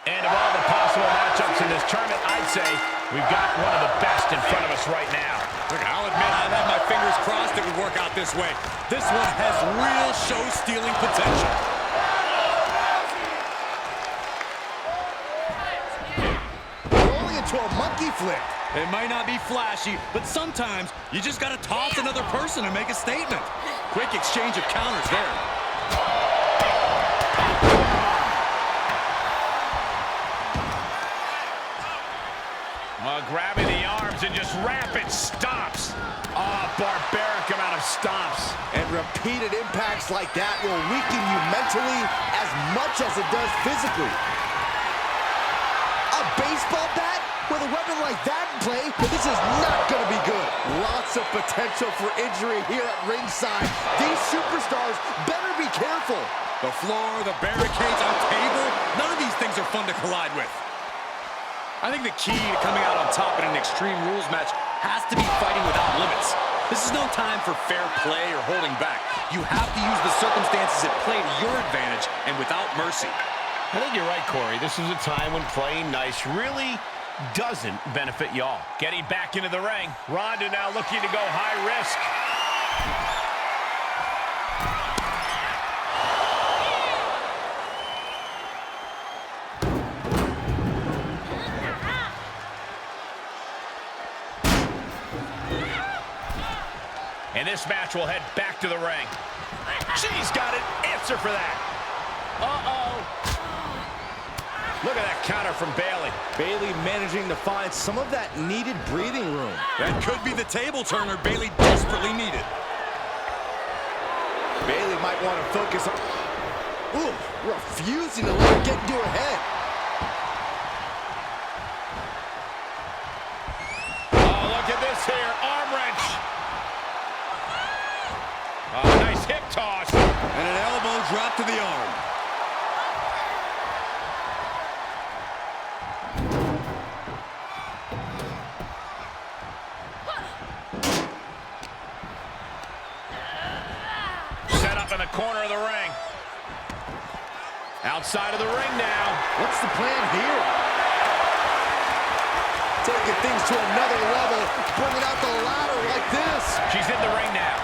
And of all the possible matchups in this tournament, I'd say we've got one of the best in front of us right now. Look, I'll admit I've had my fingers crossed it would work out this way. This one has real show-stealing potential. to a monkey flip. It might not be flashy, but sometimes you just gotta toss another person and make a statement. Quick exchange of counters there. Grabbing the arms and just rapid stomps. Oh, barbaric amount of stomps. And repeated impacts like that will weaken you mentally as much as it does physically. A baseball bat with a weapon like that in play, this is not going to be good. Lots of potential for injury here at ringside. These superstars better be careful. The floor, the barricades, our table, none of these things are fun to collide with. I think the key to coming out on top in an Extreme Rules match has to be fighting without limits. This is no time for fair play or holding back. You have to use the circumstances at play to your advantage and without mercy. I think you're right, Corey. This is a time when playing nice really doesn't benefit y'all. Getting back into the ring. Ronda now looking to go high risk. And this match will head back to the ring. She's got an answer for that. Uh-oh. Look at that counter from Bayley. Bayley managing to find some of that needed breathing room. That could be the table turner Bayley desperately needed. Bayley might want to focus on... Ooh, refusing to let her get into her head. Oh, look at this here. Arm wrench. Oh, nice hip toss. And an elbow drop to the arm. Set up in the corner of the ring. Outside of the ring now. What's the plan here? Taking things to another level, bringing out the ladder like this. She's in the ring now.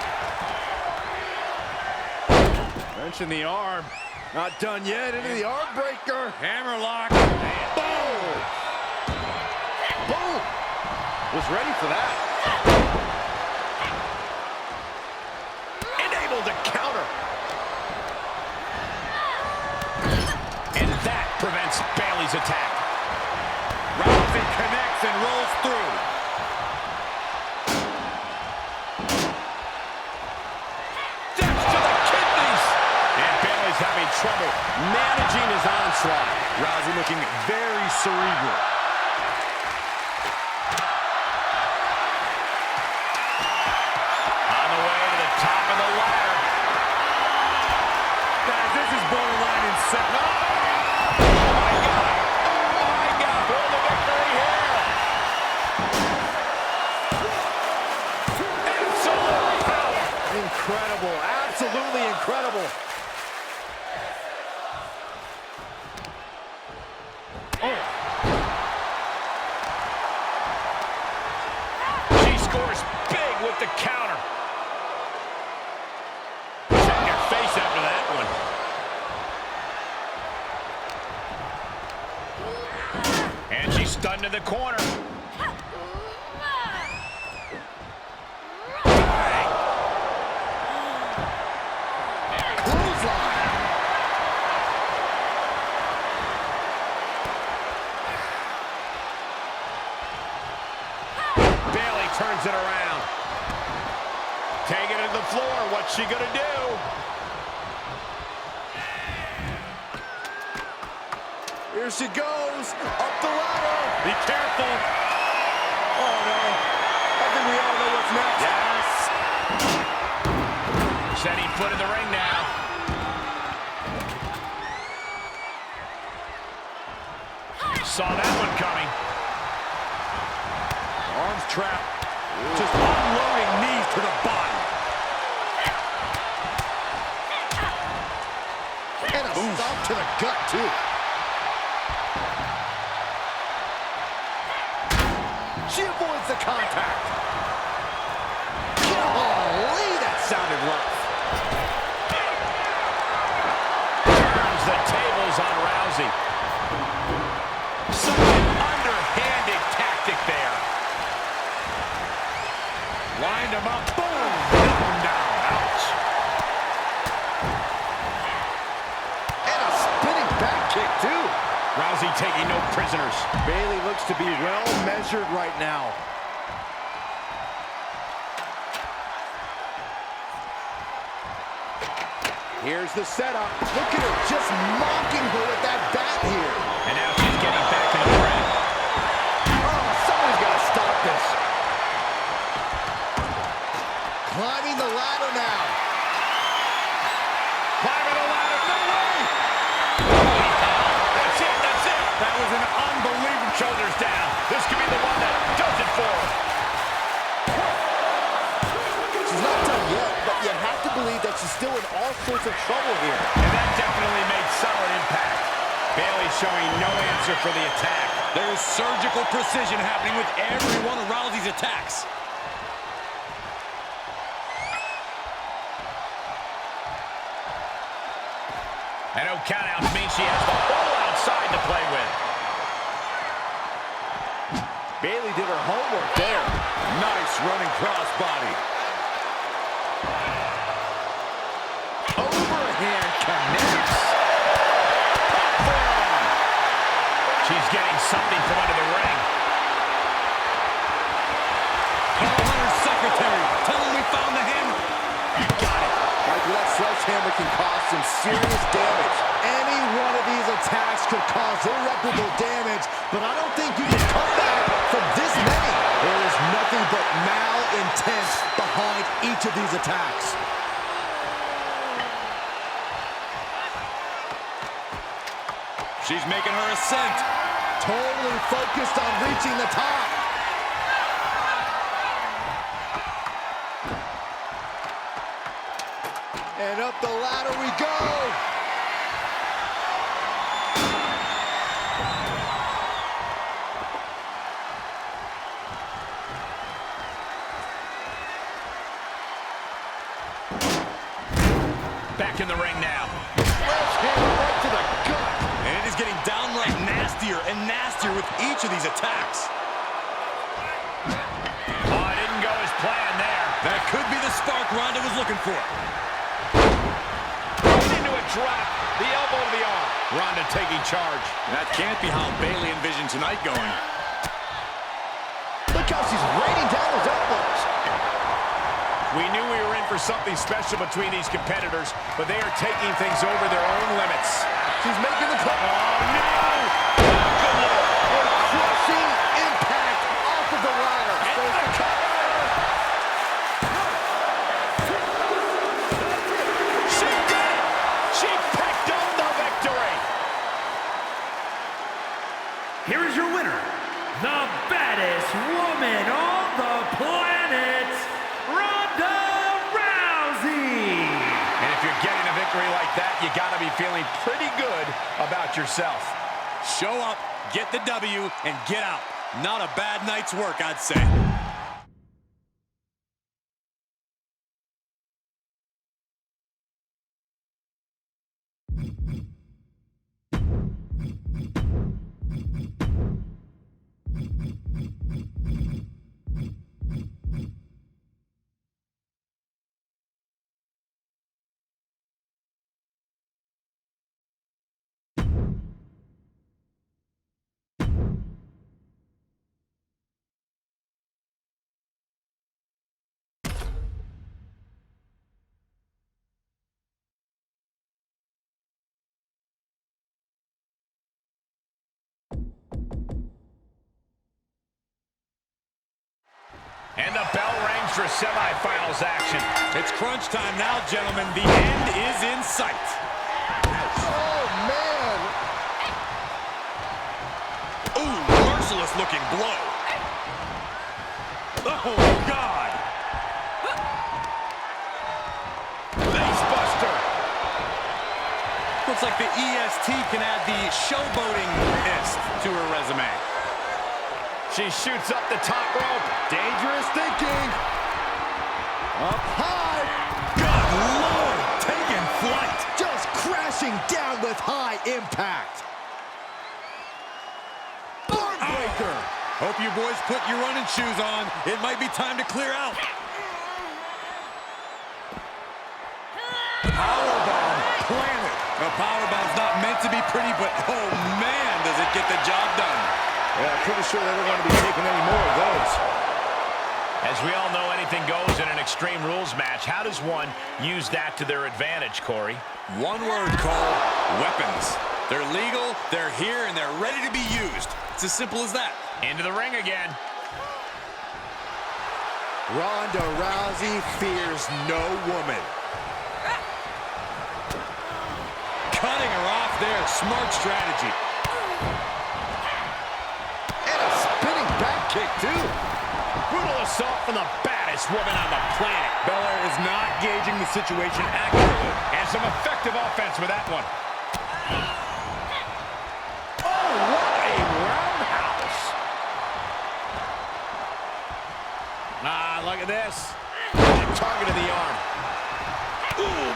Wrenching the arm. Not done yet, into the arm breaker. Hammerlock. Boom! Boom! Was ready for that. And able to counter. And that prevents Bayley's attack. Rousey connects and rolls through. Steps to the kidneys. And Bayley's having trouble managing his onslaught. Rousey looking very cerebral. On the way to the top of the ladder. Guys, this is borderline insane. Oh my God. Oh my God. For the victory here. Absolute power. Incredible, absolutely incredible. She scores big with the counter. Check your face after that one. And she's stunned in the corner. Bang. Clothesline. Bayley turns it around. Taking it to the floor. What's she gonna do? Here she goes, up the ladder. Be careful. Oh no, I think we all know what's next. Yes. Setting foot in the ring now. Saw that one coming. Arms trapped. Just unloading knees to the body. And a stomp to the gut, too. She avoids the contact. Golly, that sounded rough. Turns the tables on Rousey. Such an underhanded tap. Lined him up. Boom! Knocked him down. Ouch. And a spinning back kick, too. Rousey taking no prisoners. Bayley looks to be well measured right now. Here's the setup. Look at her just mocking her with that bat here. And now she's getting back in the ring. Oh, somebody's got to stop this. Climbing the ladder now. Climbing the ladder. No way! That's it. That's it. That was an unbelievable shoulders down. This could be the one that does it for her. She's not done yet, but you have to believe that she's still in all sorts of trouble here. And that definitely made solid impact. Bayley showing no answer for the attack. There's surgical precision happening with every one of Rousey's attacks. And no countouts means she has the whole outside to play with. Bayley did her homework there. Nice running crossbody. Overhand connects. She's getting something from under the ring. Call Hunter's secretary. Tell him we found the hammer. You got it. That sledgehammer can cause some serious damage. Any one of these attacks could cause irreparable damage, but I don't think you can come back from this many. There is nothing but malintent behind each of these attacks. She's making her ascent. Totally focused on reaching the top. And up the ladder we go. Back in the ring now. Left hand right to the gut. And it is getting downright nastier and nastier with each of these attacks. Oh, it didn't go as planned there. That could be the spark Ronda was looking for. Right into a drop. The elbow to the arm. Ronda taking charge. That can't be how Bayley envisioned tonight going. Look how she's raining down those elbows. We knew we were in for something special between these competitors, but they are taking things over their own limits. She's making the play. Oh, no! Good Lord. A crushing impact off of the ladder. And the cover! She did it! She picked up the victory! Here is your winner, the baddest woman on the planet, Ronda Rousey. And if you're getting a victory like that, you gotta be feeling pretty good about yourself. Show up, get the W, and get out. Not a bad night's work, I'd say. And the bell rings for semifinals action. It's crunch time now, gentlemen. The end is in sight. Oh, man. Ooh, merciless looking blow. Oh, God. Facebuster. Looks like the EST can add the showboating-ist to her resume. She shoots up the top rope. Dangerous thinking. Up high. Good Lord, taking flight. Just crashing down with high impact. Armbreaker. Hope you boys put your running shoes on. It might be time to clear out. Powerbomb planted. A powerbomb's not meant to be pretty, but oh man, does it get the job done. Yeah, I'm pretty sure they don't want to be taking any more of those. As we all know, anything goes in an Extreme Rules match. How does one use that to their advantage, Corey? One word, Cole: weapons. They're legal, they're here, and they're ready to be used. It's as simple as that. Into the ring again. Ronda Rousey fears no woman. Cutting her off there, smart strategy. And a spinning back kick, too. Brutal assault from the baddest woman on the planet. Belair is not gauging the situation accurately. And some effective offense with that one. Oh, what a roundhouse. Ah, look at this. Target of the arm. Ooh.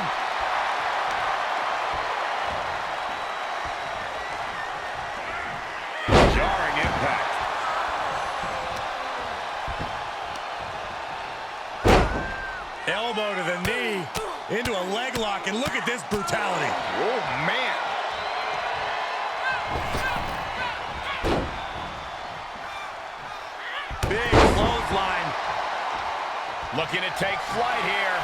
Jarring impact. Elbow to the knee, into a leg lock, and look at this brutality. Oh, man. Big clothesline. Looking to take flight here.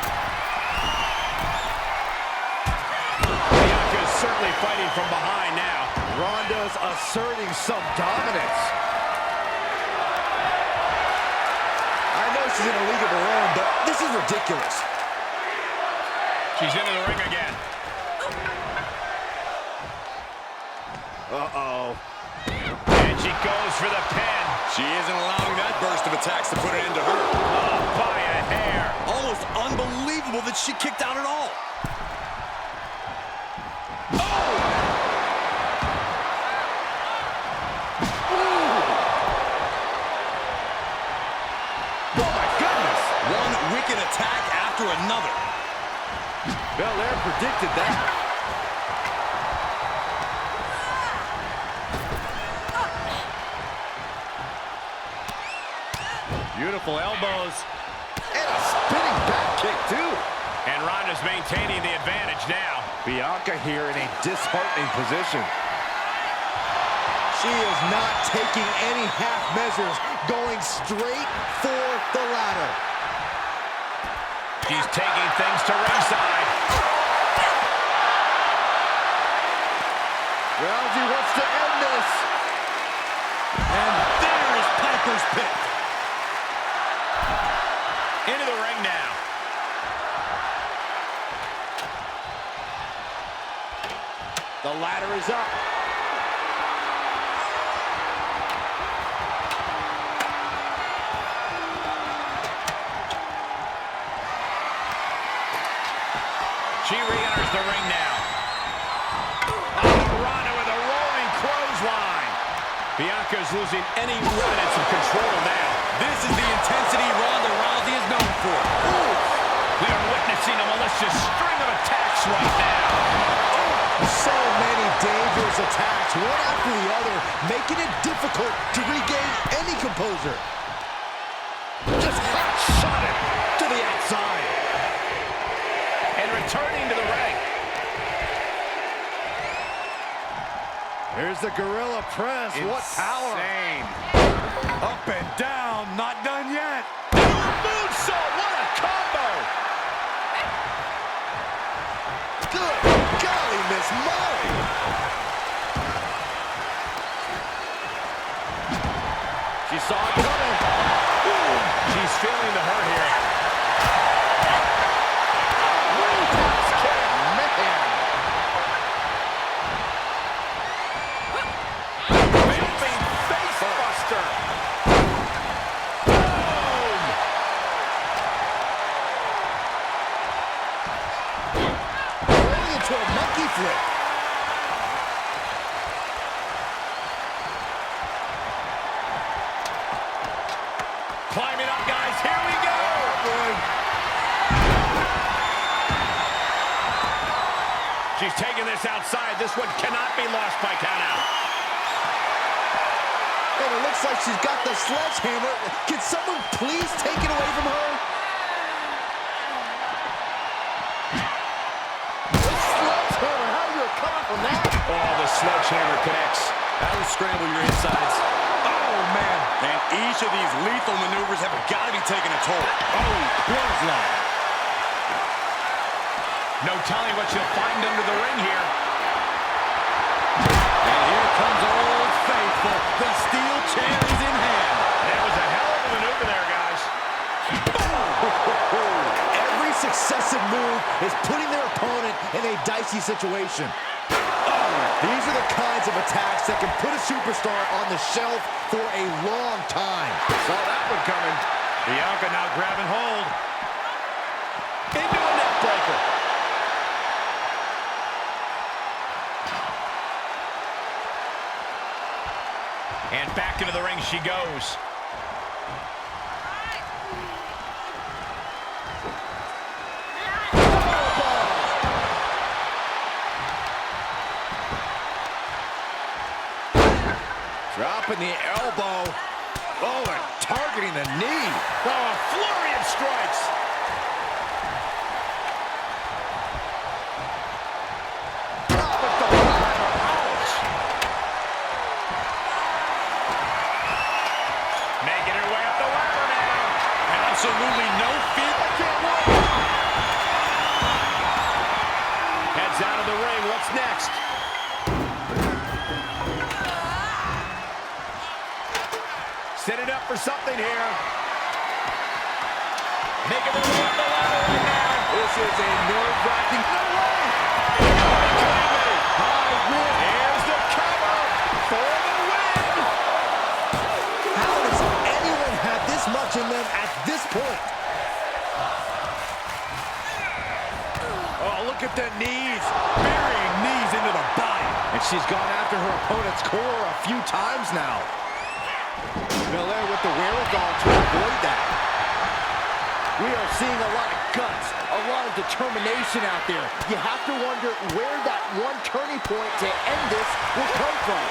Bianca's certainly fighting from behind now. Ronda's asserting some dominance. I know she's in a league of her own, but this is ridiculous. She's into the ring again. Uh-oh. And she goes for the pin. She isn't allowing that burst of attacks to put it into her. Oh, by a hair. Almost unbelievable that she kicked out at all. Attack after another. Belair predicted that. Beautiful elbows. And a spinning back kick, too. And Ronda's maintaining the advantage now. Bianca here in a disheartening position. She is not taking any half measures, going straight for the ladder. She's taking things to ringside. Rousey wants to end this. And there is Piper's Pit. Into the ring now. The ladder is up. She re-enters the ring now. Oh, Ronda with a rolling clothesline. Bianca's losing any remnants of control now. This is the intensity Ronda Rousey is known for. Ooh. We are witnessing a malicious string of attacks right now. So many dangerous attacks, one after the other, making it difficult to regain any composure. Just hot-shot it to the outside. And returning to the ring. Here's the gorilla press. What power. Insane. Up and down, not done yet. Moonsault, what a combo. Good golly, Miss Molly. She saw it coming. Ooh, she's feeling the hurt here. Roundhouse kick, man. Jumping face buster. Boom. Rolling into a monkey flip. Climbing up, guys. Here we go. She's taking this outside. This one cannot be lost by countout. And it looks like she's got the sledgehammer. Can someone please take it away from her? scramble your insides. Oh, man. And each of these lethal maneuvers have got to be taking a toll. Oh, clothesline. No telling what you'll find under the ring here. And here comes Old Faithful. The steel chair is in hand. That was a hell of a maneuver there, guys. Every successive move is putting their opponent in a dicey situation. These are the kinds of attacks that can put a superstar on the shelf for a long time. Saw that one coming. Bianca now grabbing hold. Into a neck breaker. And back into the ring she goes. Dropping the elbow. Oh, and targeting the knee. Oh, a flurry of strikes. Drop at the ladder. Ouch. Making her way up the ladder now. Absolutely no fear. I can't wait. Heads out of the ring. What's next? Set it up for something here. Making their way up the ladder right now. This is a nerve-wracking. No way. Here's the cover for the win. How does anyone have this much in them at this point? Oh, look at the knees. Burying knees into the body. And she's gone after her opponent's core a few times now. Miller with the wherewithal to avoid that. We are seeing a lot of guts, a lot of determination out there. You have to wonder where that one turning point to end this will come from.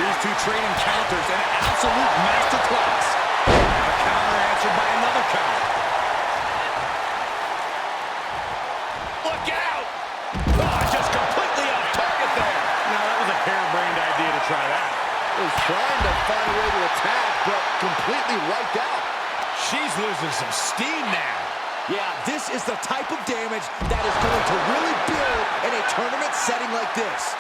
These two trading counters, an absolute masterclass. A counter answered by another counter. Look out! Oh, just completely off target there. Now, that was a harebrained idea to try that. Was trying to find a way to attack, but completely wiped out. She's losing some steam now. Yeah, this is the type of damage that is going to really build in a tournament setting like this.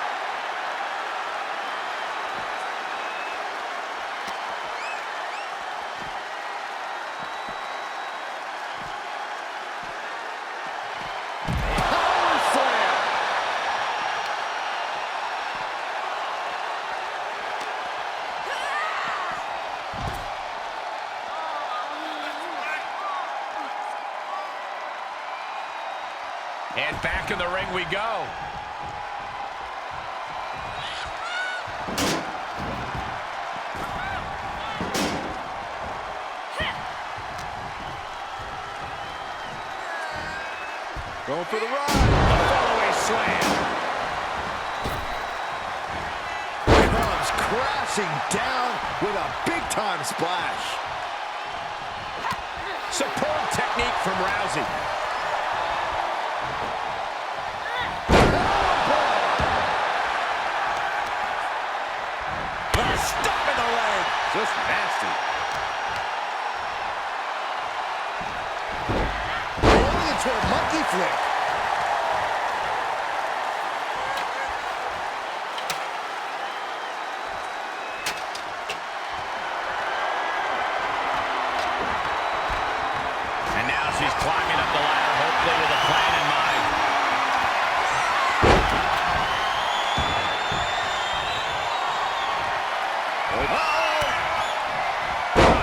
Power slam. And back in the ring we go. Going for the run. A follow-away slam. Comes crashing down with a big-time splash. Superb technique from Rousey. Stop in the leg. Just nasty. Rolling into a monkey flip. And now she's climbing up the ladder, hopefully with a plan in mind.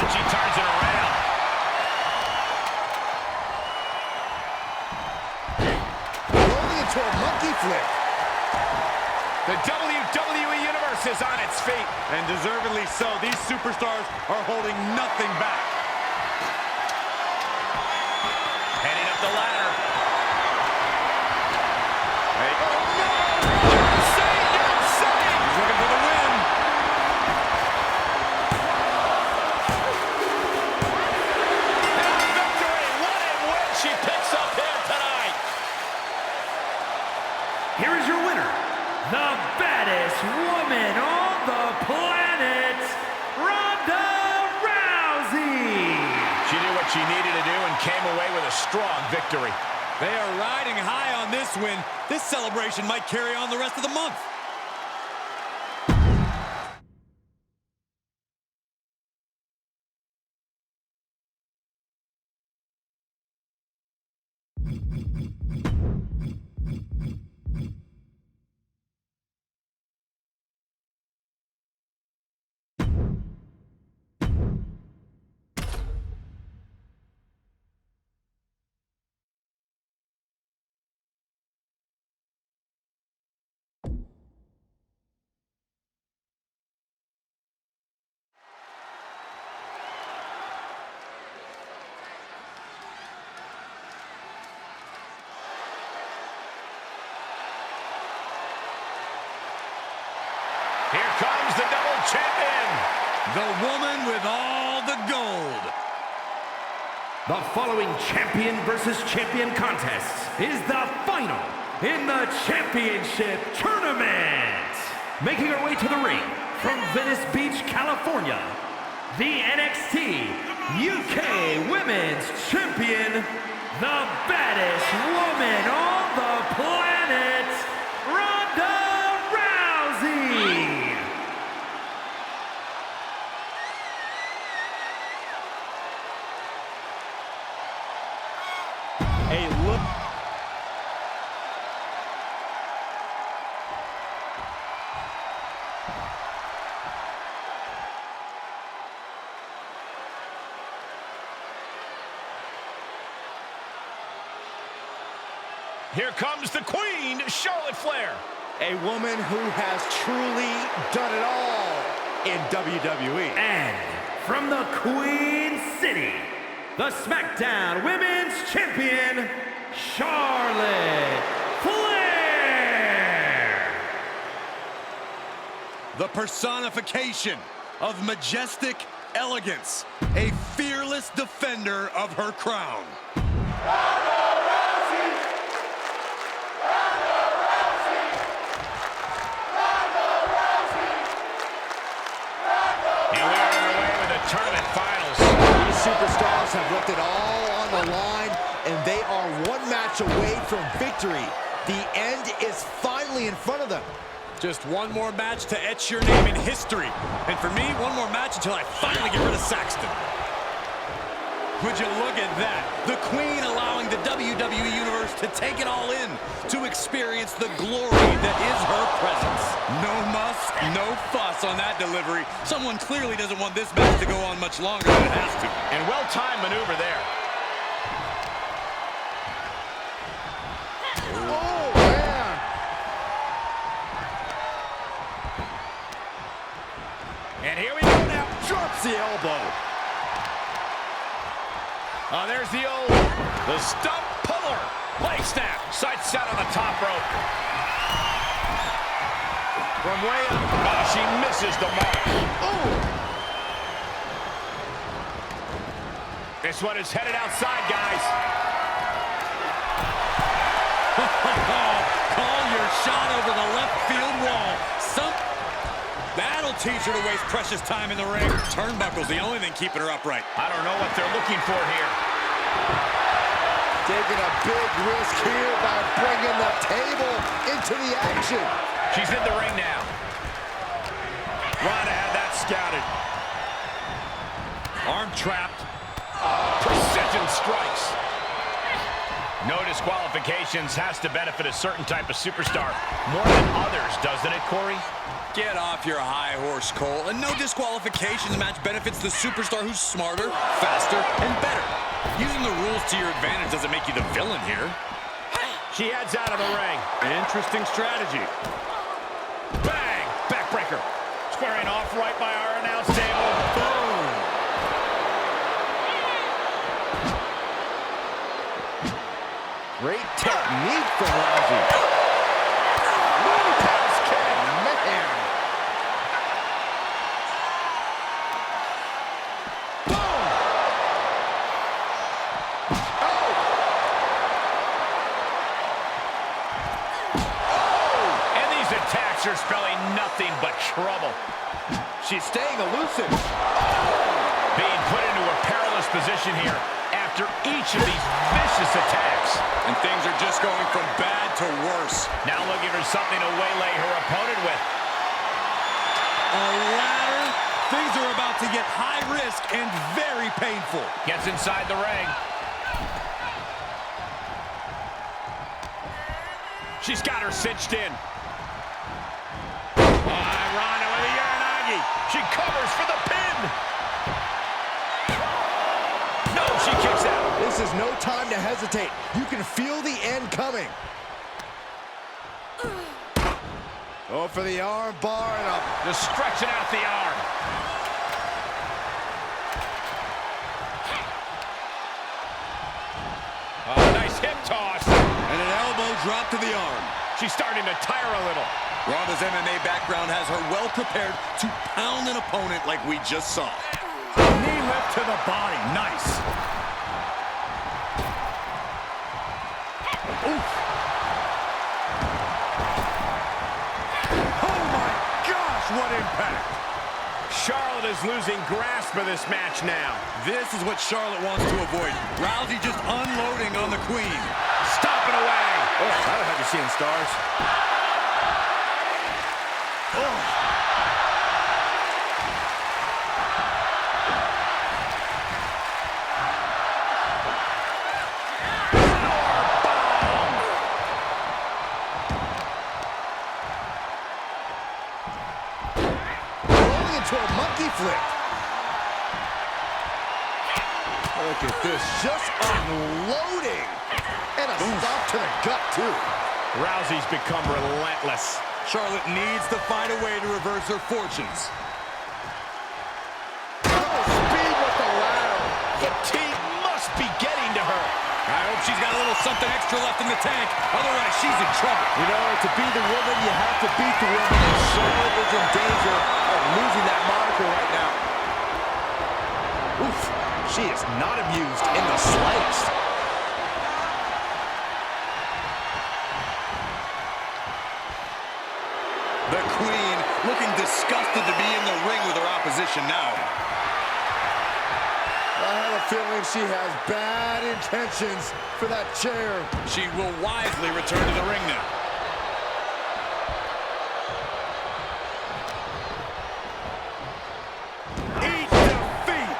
She turns it around. Rolling into a monkey flip. The WWE Universe is on its feet. And deservedly so. These superstars are holding nothing back. Heading up the ladder. Hey. Oh, no! You're insane! You're insane! He's looking for the win. And a victory! What a win she picks up here tonight! Here is your winner, the baddest woman on the planet, what she needed to do and came away with a strong victory. They are riding high on this win. This celebration might carry on the rest of the month. Here comes the double champion. The woman with all the gold. The following champion versus champion contest is the final in the championship tournament. Making her way to the ring from Venice Beach, California, the NXT UK Women's Champion, the baddest woman on the planet, Ronda Rousey. A look. Here comes the queen, Charlotte Flair. A woman who has truly done it all in WWE. And from the Queen City, the SmackDown Women's Champion, Charlotte Flair. The personification of majestic elegance. A fearless defender of her crown. And we are underway with the tournament finals. These superstars have left it all on the line, and they are one match away from victory. The end is finally in front of them. Just one more match to etch your name in history. And for me, one more match until I finally get rid of Saxton. Would you look at that? The Queen allowing the WWE Universe to take it all in, to experience the glory that is her presence. No muss, no fuss on that delivery. Someone clearly doesn't want this match to go on much longer than it has to. And well-timed maneuver there. Oh, man. And here we go now. Drops the elbow. Oh, there's the stump puller. Leg snap. Sights set on the top rope. From way up. Oh, she misses the mark. Oh. This one is headed outside, guys. Call your shot over the left field wall. That'll teach her to waste precious time in the ring. Turnbuckle's the only thing keeping her upright. I don't know what they're looking for here. Taking a big risk here by bringing the table into the action. She's in the ring now. Ronda had that scouted. Arm trapped. Precision strikes. No disqualifications has to benefit a certain type of superstar more than others, doesn't it, Corey? Get off your high horse, Cole. A no disqualifications match benefits the superstar who's smarter, faster, and better. Using the rules to your advantage doesn't make you the villain here. She heads out of the ring. Interesting strategy. Bang! Backbreaker. Squaring off right by our announce table. Boom! Great technique from Rousey. Are spelling nothing but trouble. She's staying elusive. Being put into a perilous position here. after each of these vicious attacks. And things are just going from bad to worse. Now looking for something to waylay her opponent with. A ladder. Things are about to get high risk and very painful. Gets inside the ring. She's got her cinched in. Ronda with a Uranagi. She covers for the pin. No, she kicks out. This is no time to hesitate. You can feel the end coming. Go for the arm bar and up. Just stretching out the arm. Nice hip toss. And an elbow drop to the arm. She's starting to tire a little. Ronda's MMA background has her well prepared to pound an opponent like we just saw. Knee lift to the body. Nice. Oof. Oh my gosh, what impact. Charlotte is losing grasp of this match now. This is what Charlotte wants to avoid. Rousey just unloading on the queen. Stomping away. Oh, that'll have you seeing stars. Oh. Rolling into a monkey flip. Look at this, just unloading. And a stop to the gut, too. Rousey's become relentless. Charlotte needs to find a way to reverse her fortunes. Oh, speed with the ladder. Fatigue must be getting to her. I hope she's got a little something extra left in the tank. Otherwise, she's in trouble. You know, to be the woman, you have to beat the woman. And Charlotte is in danger of losing that moniker right now. Oof, she is not amused in the slightest. The queen looking disgusted to be in the ring with her opposition now. I have a feeling she has bad intentions for that chair. She will wisely return to the ring now. Eat defeat.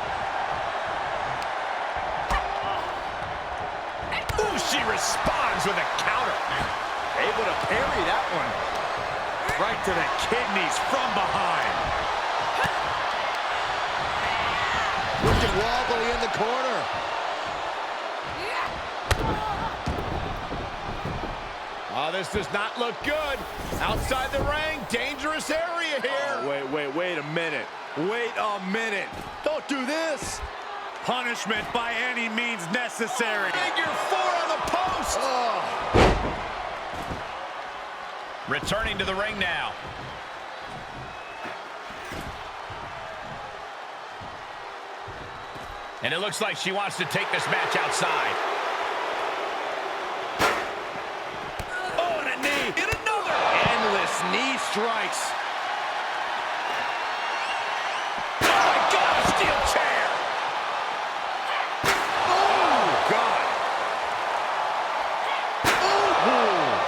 Ooh, she responds with a counter. Able to parry that one. Right to the kidneys from behind. Looking wobbly in the corner. Oh, this does not look good. Outside the ring, dangerous area here. Oh, wait a minute. Wait a minute. Don't do this. Punishment by any means necessary. Figure four on the post. Oh. Returning to the ring now. And it looks like she wants to take this match outside. Oh, and a knee. And another. Endless knee strikes. Oh, my God, a steel chair. Oh, God.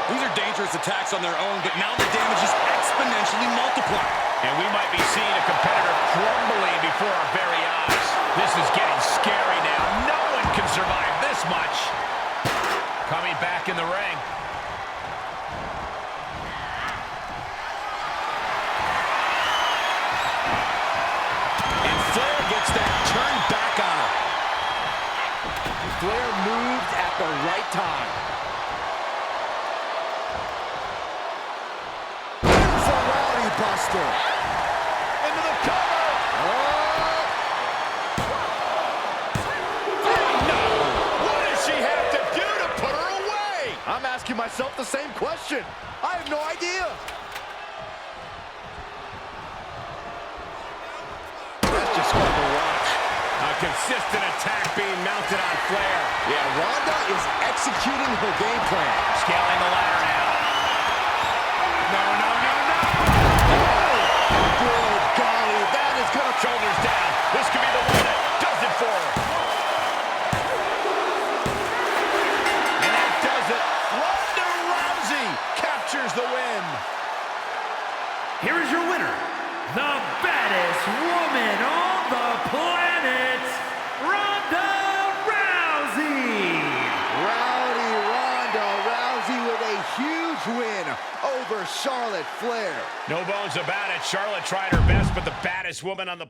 These are dangerous attacks on their own, but now the damage is exponentially multiplied. And we might be seeing a competitor crumbling before our very eyes. This is getting scary now. No one can survive this much. Coming back in the ring. And Flair gets that turned back on her. Flair moved at the right time. Ferrari buster. Into the cover. No! What does she have to do to put her away? I'm asking myself the same question. I have no idea. That's just fun to watch. A consistent attack being mounted on Flair. Yeah, Ronda is executing her game plan. Scaling the ladder now. No. Good golly, that is gonna... Shoulders down. This could be the one that does it for her. secures the win. Here is your winner, the baddest woman on the planet, Ronda Rousey. Rowdy Ronda Rousey with a huge win over Charlotte Flair. No bones about it. Charlotte tried her best, but the baddest woman on the planet.